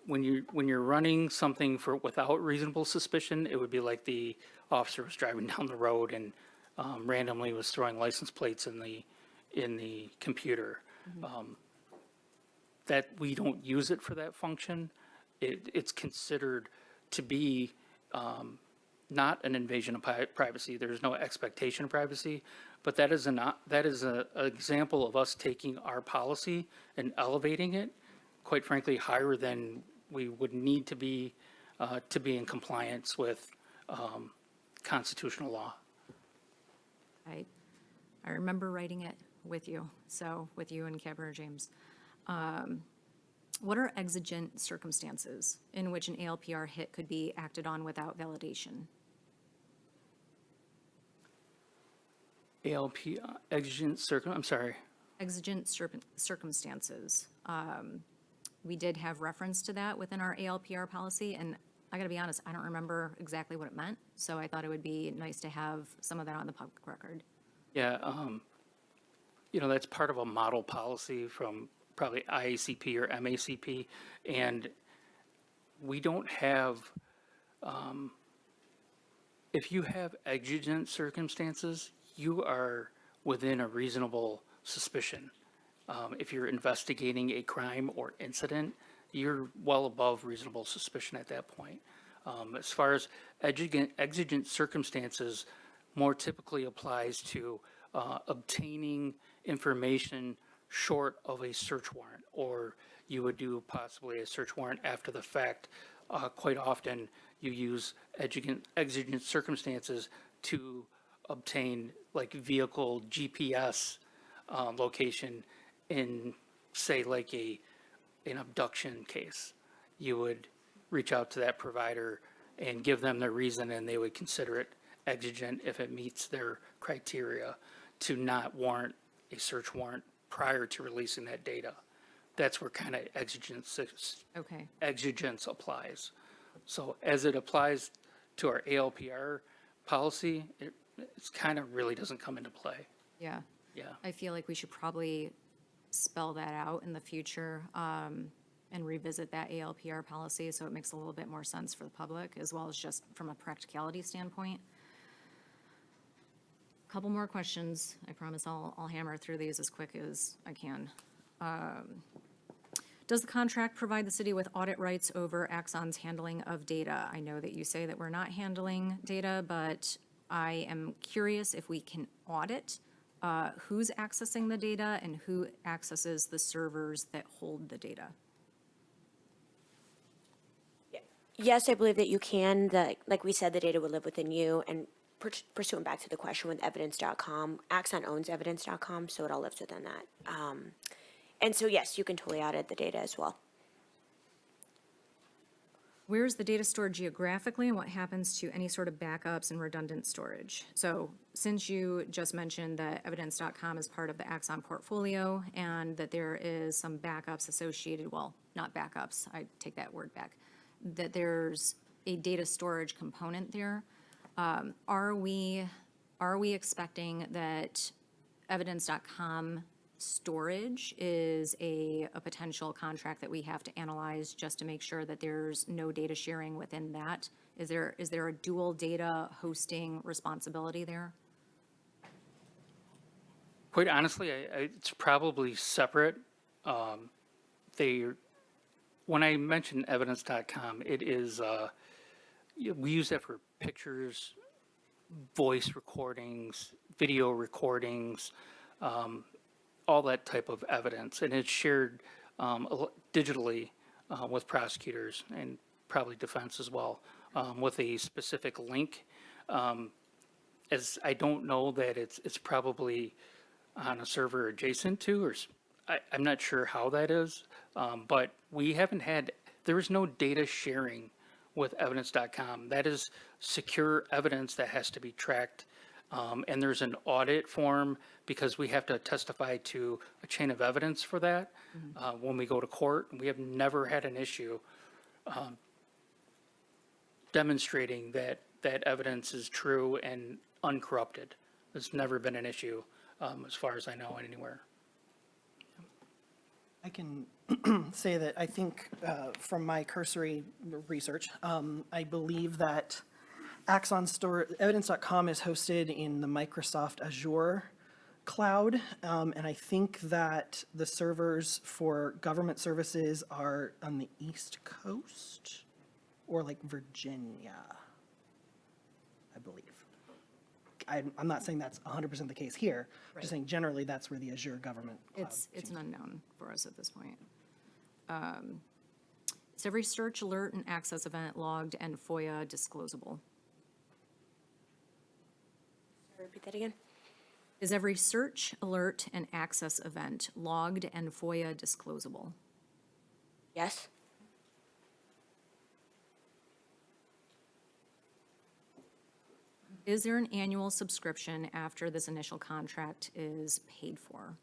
When you're running something without reasonable suspicion, it would be like the officer was driving down the road and randomly was throwing license plates in the computer. That we don't use it for that function. It's considered to be not an invasion of privacy. There's no expectation of privacy, but that is an example of us taking our policy and elevating it, quite frankly, higher than we would need to be in compliance with constitutional law. I remember writing it with you, with you and Cabrera James. What are exigent circumstances in which an ALPR hit could be acted on without validation? Exigent circumstances. We did have reference to that within our ALPR policy, and I gotta be honest, I don't remember exactly what it meant, so I thought it would be nice to have some of that on the public record. Yeah, that's part of a model policy from probably IACP or MACP, and we don't have, if you have exigent circumstances, you are within a reasonable suspicion. If you're investigating a crime or incident, you're well above reasonable suspicion at that point. As far as exigent circumstances, more typically applies to obtaining information short of a search warrant, or you would do possibly a search warrant after the fact. Quite often, you use exigent circumstances to obtain like vehicle GPS location in, say, like an abduction case. You would reach out to that provider and give them their reason, and they would consider it exigent if it meets their criteria to not warrant a search warrant prior to releasing that data. that's where kind of Okay. exigence applies. So as it applies to our ALPR policy, it's kind of really doesn't come into play. Yeah. Yeah. I feel like we should probably spell that out in the future, and revisit that ALPR policy so it makes a little bit more sense for the public, as well as just from a practicality standpoint. Couple more questions. I promise I'll hammer through these as quick as I can. Does the contract provide the city with audit rights over Axon's handling of data? I know that you say that we're not handling data, but I am curious if we can audit who's accessing the data and who accesses the servers that hold the data. Yes, I believe that you can. Like we said, the data would live within you. And pursuant back to the question with evidence.com, Axon owns evidence.com, so it all lives within that. And so, yes, you can totally audit the data as well. Where is the data stored geographically, and what happens to any sort of backups and redundant storage? So since you just mentioned that evidence.com is part of the Axon portfolio and that there is some backups associated, well, not backups, I take that word back, that there's a data storage component there, are we expecting that evidence.com storage is a potential contract that we have to analyze just to make sure that there's no data sharing within that? Is there a dual data hosting responsibility there? Quite honestly, it's probably separate. When I mention evidence.com, it is, we use that for pictures, voice recordings, video recordings, all that type of evidence, and it's shared digitally with prosecutors and probably defense as well, with a specific link. As I don't know that it's probably on a server adjacent to, or I'm not sure how that is, but we haven't had, there is no data sharing with evidence.com. That is secure evidence that has to be tracked. And there's an audit form because we have to testify to a chain of evidence for that when we go to court. We have never had an issue demonstrating that that evidence is true and uncorrupted. There's never been an issue as far as I know anywhere. I can say that I think from my cursory research, I believe that evidence.com is hosted in the Microsoft Azure cloud, and I think that the servers for government services are on the East Coast or like Virginia, I believe. I'm not saying that's 100% the case here. I'm just saying generally that's where the Azure government cloud It's an unknown for us at this point. Is every search, alert, and access event logged and FOIA disclosable? Repeat that again. Is every search, alert, and access event logged and FOIA disclosable? Yes. Is there an annual subscription after this initial contract is paid for?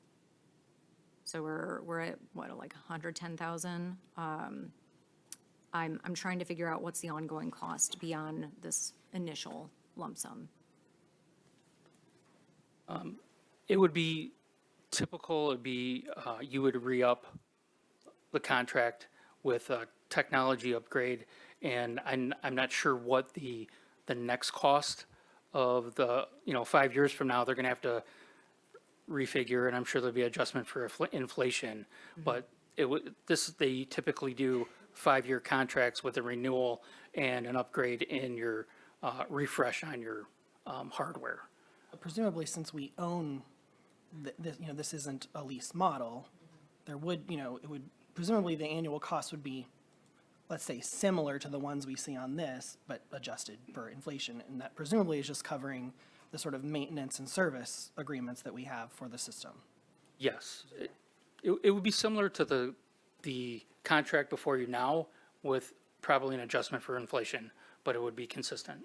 So we're at what, like 110,000? I'm trying to figure out what's the ongoing cost beyond this initial lump sum. It would be typical, it'd be, you would re-up the contract with a technology upgrade, and I'm not sure what the next cost of the, 5 years from now, they're gonna have to refigure, and I'm sure there'll be adjustment for inflation. But they typically do 5-year contracts with a renewal and an upgrade in your refresh on your hardware. Presumably, since we own this, this isn't a lease model, there would, it would, presumably the annual cost would be, let's say, similar to the ones we see on this, but adjusted for inflation. And that presumably is just covering the sort of maintenance and service agreements that we have for the system. Yes, it would be similar to the contract before you now, with probably an adjustment for inflation, but it would be consistent,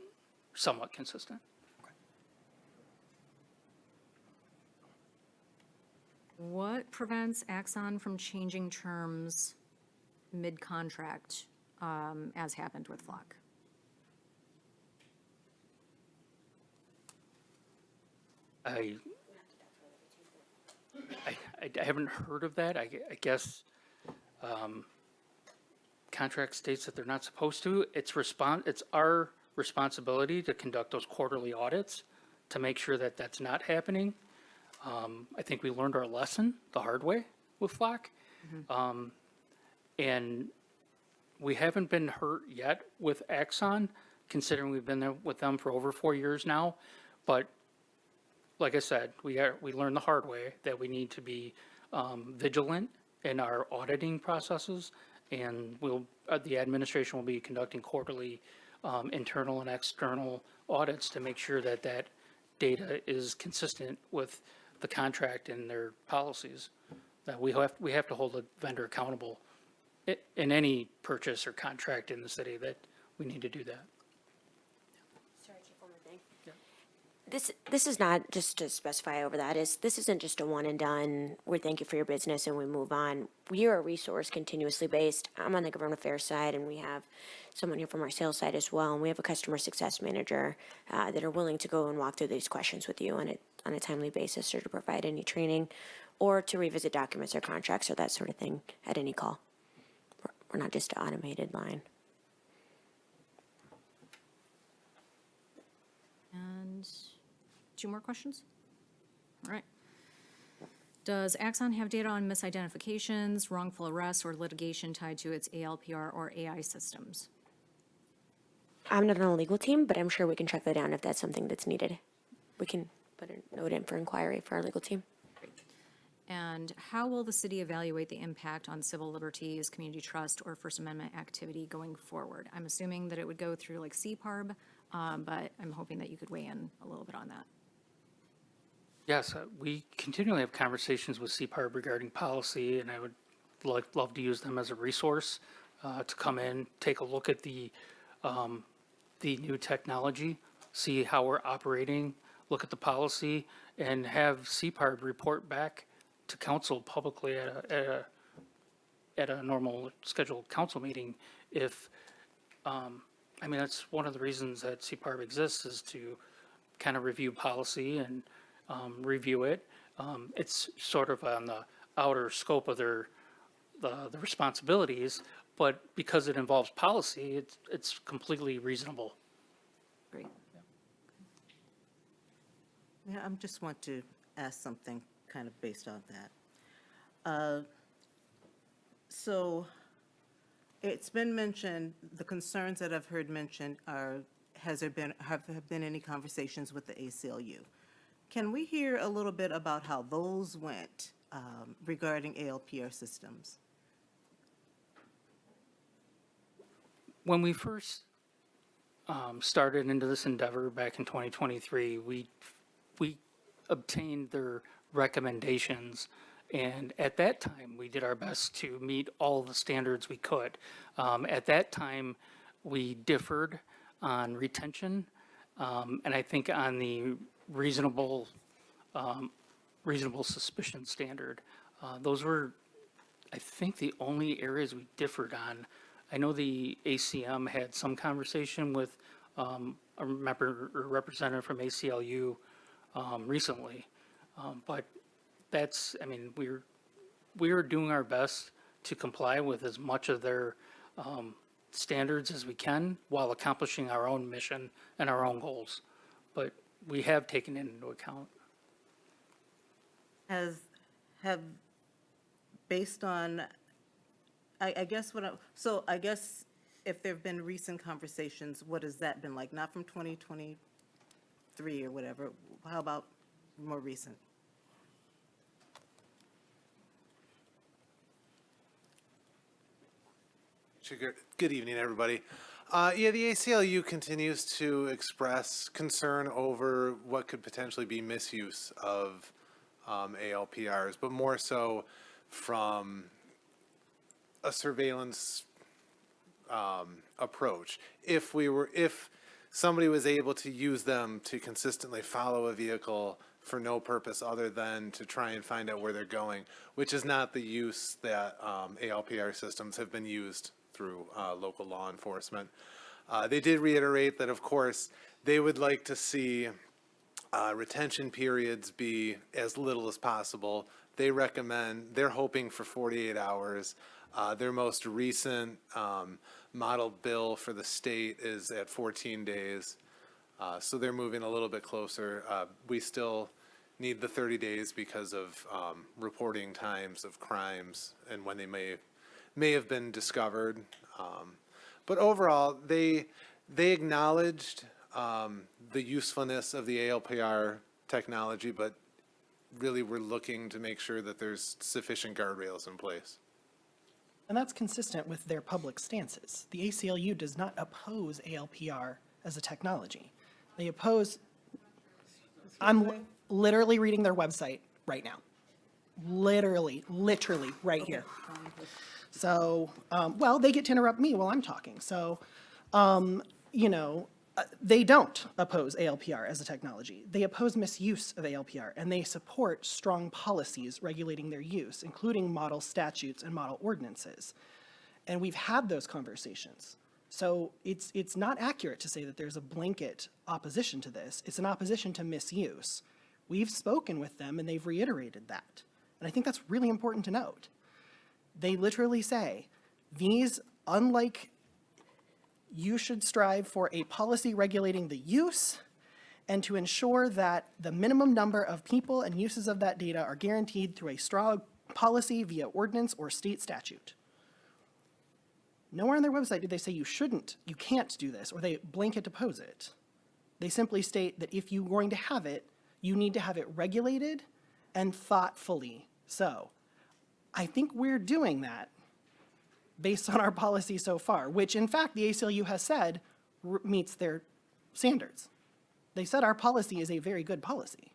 somewhat consistent. What prevents Axon from changing terms mid-contract, as happened with Flock? I haven't heard of that. I guess contract states that they're not supposed to. It's our responsibility to conduct those quarterly audits to make sure that that's not happening. I think we learned our lesson the hard way with Flock. And we haven't been hurt yet with Axon, considering we've been there with them for over 4 years now. But like I said, we learned the hard way that we need to be vigilant in our auditing processes, and the administration will be conducting quarterly internal and external audits to make sure that that data is consistent with the contract and their policies. That we have to hold a vendor accountable in any purchase or contract in the city, that we need to do that. Sorry, Chief, one more thing. This is not, just to specify over that, this isn't just a one and done, we thank you for your business and we move on. We are a resource continuously based. I'm on the government affairs side, and we have someone here from our sales side as well, and we have a customer success manager that are willing to go and walk through these questions with you on a timely basis, or to provide any training, or to revisit documents or contracts or that sort of thing at any call. We're not just an automated line. And 2 more questions? All right. Does Axon have data on misidentifications, wrongful arrests, or litigation tied to its ALPR or AI systems? I'm not on a legal team, but I'm sure we can track that down if that's something that's needed. We can put a note in for inquiry for our legal team. And how will the city evaluate the impact on civil liberties, community trust, or First Amendment activity going forward? I'm assuming that it would go through like CPARB, but I'm hoping that you could weigh in a little bit on that. Yes, we continually have conversations with CPARB regarding policy, and I would love to use them as a resource to come in, take a look at the new technology, see how we're operating, look at the policy, and have CPARB report back to council publicly at a normal scheduled council meeting. If I mean, that's one of the reasons that CPARB exists, is to kind of review policy and review it. It's sort of on the outer scope of the responsibilities, but because it involves policy, it's completely reasonable. Great. Yeah, I just want to ask something kind of based on that. So it's been mentioned, the concerns that I've heard mentioned are, have there been any conversations with the ACLU? Can we hear a little bit about how those went regarding ALPR systems? When we first started into this endeavor back in 2023, we obtained their recommendations, and at that time we did our best to meet all the standards we could. At that time we differed on retention, and I think on the reasonable suspicion standard. Those were, I think, the only areas we differed on. I know the ACM had some conversation with a representative from ACLU recently, but that's, I mean, we were doing our best to comply with as much of their standards as we can while accomplishing our own mission and our own goals. But we have taken it into account. Based on, I guess so I guess if there've been recent conversations, what has that been like? Not from 2023 or whatever. How about more recent? Good evening, everybody. Yeah, the ACLU continues to express concern over what could potentially be misuse of ALPRs, but more so from a surveillance approach. If somebody was able to use them to consistently follow a vehicle for no purpose other than to try and find out where they're going, which is not the use that ALPR systems have been used through local law enforcement. They did reiterate that, of course, they would like to see retention periods be as little as possible. They're hoping for 48 hours. Their most recent model bill for the state is at 14 days. So they're moving a little bit closer. We still need the 30 days because of reporting times of crimes and when they may have been discovered. But overall, they acknowledged the usefulness of the ALPR technology, but really we're looking to make sure that there's sufficient guardrails in place. And that's consistent with their public stances. The ACLU does not oppose ALPR as a technology. They oppose, I'm literally reading their website right now. Literally right here. So, well, they get to interrupt me while I'm talking. So, they don't oppose ALPR as a technology. They oppose misuse of ALPR, and they support strong policies regulating their use, including model statutes and model ordinances. And we've had those conversations. So it's not accurate to say that there's a blanket opposition to this. It's an opposition to misuse. We've spoken with them, and they've reiterated that. And I think that's really important to note. They literally say, these, unlike, you should strive for a policy regulating the use and to ensure that the minimum number of people and uses of that data are guaranteed through a strong policy via ordinance or state statute. Nowhere on their website did they say you can't do this, or they blanket oppose it. They simply state that if you're going to have it, you need to have it regulated and thoughtfully so. I think we're doing that based on our policy so far, which in fact the ACLU has said meets their standards. They said our policy is a very good policy.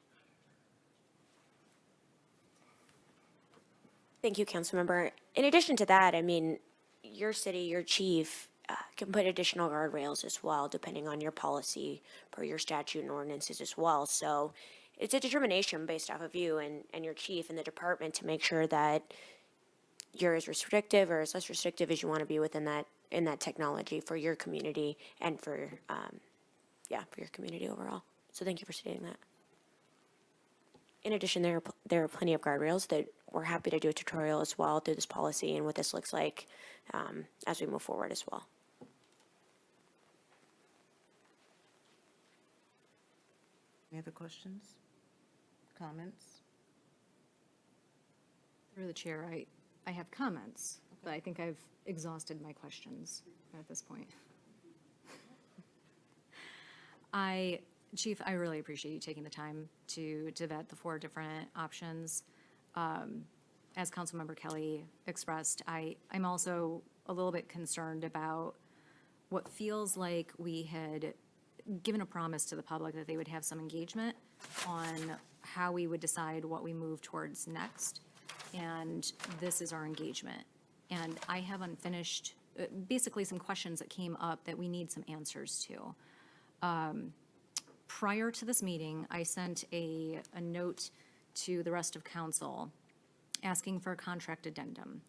Thank you, Councilmember. In addition to that, I mean, your city, your chief can put additional guardrails as well, depending on your policy per your statute and ordinances as well. So it's a determination based off of you and your chief and the department to make sure that you're as restrictive or as less restrictive as you want to be within that technology for your community and for your community overall. So thank you for stating that. In addition, there are plenty of guardrails that we're happy to do a tutorial as well through this policy and what this looks like as we move forward as well. Any other questions? Comments? Through the chair, I have comments, but I think I've exhausted my questions at this point. Chief, I really appreciate you taking the time to vet the 4 different options. As Councilmember Kelly expressed, I'm also a little bit concerned about what feels like we had given a promise to the public that they would have some engagement on how we would decide what we move towards next. And this is our engagement. And I have unfinished, basically some questions that came up that we need some answers to. Prior to this meeting, I sent a note to the rest of council asking for a contract addendum.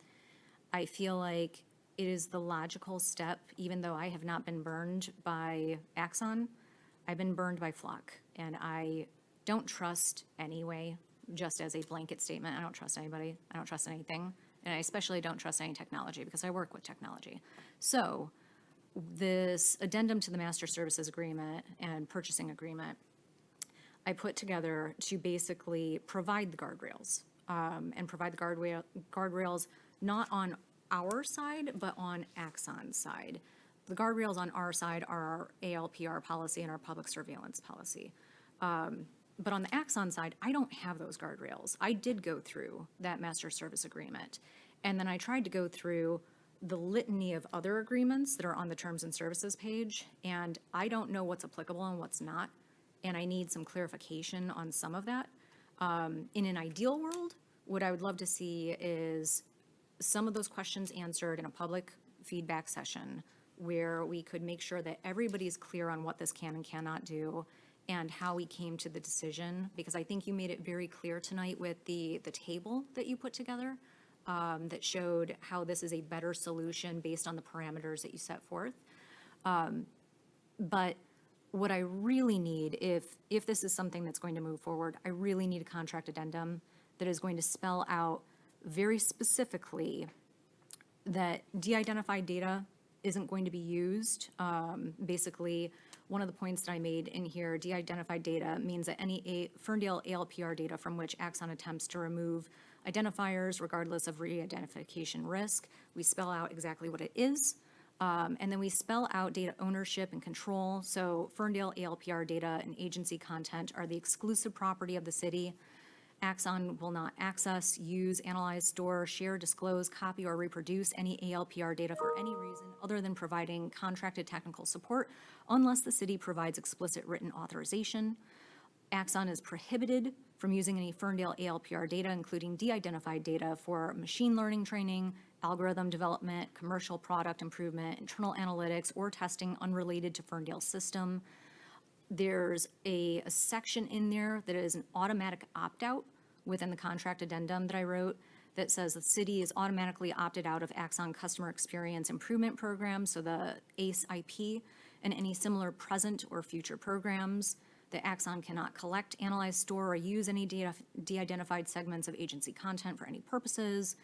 I feel like it is the logical step, even though I have not been burned by Axon, I've been burned by Flock. And I don't trust anyway, just as a blanket statement. I don't trust anybody. I don't trust anything. And I especially don't trust any technology because I work with technology. So this addendum to the master services agreement and purchasing agreement, I put together to basically provide the guardrails and provide the guardrails not on our side, but on Axon's side. The guardrails on our side are our ALPR policy and our public surveillance policy. But on the Axon side, I don't have those guardrails. I did go through that master service agreement. And then I tried to go through the litany of other agreements that are on the terms and services page, and I don't know what's applicable and what's not. And I need some clarification on some of that. In an ideal world, what I would love to see is some of those questions answered in a public feedback session where we could make sure that everybody's clear on what this can and cannot do, and how we came to the decision, because I think you made it very clear tonight with the table that you put together that showed how this is a better solution based on the parameters that you set forth. But what I really need, if this is something that's going to move forward, I really need a contract addendum that is going to spell out very specifically that de-identified data isn't going to be used. Basically, one of the points that I made in here, de-identified data means that any Ferndale ALPR data from which Axon attempts to remove identifiers regardless of re-identification risk, we spell out exactly what it is. And then we spell out data ownership and control. So Ferndale ALPR data and agency content are the exclusive property of the city. Axon will not access, use, analyze, store, share, disclose, copy, or reproduce any ALPR data for any reason other than providing contracted technical support unless the city provides explicit written authorization. Axon is prohibited from using any Ferndale ALPR data, including de-identified data, for machine learning training, algorithm development, commercial product improvement, internal analytics, or testing unrelated to Ferndale's system. There's a section in there that is an automatic opt-out within the contract addendum that I wrote that says the city is automatically opted out of Axon Customer Experience Improvement Program, so the ACE IP, and any similar present or future programs. That Axon cannot collect, analyze, store, or use any de-identified segments of agency content for any purposes,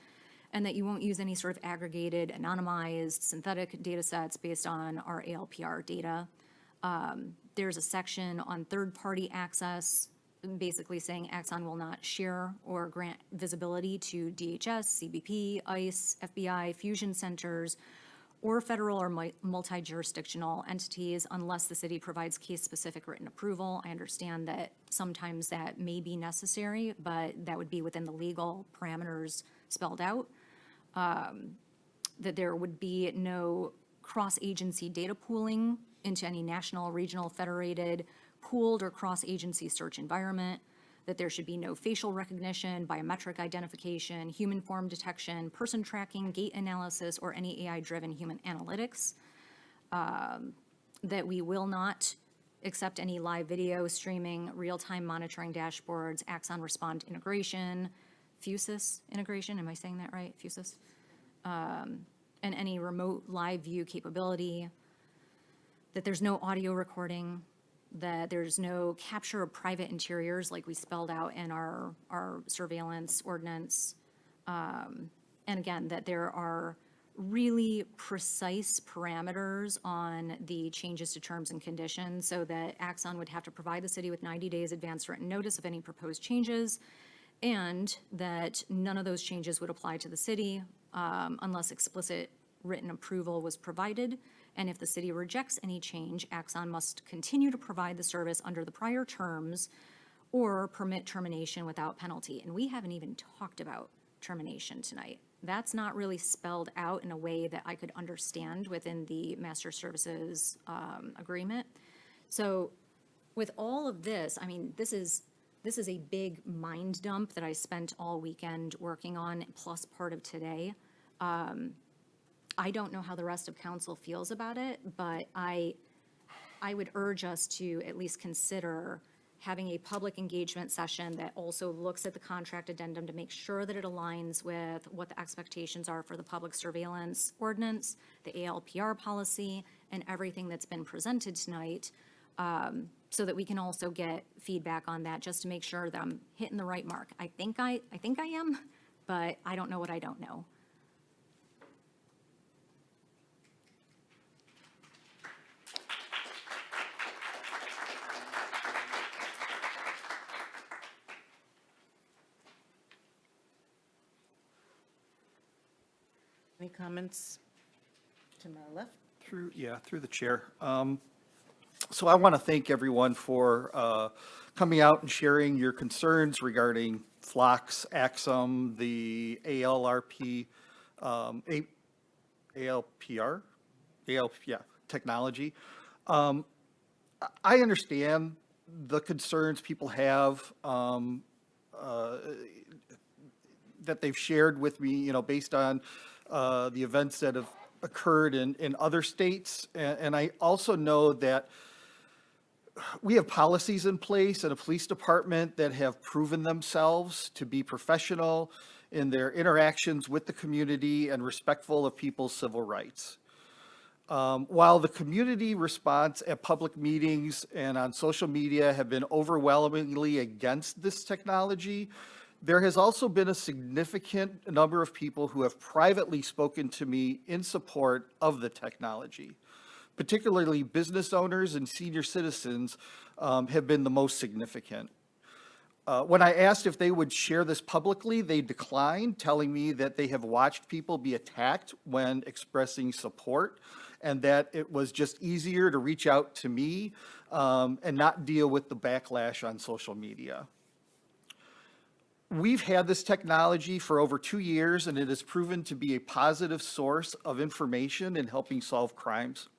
and that you won't use any sort of aggregated, anonymized, synthetic data sets based on our ALPR data. There's a section on third-party access, basically saying Axon will not share or grant visibility to DHS, CBP, ICE, FBI, fusion centers, or federal or multi-jurisdictional entities unless the city provides case-specific written approval. I understand that sometimes that may be necessary, but that would be within the legal parameters spelled out. That there would be no cross-agency data pooling into any national, regional, federated, pooled, or cross-agency search environment, that there should be no facial recognition, biometric identification, human form detection, person tracking, gait analysis, or any AI-driven human analytics, that we will not accept any live video streaming, real-time monitoring dashboards, Axon Respond integration, Fusus integration, am I saying that right, Fusus? And any remote live view capability, that there's no audio recording, that there's no capture of private interiors like we spelled out in our surveillance ordinance. And again, that there are really precise parameters on the changes to terms and conditions so that Axon would have to provide the city with 90 days advance written notice of any proposed changes, and that none of those changes would apply to the city unless explicit written approval was provided. And if the city rejects any change, Axon must continue to provide the service under the prior terms or permit termination without penalty. And we haven't even talked about termination tonight. That's not really spelled out in a way that I could understand within the master services agreement. So with all of this, I mean, this is a big mind dump that I spent all weekend working on, plus part of today. I don't know how the rest of council feels about it, but I would urge us to at least consider having a public engagement session that also looks at the contract addendum to make sure that it aligns with what the expectations are for the public surveillance ordinance, the ALPR policy, and everything that's been presented tonight, so that we can also get feedback on that, just to make sure that I'm hitting the right mark. I think I am, but I don't know what I don't know. Any comments to my left? Through the chair. So I want to thank everyone for coming out and sharing your concerns regarding Phlox, Axum, the ALPR technology. I understand the concerns people have that they've shared with me, based on the events that have occurred in other states. And I also know that we have policies in place and a police department that have proven themselves to be professional in their interactions with the community and respectful of people's civil rights. While the community response at public meetings and on social media have been overwhelmingly against this technology, there has also been a significant number of people who have privately spoken to me in support of the technology. Particularly business owners and senior citizens have been the most significant. When I asked if they would share this publicly, they declined, telling me that they have watched people be attacked when expressing support, and that it was just easier to reach out to me and not deal with the backlash on social media. We've had this technology for over 2 years, and it has proven to be a positive source of information in helping solve crimes.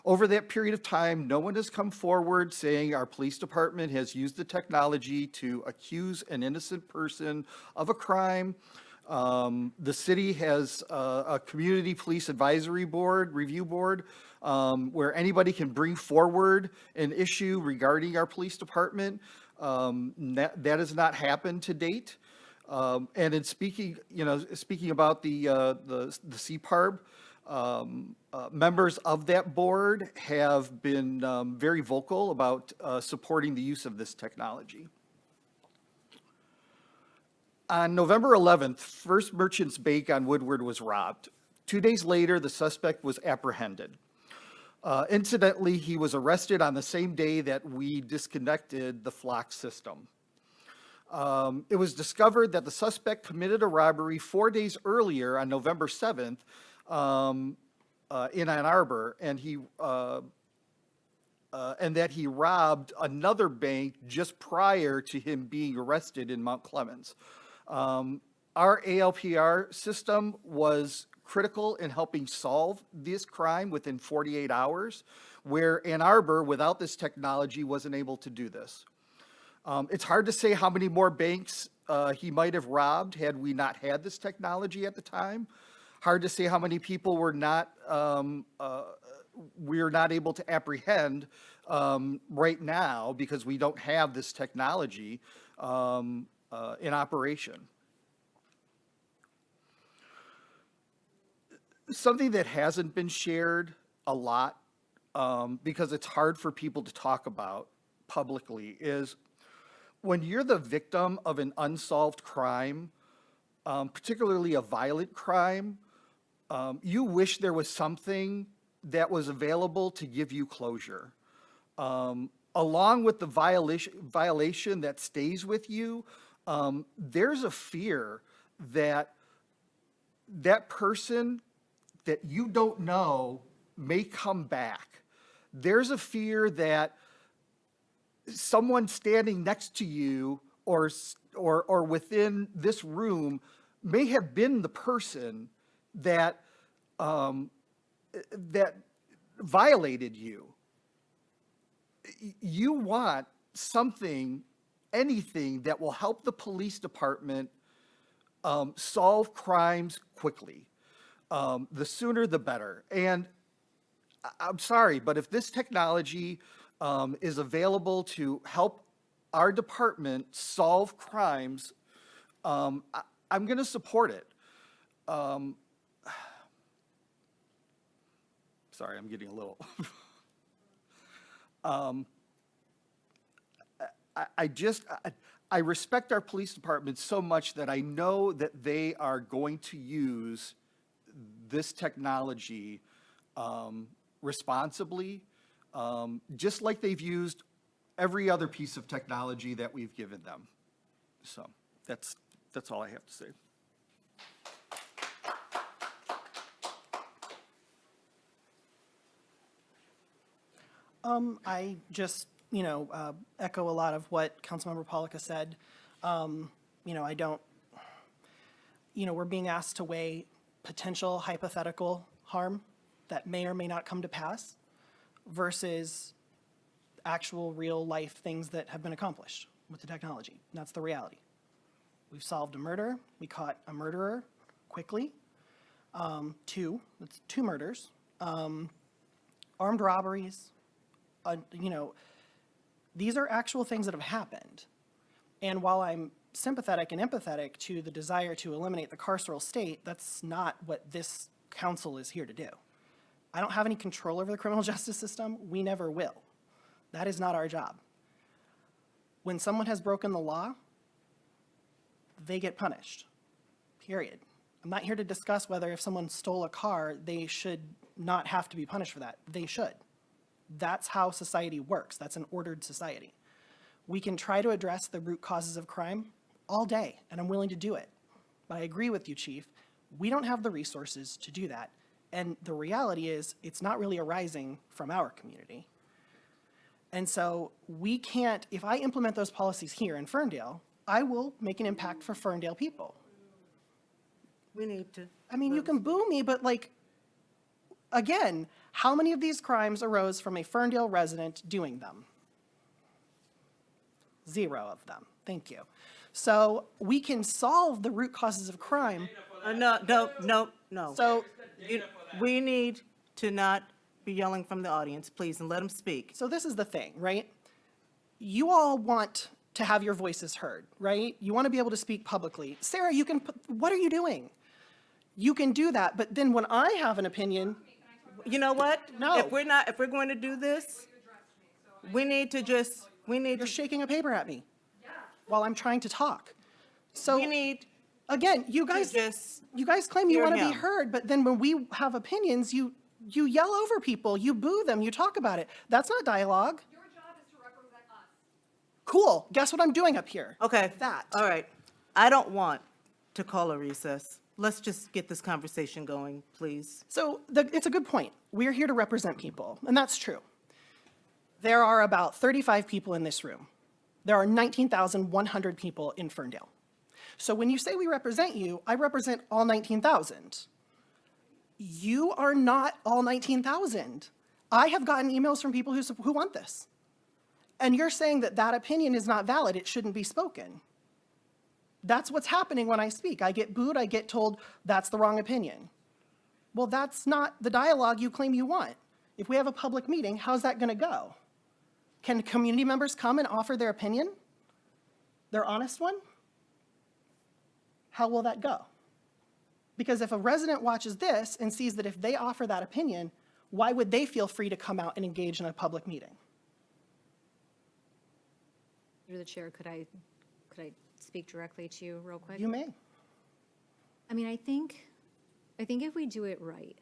Over that period of time, no one has come forward saying our police department has used the technology to accuse an innocent person of a crime. The city has a community police advisory board, review board, where anybody can bring forward an issue regarding our police department. That has not happened to date. And in speaking about the CPARB, members of that board have been very vocal about supporting the use of this technology. On November 11th, First Merchants Bank on Woodward was robbed. 2 days later, the suspect was apprehended. Incidentally, he was arrested on the same day that we disconnected the flock system. It was discovered that the suspect committed a robbery 4 days earlier on November 7th in Ann Arbor, and that he robbed another bank just prior to him being arrested in Mount Clemens. Our ALPR system was critical in helping solve this crime within 48 hours, where Ann Arbor, without this technology, wasn't able to do this. It's hard to say how many more banks he might have robbed had we not had this technology at the time. Hard to say how many people we're not able to apprehend right now because we don't have this technology in operation. Something that hasn't been shared a lot because it's hard for people to talk about publicly is when you're the victim of an unsolved crime, particularly a violent crime, you wish there was something that was available to give you closure. Along with the violation that stays with you, there's a fear that that person that you don't know may come back. There's a fear that someone standing next to you or within this room may have been the person that that violated you. You want something, anything that will help the police department solve crimes quickly. The sooner the better. And I'm sorry, but if this technology is available to help our department solve crimes, I'm going to support it. Sorry, I'm getting a little. I respect our police department so much that I know that they are going to use this technology responsibly, just like they've used every other piece of technology that we've given them. So that's all I have to say. I just, echo a lot of what Councilmember Polika said. I don't, we're being asked to weigh potential hypothetical harm that may or may not come to pass versus actual real life things that have been accomplished with the technology. And that's the reality. We've solved a murder. We caught a murderer quickly. Two murders. Armed robberies. These are actual things that have happened. And while I'm sympathetic and empathetic to the desire to eliminate the carceral state, that's not what this council is here to do. I don't have any control over the criminal justice system. We never will. That is not our job. When someone has broken the law, they get punished, period. I'm not here to discuss whether if someone stole a car, they should not have to be punished for that. They should. That's how society works. That's an ordered society. We can try to address the root causes of crime all day, and I'm willing to do it. But I agree with you, Chief. We don't have the resources to do that. And the reality is, it's not really arising from our community. And so we can't, if I implement those policies here in Ferndale, I will make an impact for Ferndale people. We need to. I mean, you can boo me, but like, again, how many of these crimes arose from a Ferndale resident doing them? 0 of them. Thank you. So we can solve the root causes of crime. No. So We need to not be yelling from the audience, please, and let them speak. So this is the thing, right? You all want to have your voices heard, right? You want to be able to speak publicly. Sarah, you can, what are you doing? You can do that, but then when I have an opinion. You know what? No. If we're going to do this, we need to just, You're shaking a paper at me. While I'm trying to talk. So. we need, Again, you guys claim you hear want to be him. heard, but then when we have opinions, you yell over people, you boo them, you talk about it. That's not dialogue. Your job is to represent us. Cool. Guess what I'm doing up here? okay. That. All right. I don't want to call a recess. Let's just get this conversation going, please. So it's a good point. We're here to represent people, and that's true. There are about 35 people in this room. There are 19,100 people in Ferndale. So when you say we represent you, I represent all 19,000. You are not all 19,000. I have gotten emails from people who want this. And you're saying that that opinion is not valid, it shouldn't be spoken. That's what's happening when I speak. I get booed, I get told that's the wrong opinion. Well, that's not the dialogue you claim you want. If we have a public meeting, how's that gonna go? Can community members come and offer their opinion? Their honest one? How will that go? Because if a resident watches this and sees that if they offer that opinion, why would they feel free to come out and engage in a public meeting? Through the chair, could I speak directly to you real quick? You may. I mean, I think if we do it right,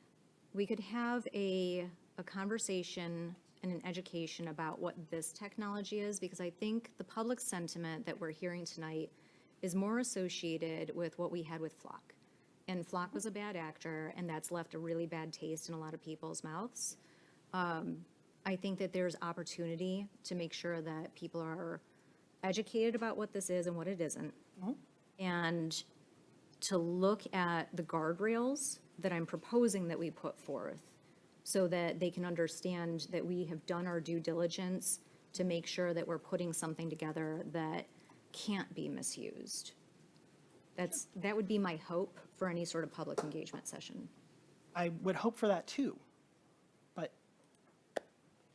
we could have a conversation and an education about what this technology is, because I think the public sentiment that we're hearing tonight is more associated with what we had with Flock. And Flock was a bad actor, and that's left a really bad taste in a lot of people's mouths. I think that there's opportunity to make sure that people are educated about what this is and what it isn't. And to look at the guardrails that I'm proposing that we put forth so that they can understand that we have done our due diligence to make sure that we're putting something together that can't be misused. That would be my hope for any sort of public engagement session. I would hope for that too, but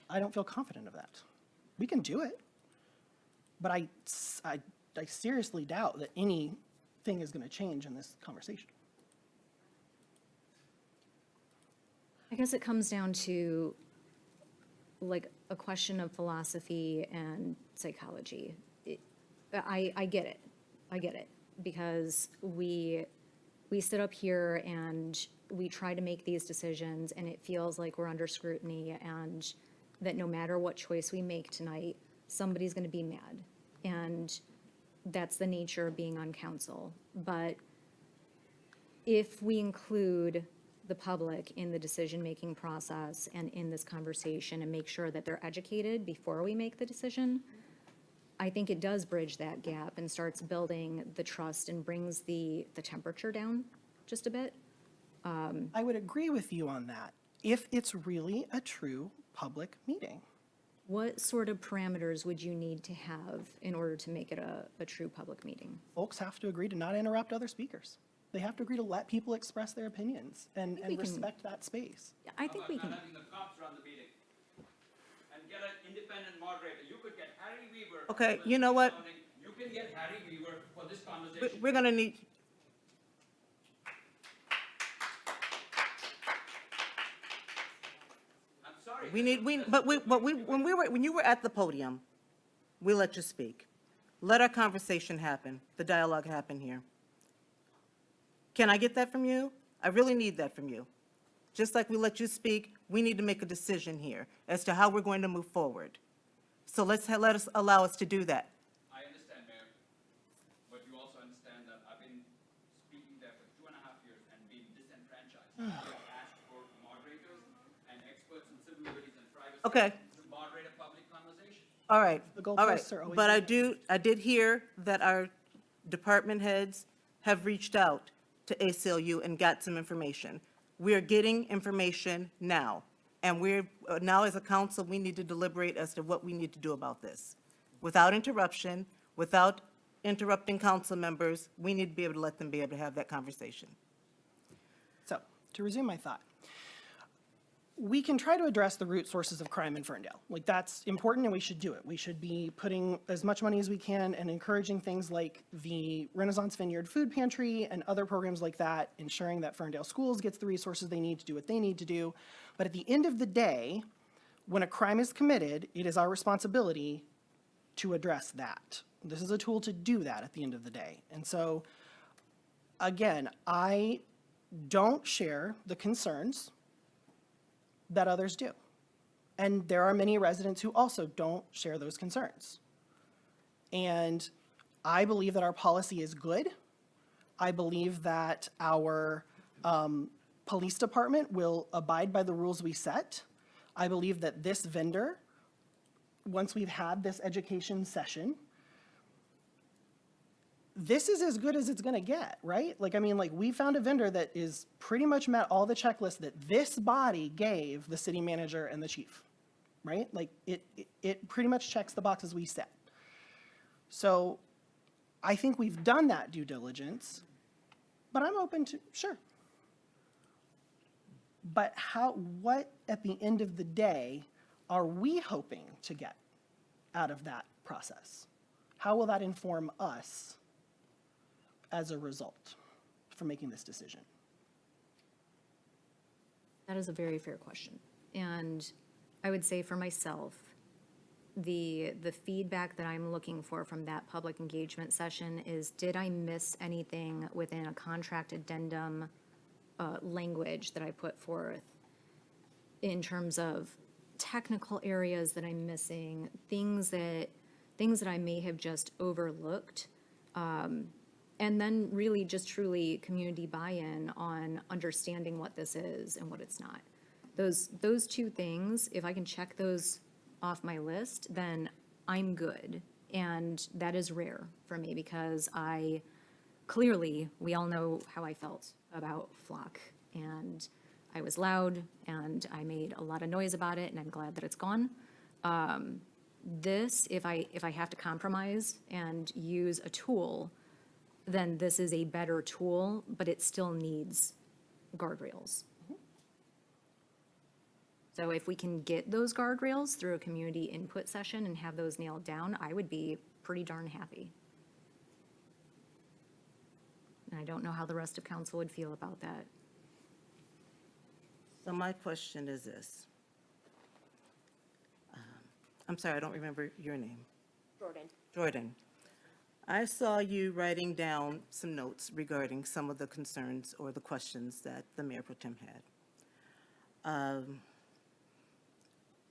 I don't feel confident of that. We can do it, but I seriously doubt that anything is going to change in this conversation. I guess it comes down to like a question of philosophy and psychology. I get it, because we sit up here and we try to make these decisions, and it feels like we're under scrutiny, and that no matter what choice we make tonight, somebody's going to be mad, and that's the nature of being on council. But if we include the public in the decision-making process and in this conversation and make sure that they're educated before we make the decision, I think it does bridge that gap and starts building the trust and brings the temperature down just a bit. I would agree with you on that, if it's really a true public meeting. What sort of parameters would you need to have in order to make it a true public meeting? Folks have to agree to not interrupt other speakers. They have to agree to let people express their opinions and respect that space. I think we can. Having the cops run the meeting and get an independent moderator. You could get Harry Weaver. Okay, for you know what? zoning. You can get Harry Weaver for this conversation. We're gonna need, I'm sorry. when you were at the podium, we let you speak. Let our conversation happen, the dialogue happen here. Can I get that from you? I really need that from you. Just like we let you speak, we need to make a decision here as to how we're going to move forward. So allow us to do that. I understand, Mayor, but you also understand that I've been speaking there for 2.5 years and been disenfranchised. We have asked for moderators and experts in civil liberties and privacy Okay. to moderate a public conversation. All right, The all right. goalposts are always But I did hear that our department heads have reached out to ACLU and got some information. We are getting information now. And now as a council, we need to deliberate as to what we need to do about this. Without interruption, without interrupting council members, we need to be able to let them be able to have that conversation. So, to resume my thought, we can try to address the root sources of crime in Ferndale. Like, that's important and we should do it. We should be putting as much money as we can and encouraging things like the Renaissance Vineyard Food Pantry and other programs like that, ensuring that Ferndale schools gets the resources they need to do what they need to do. But at the end of the day, when a crime is committed, it is our responsibility to address that. This is a tool to do that at the end of the day. And so, again, I don't share the concerns that others do. And there are many residents who also don't share those concerns. And I believe that our policy is good. I believe that our police department will abide by the rules we set. I believe that this vendor, once we've had this education session, this is as good as it's gonna get, right? Like, I mean, like, we found a vendor that is pretty much met all the checklists that this body gave the city manager and the chief, right? Like, it pretty much checks the boxes we set. So I think we've done that due diligence, but I'm open to, sure. But what at the end of the day are we hoping to get out of that process? How will that inform us as a result for making this decision? That is a very fair question. And I would say for myself, the feedback that I'm looking for from that public engagement session is, did I miss anything within a contract addendum language that I put forth in terms of technical areas that I'm missing, things that I may have just overlooked? And then really just truly community buy-in on understanding what this is and what it's not. Those two things, if I can check those off my list, then I'm good. And that is rare for me because we all know how I felt about Flock. And I was loud and I made a lot of noise about it, and I'm glad that it's gone. If I have to compromise and use a tool, then this is a better tool, but it still needs guardrails. So if we can get those guardrails through a community input session and have those nailed down, I would be pretty darn happy. And I don't know how the rest of council would feel about that. So my question is this. I'm sorry, I don't remember your name. Jordan. Jordan. I saw you writing down some notes regarding some of the concerns or the questions that the Mayor Pro Tem had.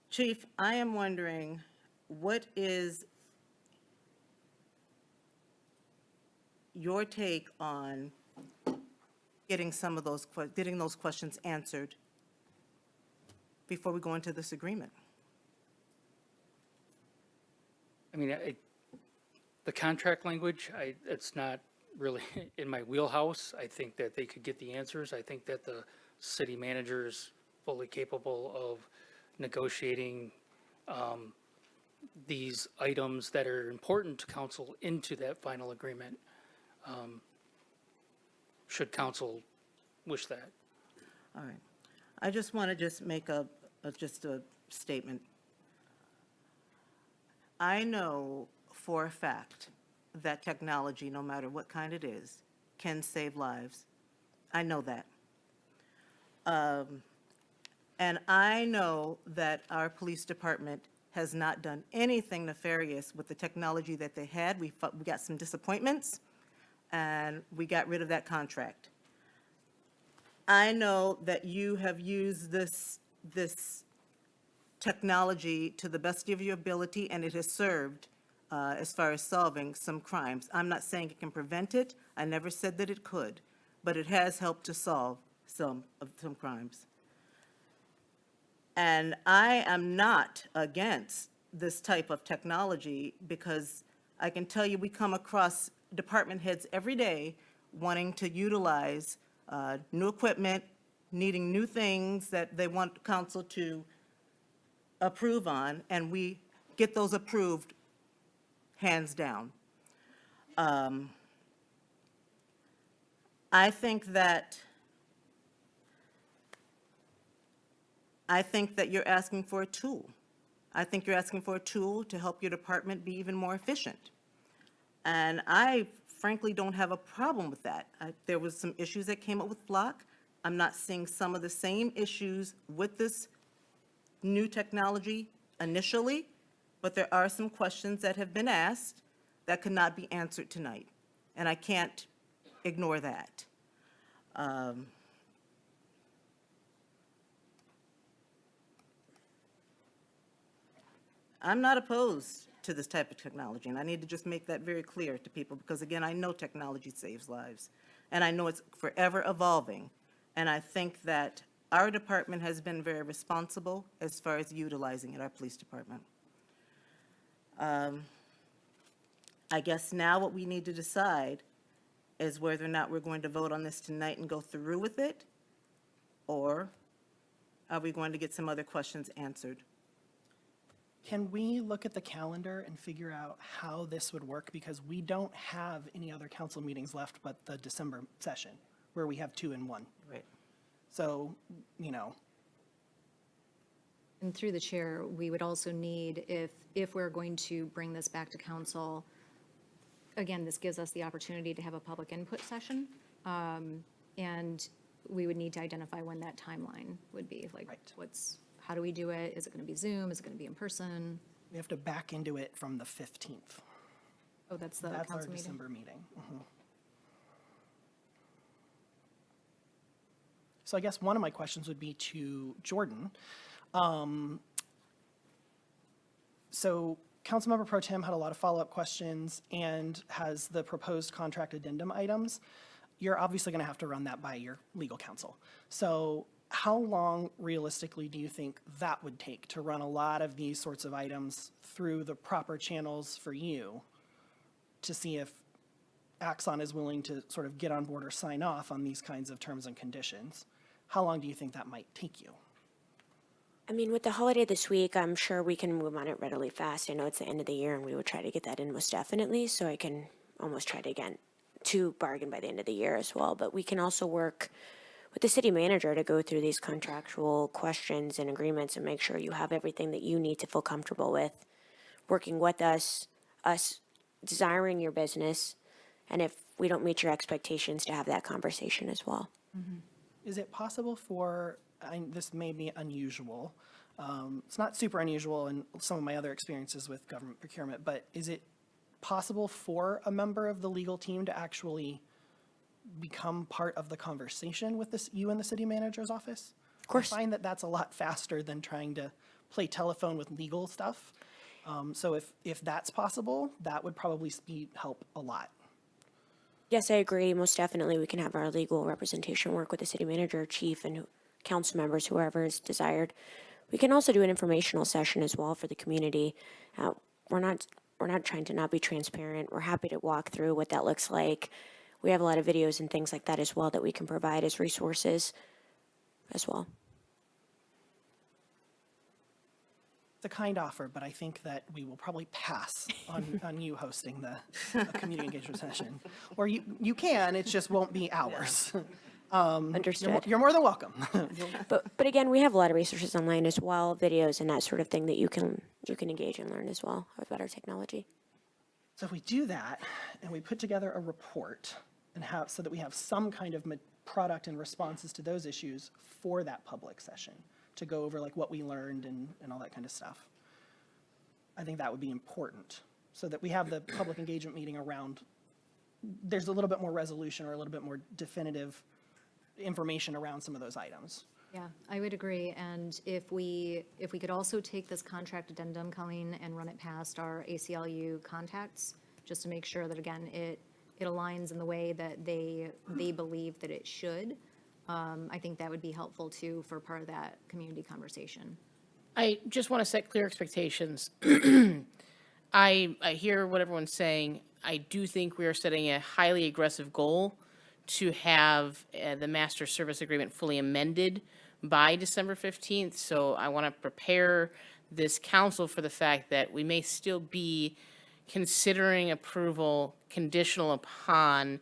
Chief, I am wondering, what is your take on getting some of those, getting those questions answered before we go into this agreement? I mean, the contract language, it's not really in my wheelhouse. I think that they could get the answers. I think that the city manager is fully capable of negotiating these items that are important to council into that final agreement, should council wish that. All right. I just want to make a statement. I know for a fact that technology, no matter what kind it is, can save lives. I know that. And I know that our police department has not done anything nefarious with the technology that they had. We got some disappointments, and we got rid of that contract. I know that you have used this technology to the best of your ability, and it has served as far as solving some crimes. I'm not saying it can prevent it. I never said that it could, but it has helped to solve some crimes. And I am not against this type of technology, because I can tell you we come across department heads every day wanting to utilize new equipment, needing new things that they want council to approve on, and we get those approved hands down. I think that you're asking for a tool. I think you're asking for a tool to help your department be even more efficient. And I frankly don't have a problem with that. There was some issues that came up with Flock. I'm not seeing some of the same issues with this new technology initially, but there are some questions that have been asked that could not be answered tonight, and I can't ignore that. I'm not opposed to this type of technology, and I need to just make that very clear to people, because again, I know technology saves lives, and I know it's forever evolving, and I think that our department has been very responsible as far as utilizing it, our police department. I guess now what we need to decide is whether or not we're going to vote on this tonight and go through with it, or are we going to get some other questions answered? Can we look at the calendar and figure out how this would work? Because we don't have any other council meetings left but the December session, where we have 2 in 1. Right. So, you know, And through the chair, we would also need, if we're going to bring this back to council, again, this gives us the opportunity to have a public input session. And we would need to identify when that timeline would be, like, how do we do it? Is it going to be Zoom? Is it going to be in person? we have to back into it from the 15th. Oh, that's the That's our council meeting? December meeting. Mhm. So I guess one of my questions would be to Jordan. So Councilmember Pro Tem had a lot of follow-up questions and has the proposed contract addendum items. You're obviously going to have to run that by your legal counsel. So how long realistically do you think that would take to run a lot of these sorts of items through the proper channels for you to see if Axon is willing to sort of get on board or sign off on these kinds of terms and conditions? How long do you think that might take you? I mean, with the holiday this week, I'm sure we can move on it readily fast. I know it's the end of the year and we would try to get that in most definitely, so I can almost try to bargain by the end of the year as well. But we can also work with the city manager to go through these contractual questions and agreements and make sure you have everything that you need to feel comfortable with working with us desiring your business, and if we don't meet your expectations, to have that conversation as well. Is it possible for, this may be unusual, it's not super unusual in some of my other experiences with government procurement, but is it possible for a member of the legal team to actually become part of the conversation with you and the city manager's office? Of course. I find that that's a lot faster than trying to play telephone with legal stuff. So if that's possible, that would probably help a lot. Yes, I agree. Most definitely, we can have our legal representation work with the city manager, chief, and council members, whoever is desired. We can also do an informational session as well for the community. We're not trying to not be transparent. We're happy to walk through what that looks like. We have a lot of videos and things like that as well that we can provide as resources as well. It's a kind offer, but I think that we will probably pass on you hosting the community engagement session. Or you can, it just won't be ours. Understood. You're more than welcome. But again, we have a lot of resources online as well, videos and that sort of thing that you can engage and learn as well with better technology. So if we do that and we put together a report and have, so that we have some kind of product and responses to those issues for that public session to go over like what we learned and all that kind of stuff. I think that would be important so that we have the public engagement meeting around, there's a little bit more resolution or a little bit more definitive information around some of those items. Yeah, I would agree. And if we could also take this contract addendum, Colleen, and run it past our ACLU contacts, just to make sure that, again, it aligns in the way that they believe that it should. I think that would be helpful too for part of that community conversation. I just want to set clear expectations. I hear what everyone's saying. I do think we are setting a highly aggressive goal to have the master service agreement fully amended by December 15th. So I want to prepare this council for the fact that we may still be considering approval conditional upon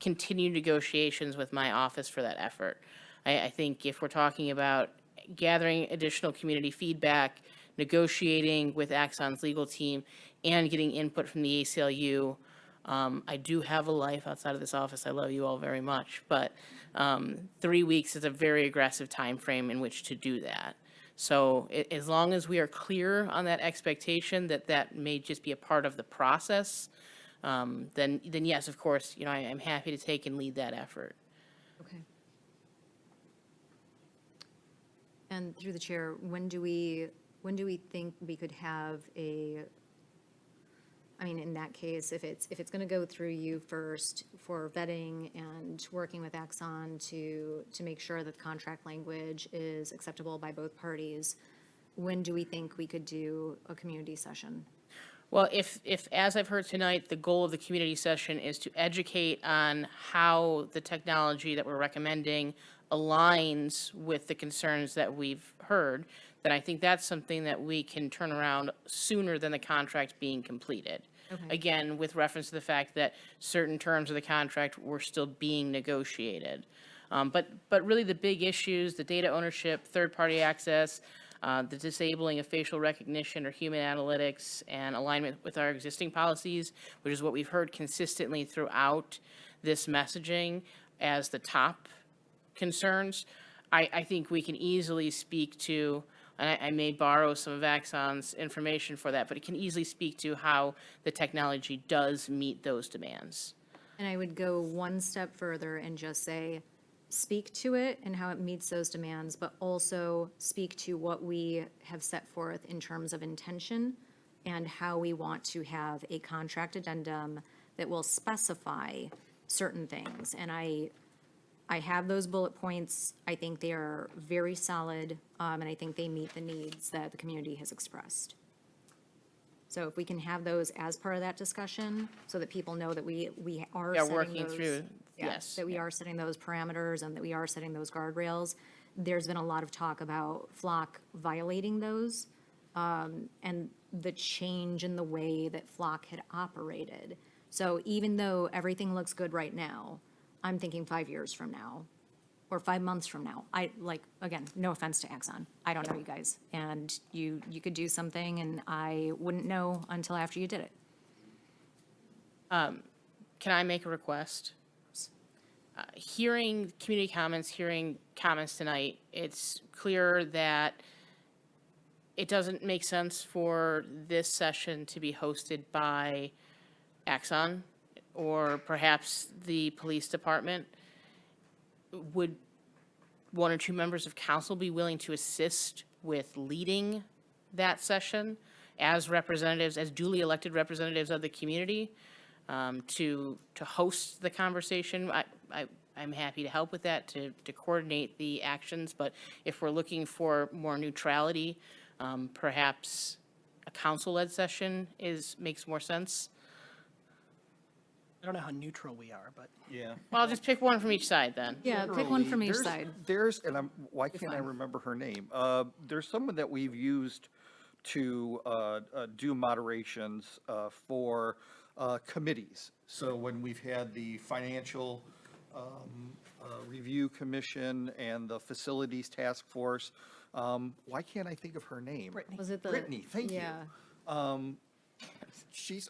continued negotiations with my office for that effort. I think if we're talking about gathering additional community feedback, negotiating with Axon's legal team, and getting input from the ACLU, I do have a life outside of this office. I love you all very much, but 3 weeks is a very aggressive time frame in which to do that. So as long as we are clear on that expectation that that may just be a part of the process, then yes, of course, you know, I'm happy to take and lead that effort. Okay. And through the chair, when do we think we could have a, I mean, in that case, if it's going to go through you first for vetting and working with Axon to make sure that the contract language is acceptable by both parties, when do we think we could do a community session? Well, if as I've heard tonight, the goal of the community session is to educate on how the technology that we're recommending aligns with the concerns that we've heard, then I think that's something that we can turn around sooner than the contract being completed. Okay. Again, with reference to the fact that certain terms of the contract were still being negotiated. But really the big issues, the data ownership, third-party access, the disabling of facial recognition or human analytics, and alignment with our existing policies, which is what we've heard consistently throughout this messaging as the top concerns, I think we can easily speak to, and I may borrow some of Axon's information for that, but it can easily speak to how the technology does meet those demands. And I would go one step further and just say, speak to it and how it meets those demands, but also speak to what we have set forth in terms of intention and how we want to have a contract addendum that will specify certain things. And I have those bullet points. I think they are very solid, and I think they meet the needs that the community has expressed. So if we can have those as part of that discussion, so that people know that we are Yeah, setting working those- through, yeah, yes. that we are setting those parameters and that we are setting those guardrails. There's been a lot of talk about Flock violating those, and the change in the way that Flock had operated. So even though everything looks good right now, I'm thinking 5 years from now, or 5 months from now. Again, no offense to Axon. I don't know you guys. And you could do something and I wouldn't know until after you did it. Can I make a request? Hearing community comments, hearing comments tonight, it's clear that it doesn't make sense for this session to be hosted by Axon or perhaps the police department. Would one or two members of council be willing to assist with leading that session as representatives, as duly elected representatives of the community, to host the conversation? I'm happy to help with that, to coordinate the actions, but if we're looking for more neutrality, perhaps a council-led session makes more sense. I don't know how neutral we are, but. Yeah. Well, I'll just pick one from each side then. Yeah, pick one from each side. Why can't I remember her name? There's someone that we've used to do moderations for committees. So when we've had the financial Review Commission and the Facilities Task Force. Why can't I think of her name? Brittany. Was it the? Brittany, thank you. Yeah. I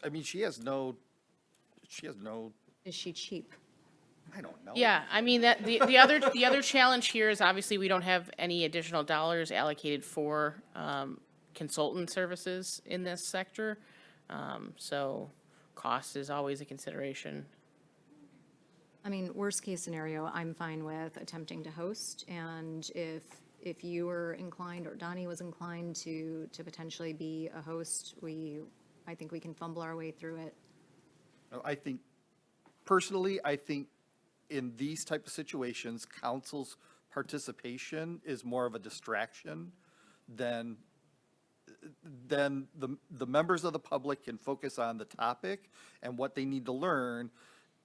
mean, she has no, Is she cheap? I don't know. Yeah, I mean, that, the other challenge here is obviously we don't have any additional dollars allocated for, consultant services in this sector. So cost is always a consideration. I mean, worst case scenario, I'm fine with attempting to host, and if you were inclined or Donnie was inclined to potentially be a host, I think we can fumble our way through it. I think, personally, I think in these type of situations, council's participation is more of a distraction than the members of the public can focus on the topic and what they need to learn,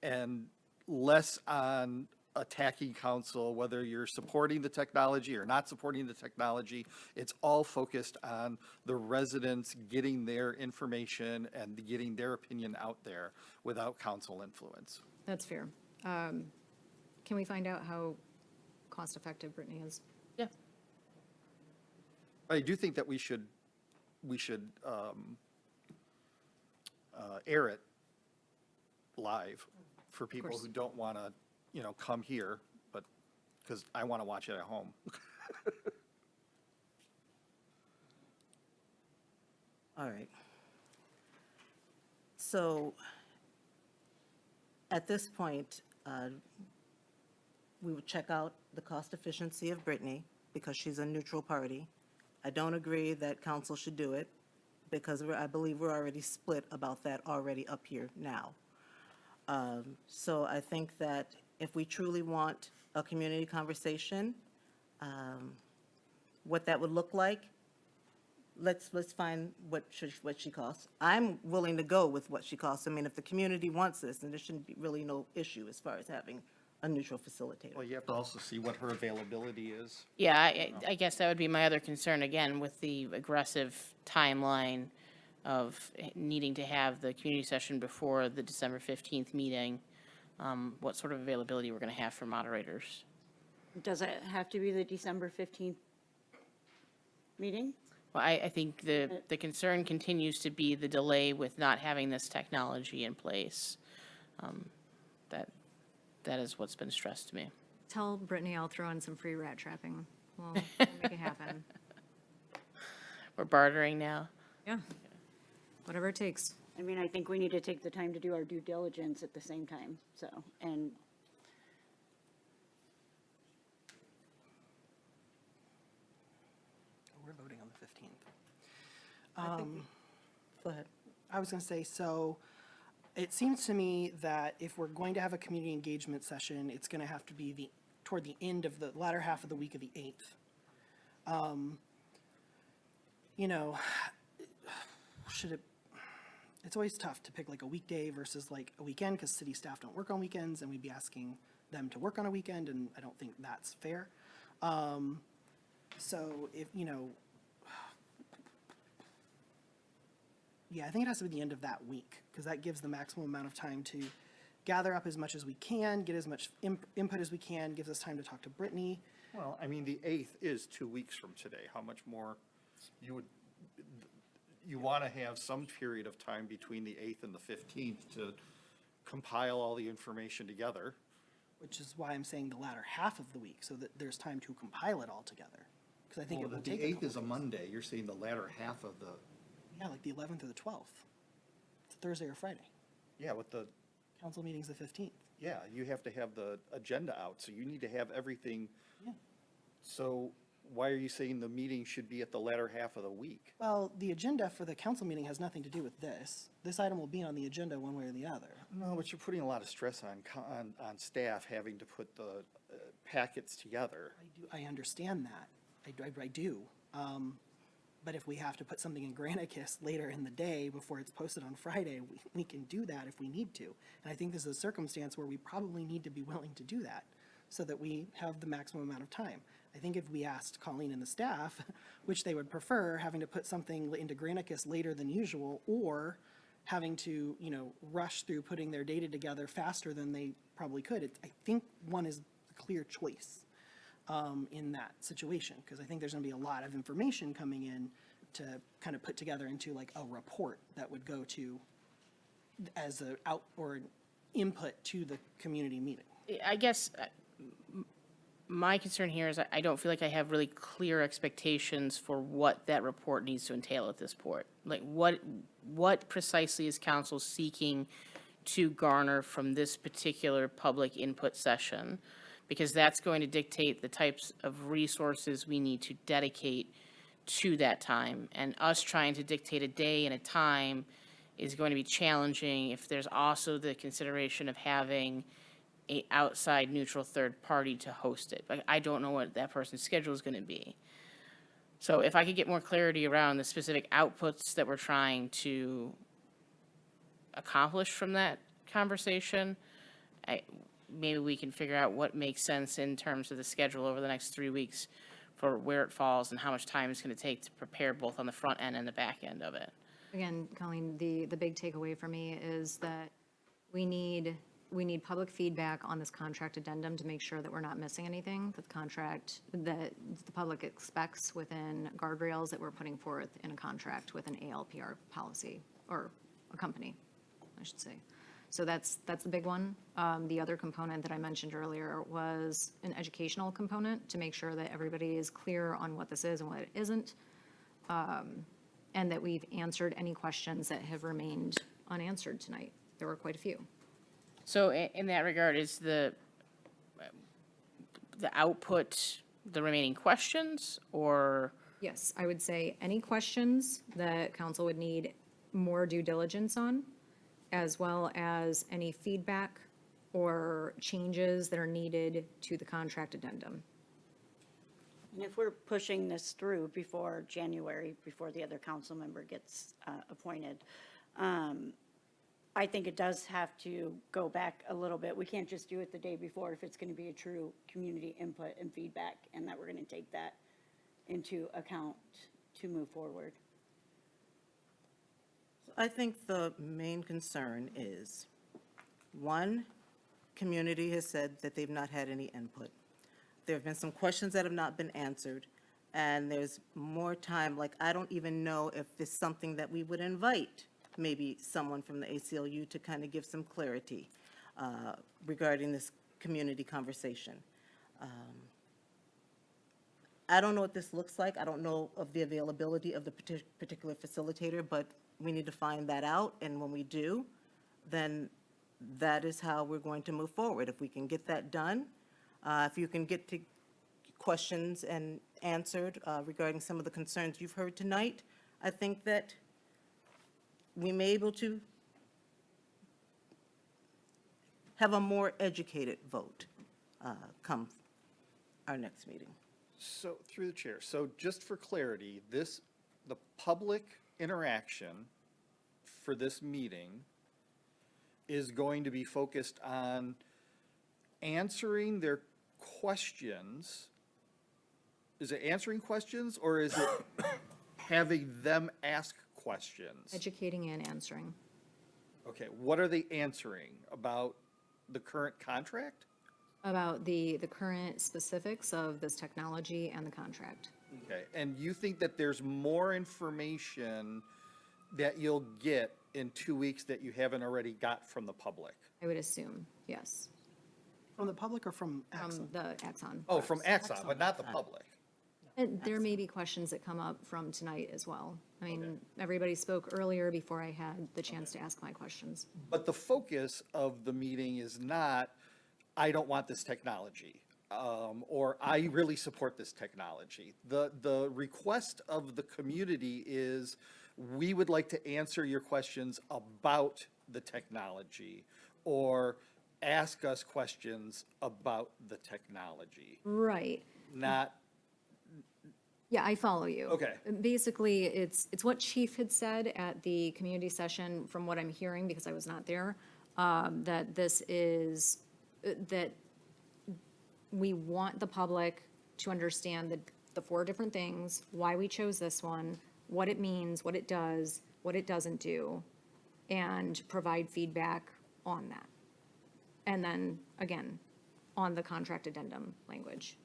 and less on attacking council, whether you're supporting the technology or not supporting the technology. It's all focused on the residents getting their information and getting their opinion out there without council influence. That's fair. Can we find out how cost-effective Brittany is? Yeah. I do think that we should air it live for people course. who don't want to, come here, but, because I want to watch it at home. All right. So at this point, we would check out the cost efficiency of Brittany because she's a neutral party. I don't agree that council should do it because I believe we're already split about that already up here now. So I think that if we truly want a community conversation, what that would look like, let's find what she costs. I'm willing to go with what she costs. I mean, if the community wants this, then there shouldn't be really no issue as far as having a neutral facilitator. Well, you have to also see what her availability is. Yeah, I guess that would be my other concern, again, with the aggressive timeline of needing to have the community session before the December 15th meeting, what sort of availability we're going to have for moderators. Does it have to be the December 15th meeting? Well, I think the concern continues to be the delay with not having this technology in place. That is what's been stressed to me. Tell Brittany I'll throw in some free rat trapping. We'll make it happen. We're bartering now. Yeah. Whatever it takes. I mean, I think we need to take the time to do our due diligence at the same time, so, and We're voting on the 15th. Go ahead. I was going to say, so it seems to me that if we're going to have a community engagement session, it's going to have to be toward the end of the latter half of the week of the 8th. It's always tough to pick like a weekday versus like a weekend because city staff don't work on weekends and we'd be asking them to work on a weekend, and I don't think that's fair. So if, yeah, I think it has to be the end of that week, because that gives the maximum amount of time to gather up as much as we can, get as much input as we can, gives us time to talk to Brittany. Well, I mean, the 8th is 2 weeks from today. How much more you want to have some period of time between the 8th and the 15th to compile all the information together. Which is why I'm saying the latter half of the week, so that there's time to compile it all together. Because I think it will take The a 8th couple is a days. Monday. You're saying the latter half of the, Yeah, like the 11th or the 12th. It's Thursday or Friday. yeah, with the, Council meeting's the 15th. yeah, you have to have the agenda out, so you need to have everything. Yeah. So why are you saying the meeting should be at the latter half of the week? Well, the agenda for the council meeting has nothing to do with this. This item will be on the agenda one way or the other. No, but you're putting a lot of stress on staff having to put the packets together. I understand that. I do. But if we have to put something in Granicus later in the day before it's posted on Friday, we can do that if we need to. And I think this is a circumstance where we probably need to be willing to do that so that we have the maximum amount of time. I think if we asked Colleen and the staff, which they would prefer, having to put something into Granicus later than usual, or having to, rush through putting their data together faster than they probably could, I think one is clear choice in that situation, because I think there's going to be a lot of information coming in to kind of put together into like a report that would go to as a out or an input to the community meeting. I guess my concern here is I don't feel like I have really clear expectations for what that report needs to entail at this point. Like, what precisely is council seeking to garner from this particular public input session? Because that's going to dictate the types of resources we need to dedicate to that time. And us trying to dictate a day and a time is going to be challenging if there's also the consideration of having a outside neutral third party to host it. Like, I don't know what that person's schedule is going to be. So if I could get more clarity around the specific outputs that we're trying to accomplish from that conversation, maybe we can figure out what makes sense in terms of the schedule over the next 3 weeks for where it falls and how much time it's going to take to prepare both on the front end and the back end of it. Again, Colleen, the big takeaway for me is that we need public feedback on this contract addendum to make sure that we're not missing anything, that the contract, that the public expects within guardrails that we're putting forth in a contract with an ALPR policy, or a company, I should say. So that's the big one. The other component that I mentioned earlier was an educational component to make sure that everybody is clear on what this is and what it isn't, and that we've answered any questions that have remained unanswered tonight. There were quite a few. So in that regard, is the output the remaining questions, or? Yes, I would say any questions that council would need more due diligence on, as well as any feedback or changes that are needed to the contract addendum. And if we're pushing this through before January, before the other council member gets appointed, I think it does have to go back a little bit. We can't just do it the day before if it's going to be a true community input and feedback, and that we're going to take that into account to move forward. I think the main concern is, one, community has said that they've not had any input. There have been some questions that have not been answered, and there's more time. Like, I don't even know if it's something that we would invite maybe someone from the ACLU to kind of give some clarity regarding this community conversation. I don't know what this looks like. I don't know of the availability of the particular facilitator, but we need to find that out, and when we do, then that is how we're going to move forward. If we can get that done, if you can get to questions and answered regarding some of the concerns you've heard tonight, I think that we may be able to have a more educated vote come our next meeting. So, through the chair, so just for clarity, the public interaction for this meeting is going to be focused on answering their questions. Is it answering questions, or is it having them ask questions? Educating and answering. Okay, what are they answering? About the current contract? About the current specifics of this technology and the contract. Okay, and you think that there's more information that you'll get in 2 weeks that you haven't already got from the public? I would assume, yes. From the public or from Axon? From the Axon. Oh, from Axon, but not the public. And there may be questions that come up from tonight as well. I mean, everybody spoke earlier before I had the chance to ask my questions. But the focus of the meeting is not, I don't want this technology, or I really support this technology. The request of the community is, we would like to answer your questions about the technology, or ask us questions about the technology. Right. Not, Yeah, I follow you. Okay. Basically, it's what Chief had said at the community session, from what I'm hearing, because I was not there, that this is, that we want the public to understand the 4 different things, why we chose this one, what it means, what it does, what it doesn't do, and provide feedback on that. And then, again, on the contract addendum language.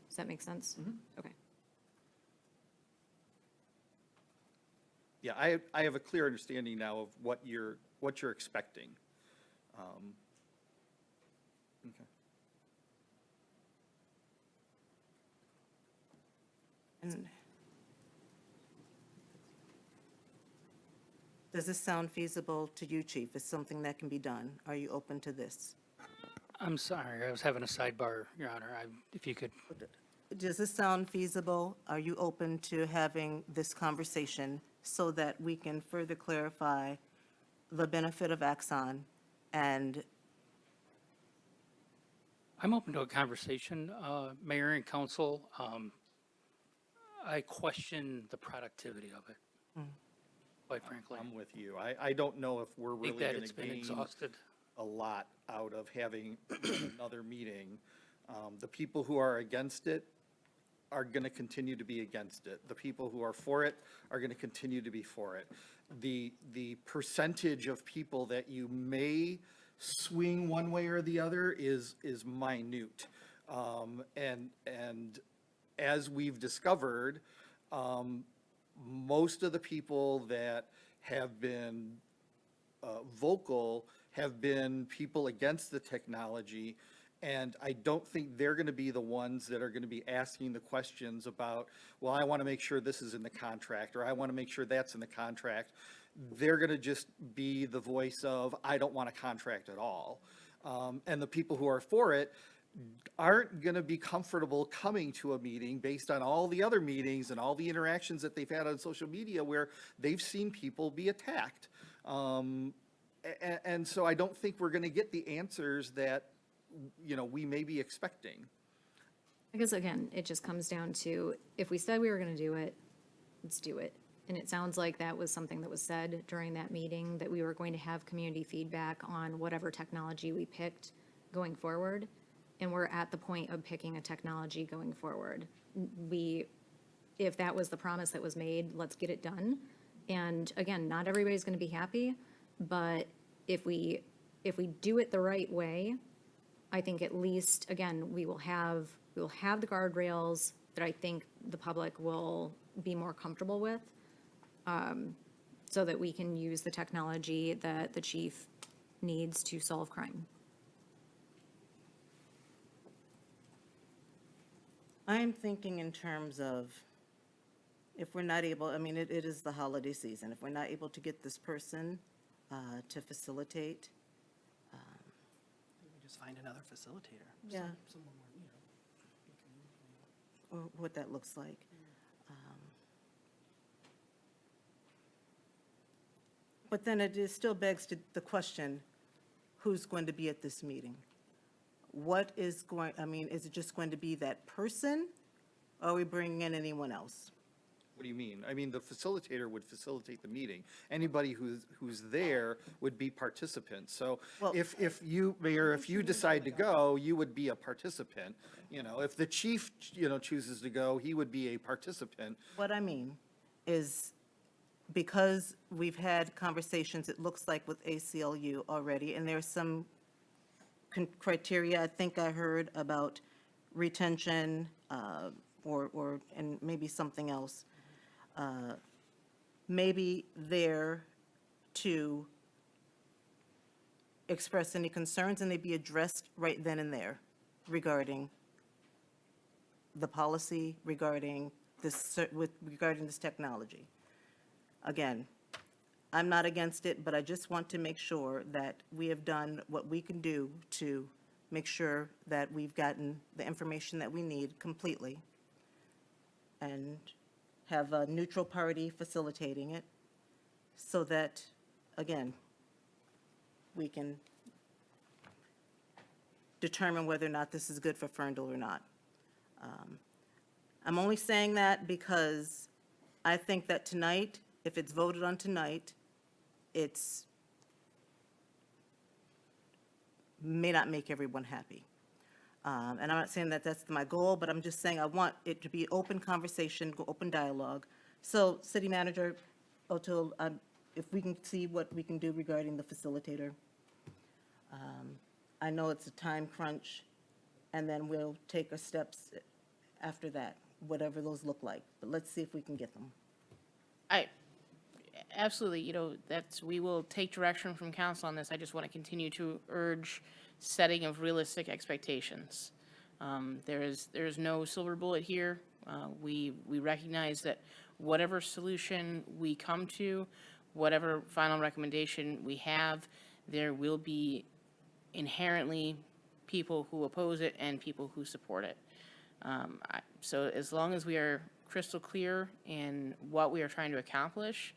Does that make sense? Okay. Yeah, I have a clear understanding now of what you're expecting. Okay. And does this sound feasible to you, Chief? Is something that can be done? Are you open to this? I'm sorry, I was having a sidebar, Your Honor. If you could, Does this sound feasible? Are you open to having this conversation so that we can further clarify the benefit of Axon? And I'm open to a conversation, Mayor and Council. I question the productivity of it, quite frankly. I'm with you. I don't know if we're I really think that going it's to been gain exhausted. a lot out of having another meeting. The people who are against it are going to continue to be against it. The people who are for it are going to continue to be for it. The percentage of people that you may swing one way or the other is minute. And as we've discovered, most of the people that have been vocal have been people against the technology, and I don't think they're going to be the ones that are going to be asking the questions about, well, I want to make sure this is in the contract, or I want to make sure that's in the contract. They're going to just be the voice of, I don't want a contract at all. And the people who are for it aren't going to be comfortable coming to a meeting based on all the other meetings and all the interactions that they've had on social media where they've seen people be attacked. And so I don't think we're going to get the answers that, we may be expecting. I guess, again, it just comes down to, if we said we were going to do it, let's do it. And it sounds like that was something that was said during that meeting, that we were going to have community feedback on whatever technology we picked going forward. And we're at the point of picking a technology going forward. If that was the promise that was made, let's get it done. And again, not everybody's going to be happy, but if we do it the right way, I think at least, again, we will have the guardrails that I think the public will be more comfortable with, so that we can use the technology that the chief needs to solve crime. I'm thinking in terms of, if we're not able, it is the holiday season. If we're not able to get this person to facilitate, We just find another facilitator. Yeah. Someone more, or what that looks like. But then it still begs the question, who's going to be at this meeting? What is going, is it just going to be that person, or are we bringing in anyone else? What do you mean? The facilitator would facilitate the meeting. Anybody who's there would be participants. So Well- if you, Mayor, if you decide to go, you would be a participant. If the chief, chooses to go, he would be a participant. What I mean is, because we've had conversations, it looks like with ACLU already, and there's some criteria, I think I heard about retention, and maybe something else. Maybe there to express any concerns, and they be addressed right then and there regarding the policy, regarding this technology. Again, I'm not against it, but I just want to make sure that we have done what we can do to make sure that we've gotten the information that we need completely, and have a neutral party facilitating it, so that, again, we can determine whether or not this is good for Ferndale or not. I'm only saying that because I think that tonight, if it's voted on tonight, it's may not make everyone happy. And I'm not saying that that's my goal, but I'm just saying I want it to be open conversation, open dialogue. So, City Manager O'Toole, if we can see what we can do regarding the facilitator. I know it's a time crunch, and then we'll take our steps after that, whatever those look like. But let's see if we can get them. Absolutely, we will take direction from council on this. I just want to continue to urge setting of realistic expectations. There is no silver bullet here. We recognize that whatever solution we come to, whatever final recommendation we have, there will be inherently people who oppose it and people who support it. So as long as we are crystal clear in what we are trying to accomplish,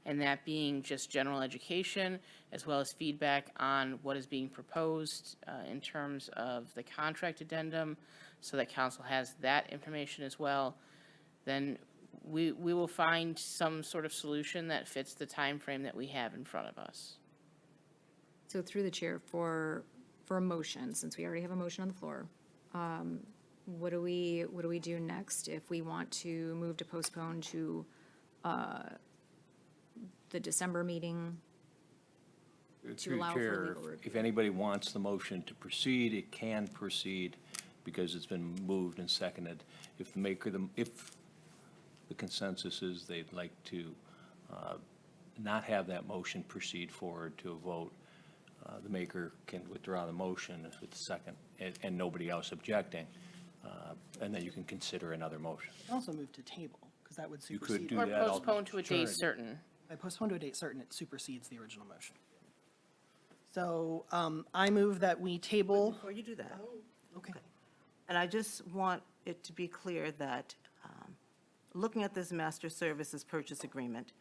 and that being just general education, as well as feedback on what is being proposed in terms of the contract addendum, so that council has that information as well, then we will find some sort of solution that fits the time frame that we have in front of us. So through the chair, for a motion, since we already have a motion on the floor, what do we do next if we want to move to postpone to the December meeting to Through allow for Chair, legal review? if anybody wants the motion to proceed, it can proceed because it's been moved and seconded. If the consensus is they'd like to not have that motion proceed forward to a vote, the maker can withdraw the motion if it's second and nobody else objecting, and then you can consider another motion. You can also move to table, because that would You could supersede. do Or that. postpone to a date certain. By postpone to a date certain, it supersedes the original motion. So I move that we table. Before you do that. Okay. And I just want it to be clear that, looking at this master services purchase agreement,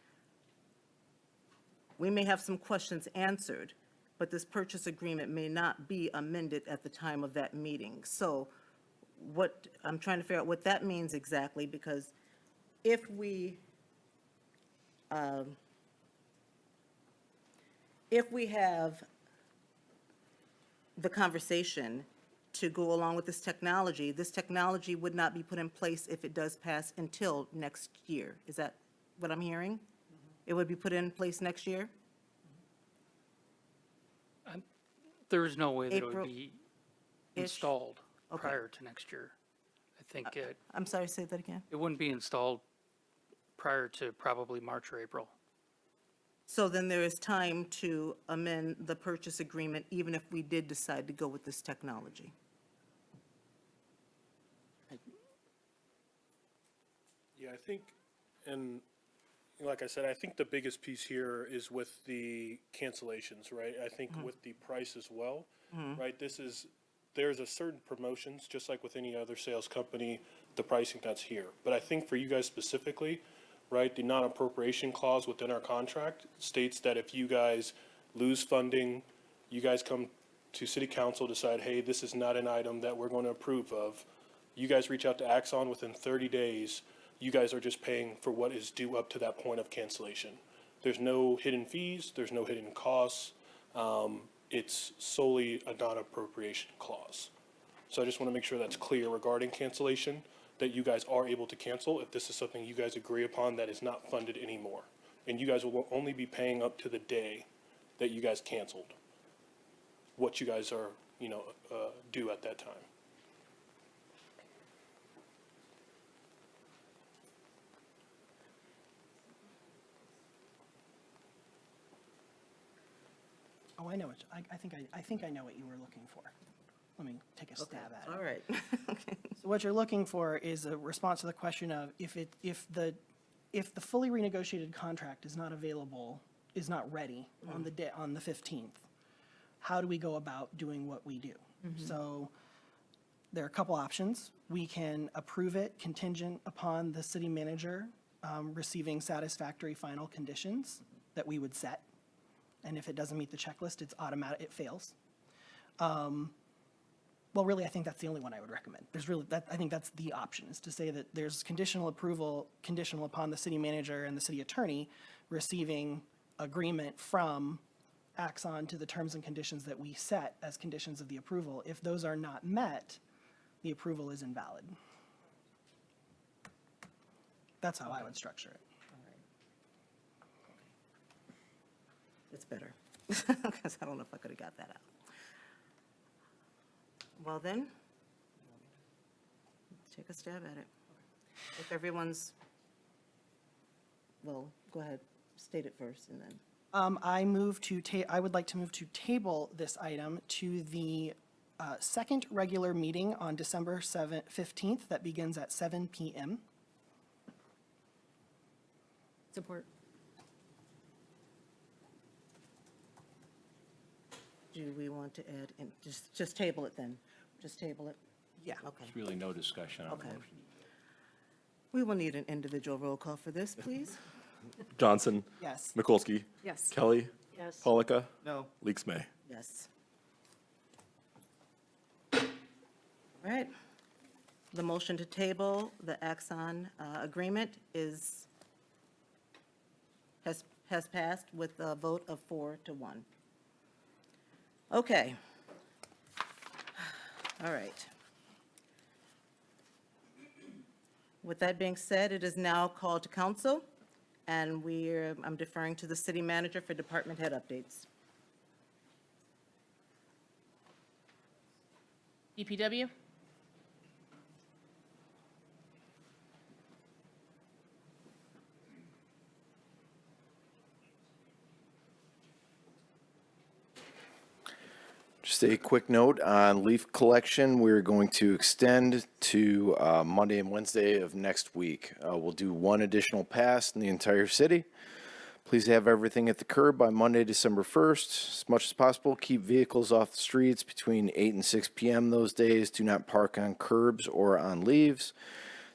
we may have some questions answered, but this purchase agreement may not be amended at the time of that meeting. So what, I'm trying to figure out what that means exactly, because if we have the conversation to go along with this technology would not be put in place if it does pass until next year. Is that what I'm hearing? It would be put in place next year? There's no way that it would April-ish? be installed Okay. prior to next year. I think I'm sorry, say that again? it wouldn't be installed prior to probably March or April. So then there is time to amend the purchase agreement even if we did decide to go with this technology? Yeah, I think, and like I said, I think the biggest piece here is with the cancellations, right? I think with the price as well, right? There's a certain promotions, just like with any other sales company, the pricing that's here. But I think for you guys specifically, right, the non-appropriation clause within our contract states that if you guys lose funding, you guys come to city council, decide, hey, this is not an item that we're going to approve of. You guys reach out to Axon within 30 days. You guys are just paying for what is due up to that point of cancellation. There's no hidden fees, there's no hidden costs. It's solely a non-appropriation clause. So I just want to make sure that's clear regarding cancellation, that you guys are able to cancel if this is something you guys agree upon that is not funded anymore. And you guys will only be paying up to the day that you guys canceled what you guys are, due at that time. Oh, I know what, I think I know what you were looking for. Let me take a stab at it. All right. So what you're looking for is a response to the question of if the fully renegotiated contract is not available, is not ready on the 15th, how do we go about doing what we do? So there are a couple options. We can approve it contingent upon the city manager receiving satisfactory final conditions that we would set. And if it doesn't meet the checklist, it's automatic, it fails. Well, really, I think that's the only one I would recommend. I think that's the option, is to say that there's conditional approval, conditional upon the city manager and the city attorney receiving agreement from Axon to the terms and conditions that we set as conditions of the approval. If those are not met, the approval is invalid. That's how I would structure it. It's better, because I don't know if I could have got that Well then, let's take a stab at it. If everyone's, well, go ahead, state it first and then. I would like to move to table this item to the second regular meeting on December 15th that begins at 7 PM. Support. Do we want to add, in just table it then? Just table it? Yeah. Okay. There's really no discussion on the Okay. motion. We will need an individual roll call for this, please. Johnson. Yes. Mikulski. Yes. Kelly. Yes. Polika. No. Leaks May. Yes. All right. The motion to table the Axon agreement has passed with a vote of 4-1. Okay. All right. With that being said, it is now called to council, and I'm deferring to the city manager for department head updates. DPW? Just a quick note on leaf collection. We're going to extend to Monday and Wednesday of next week. We'll do one additional pass in the entire city. Please have everything at the curb by Monday, December 1st. As much as possible, keep vehicles off the streets between 8 and 6 p.m. those days. Do not park on curbs or on leaves.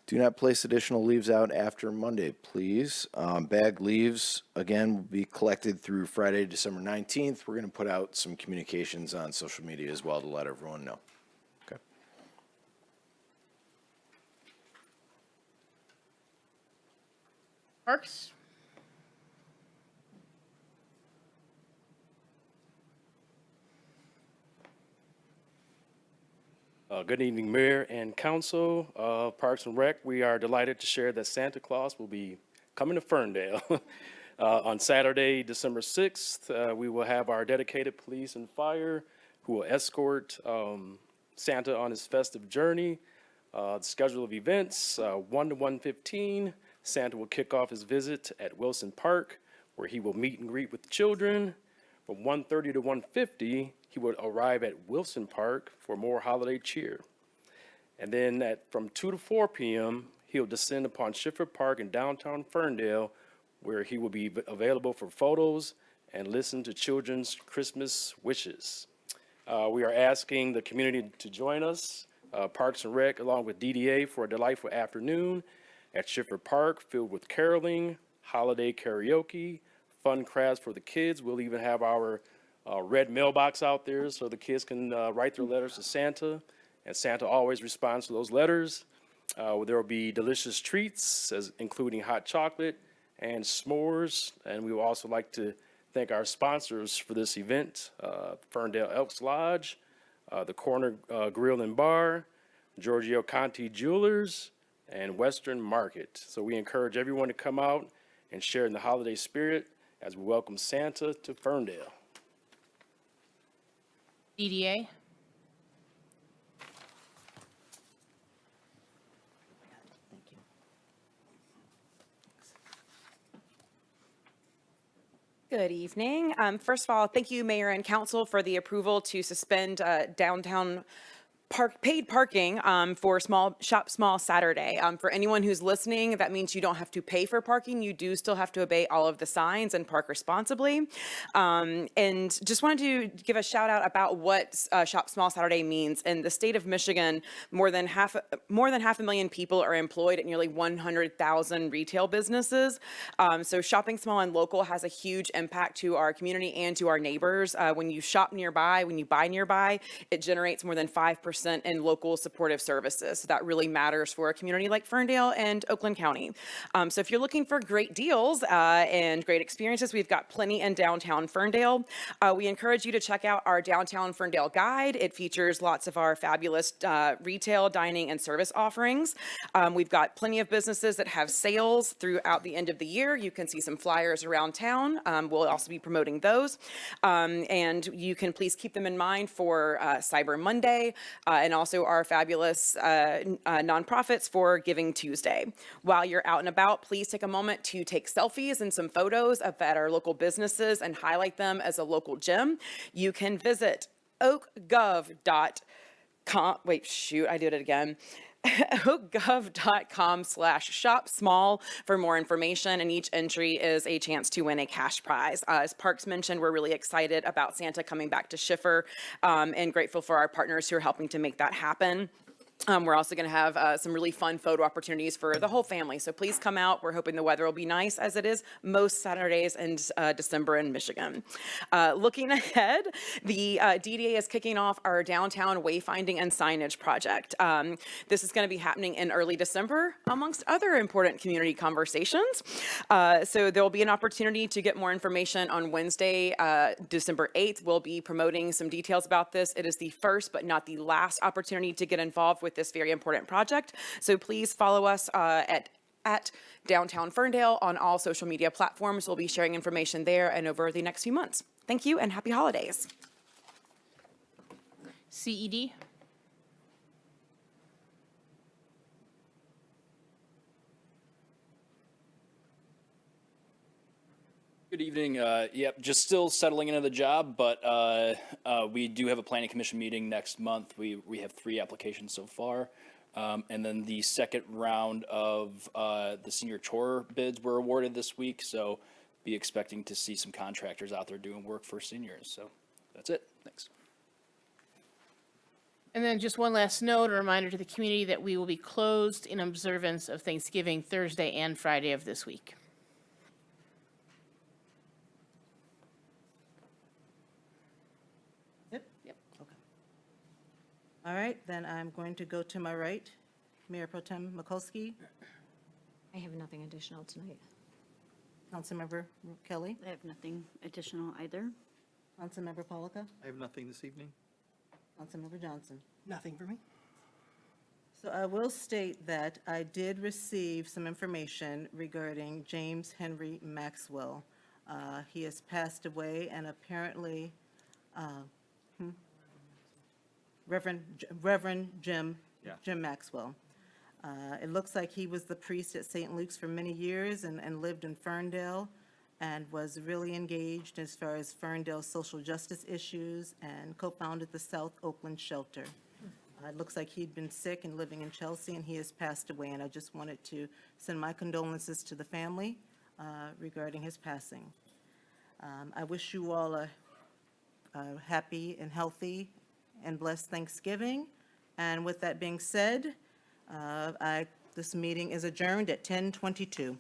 Do not place additional leaves out after Monday, please. Bagged leaves, again, will be collected through Friday, December 19th. We're going to put out some communications on social media as well to let everyone know. Okay. Parks? Good evening, Mayor and Council of Parks and Rec. We are delighted to share that Santa Claus will be coming to Ferndale. On Saturday, December 6th, we will have our dedicated police and fire who will escort Santa on his festive journey. The schedule of events, 1 to 1:15, Santa will kick off his visit at Wilson Park, where he will meet and greet with children. From 1:30 to 1:50, he would arrive at Wilson Park for more holiday cheer. And then from 2 to 4 p.m., he'll descend upon Schiffer Park in downtown Ferndale, where he will be available for photos and listen to children's Christmas wishes. We are asking the community to join us, Parks and Rec, along with DDA, for a delightful afternoon at Schiffer Park filled with caroling, holiday karaoke, fun crafts for the kids. We'll even have our red mailbox out there so the kids can write their letters to Santa, and Santa always responds to those letters. There will be delicious treats, including hot chocolate and s'mores, and we would also like to thank our sponsors for this event, Ferndale Elks Lodge, the Corner Grill and Bar, Giorgio Conti Jewelers, and Western Market. So we encourage everyone to come out and share in the holiday spirit as we welcome Santa to Ferndale. DDA? Good evening. First of all, thank you, Mayor and Council, for the approval to suspend downtown paid parking for Shop Small Saturday. For anyone who's listening, that means you don't have to pay for parking. You do still have to obey all of the signs and park responsibly. And just wanted to give a shout out about what Shop Small Saturday means. In the state of Michigan, more than half a million people are employed at nearly 100,000 retail businesses. So shopping small and local has a huge impact to our community and to our neighbors. When you shop nearby, when you buy nearby, it generates more than 5% in local supportive services. So that really matters for a community like Ferndale and Oakland County. So if you're looking for great deals and great experiences, we've got plenty in downtown Ferndale. We encourage you to check out our Downtown Ferndale Guide. It features lots of our fabulous retail, dining, and service offerings. We've got plenty of businesses that have sales throughout the end of the year. You can see some flyers around town. We'll also be promoting those. And you can please keep them in mind for Cyber Monday. and also our fabulous nonprofits for Giving Tuesday. While you're out and about, please take a moment to take selfies and some photos at our local businesses and highlight them as a local gem. You can visit oakgov.com. Wait, shoot, I did it again. oakgov.com/shop small for more information, and each entry is a chance to win a cash prize. As Parks mentioned, we're really excited about Santa coming back to Schiffer, and grateful for our partners who are helping to make that happen. We're also going to have some really fun photo opportunities for the whole family. So please come out. We're hoping the weather will be nice, as it is most Saturdays in December in Michigan. Looking ahead, the DDA is kicking off our downtown wayfinding and signage project. This is going to be happening in early December, amongst other important community conversations. So there will be an opportunity to get more information on Wednesday, December 8th. We'll be promoting some details about this. It is the first but not the last opportunity to get involved with this very important project. So please follow us at Downtown Ferndale on all social media platforms. We'll be sharing information there and over the next few months. Thank you and happy holidays. CED? Good evening. Yep, just still settling into the job, but we do have a planning commission meeting next month. We have 3 applications so far. And then the second round of the senior chore bids were awarded this week, so be expecting to see some contractors out there doing work for seniors. So that's it. Thanks. And then just one last note, a reminder to the community that we will be closed in observance of Thanksgiving Thursday and Friday of this week. Yep. Okay. All right, then I'm going to go to my right. Mayor Pro Tem Mikulski, I have nothing additional tonight. Councilmember Kelly, I have nothing additional either. Councilmember Polika, I have nothing this evening. Councilmember Johnson. Nothing for me. So I will state that I did receive some information regarding James Henry Maxwell. He has passed away, and apparently, Reverend Jim Maxwell. It looks like he was the priest at St. Luke's for many years and lived in Ferndale and was really engaged as far as Ferndale's social justice issues and co-founded the South Oakland Shelter. It looks like he'd been sick and living in Chelsea, and he has passed away, and I just wanted to send my condolences to the family regarding his passing. I wish you all a happy and healthy and blessed Thanksgiving. And with that being said, this meeting is adjourned at 10:22.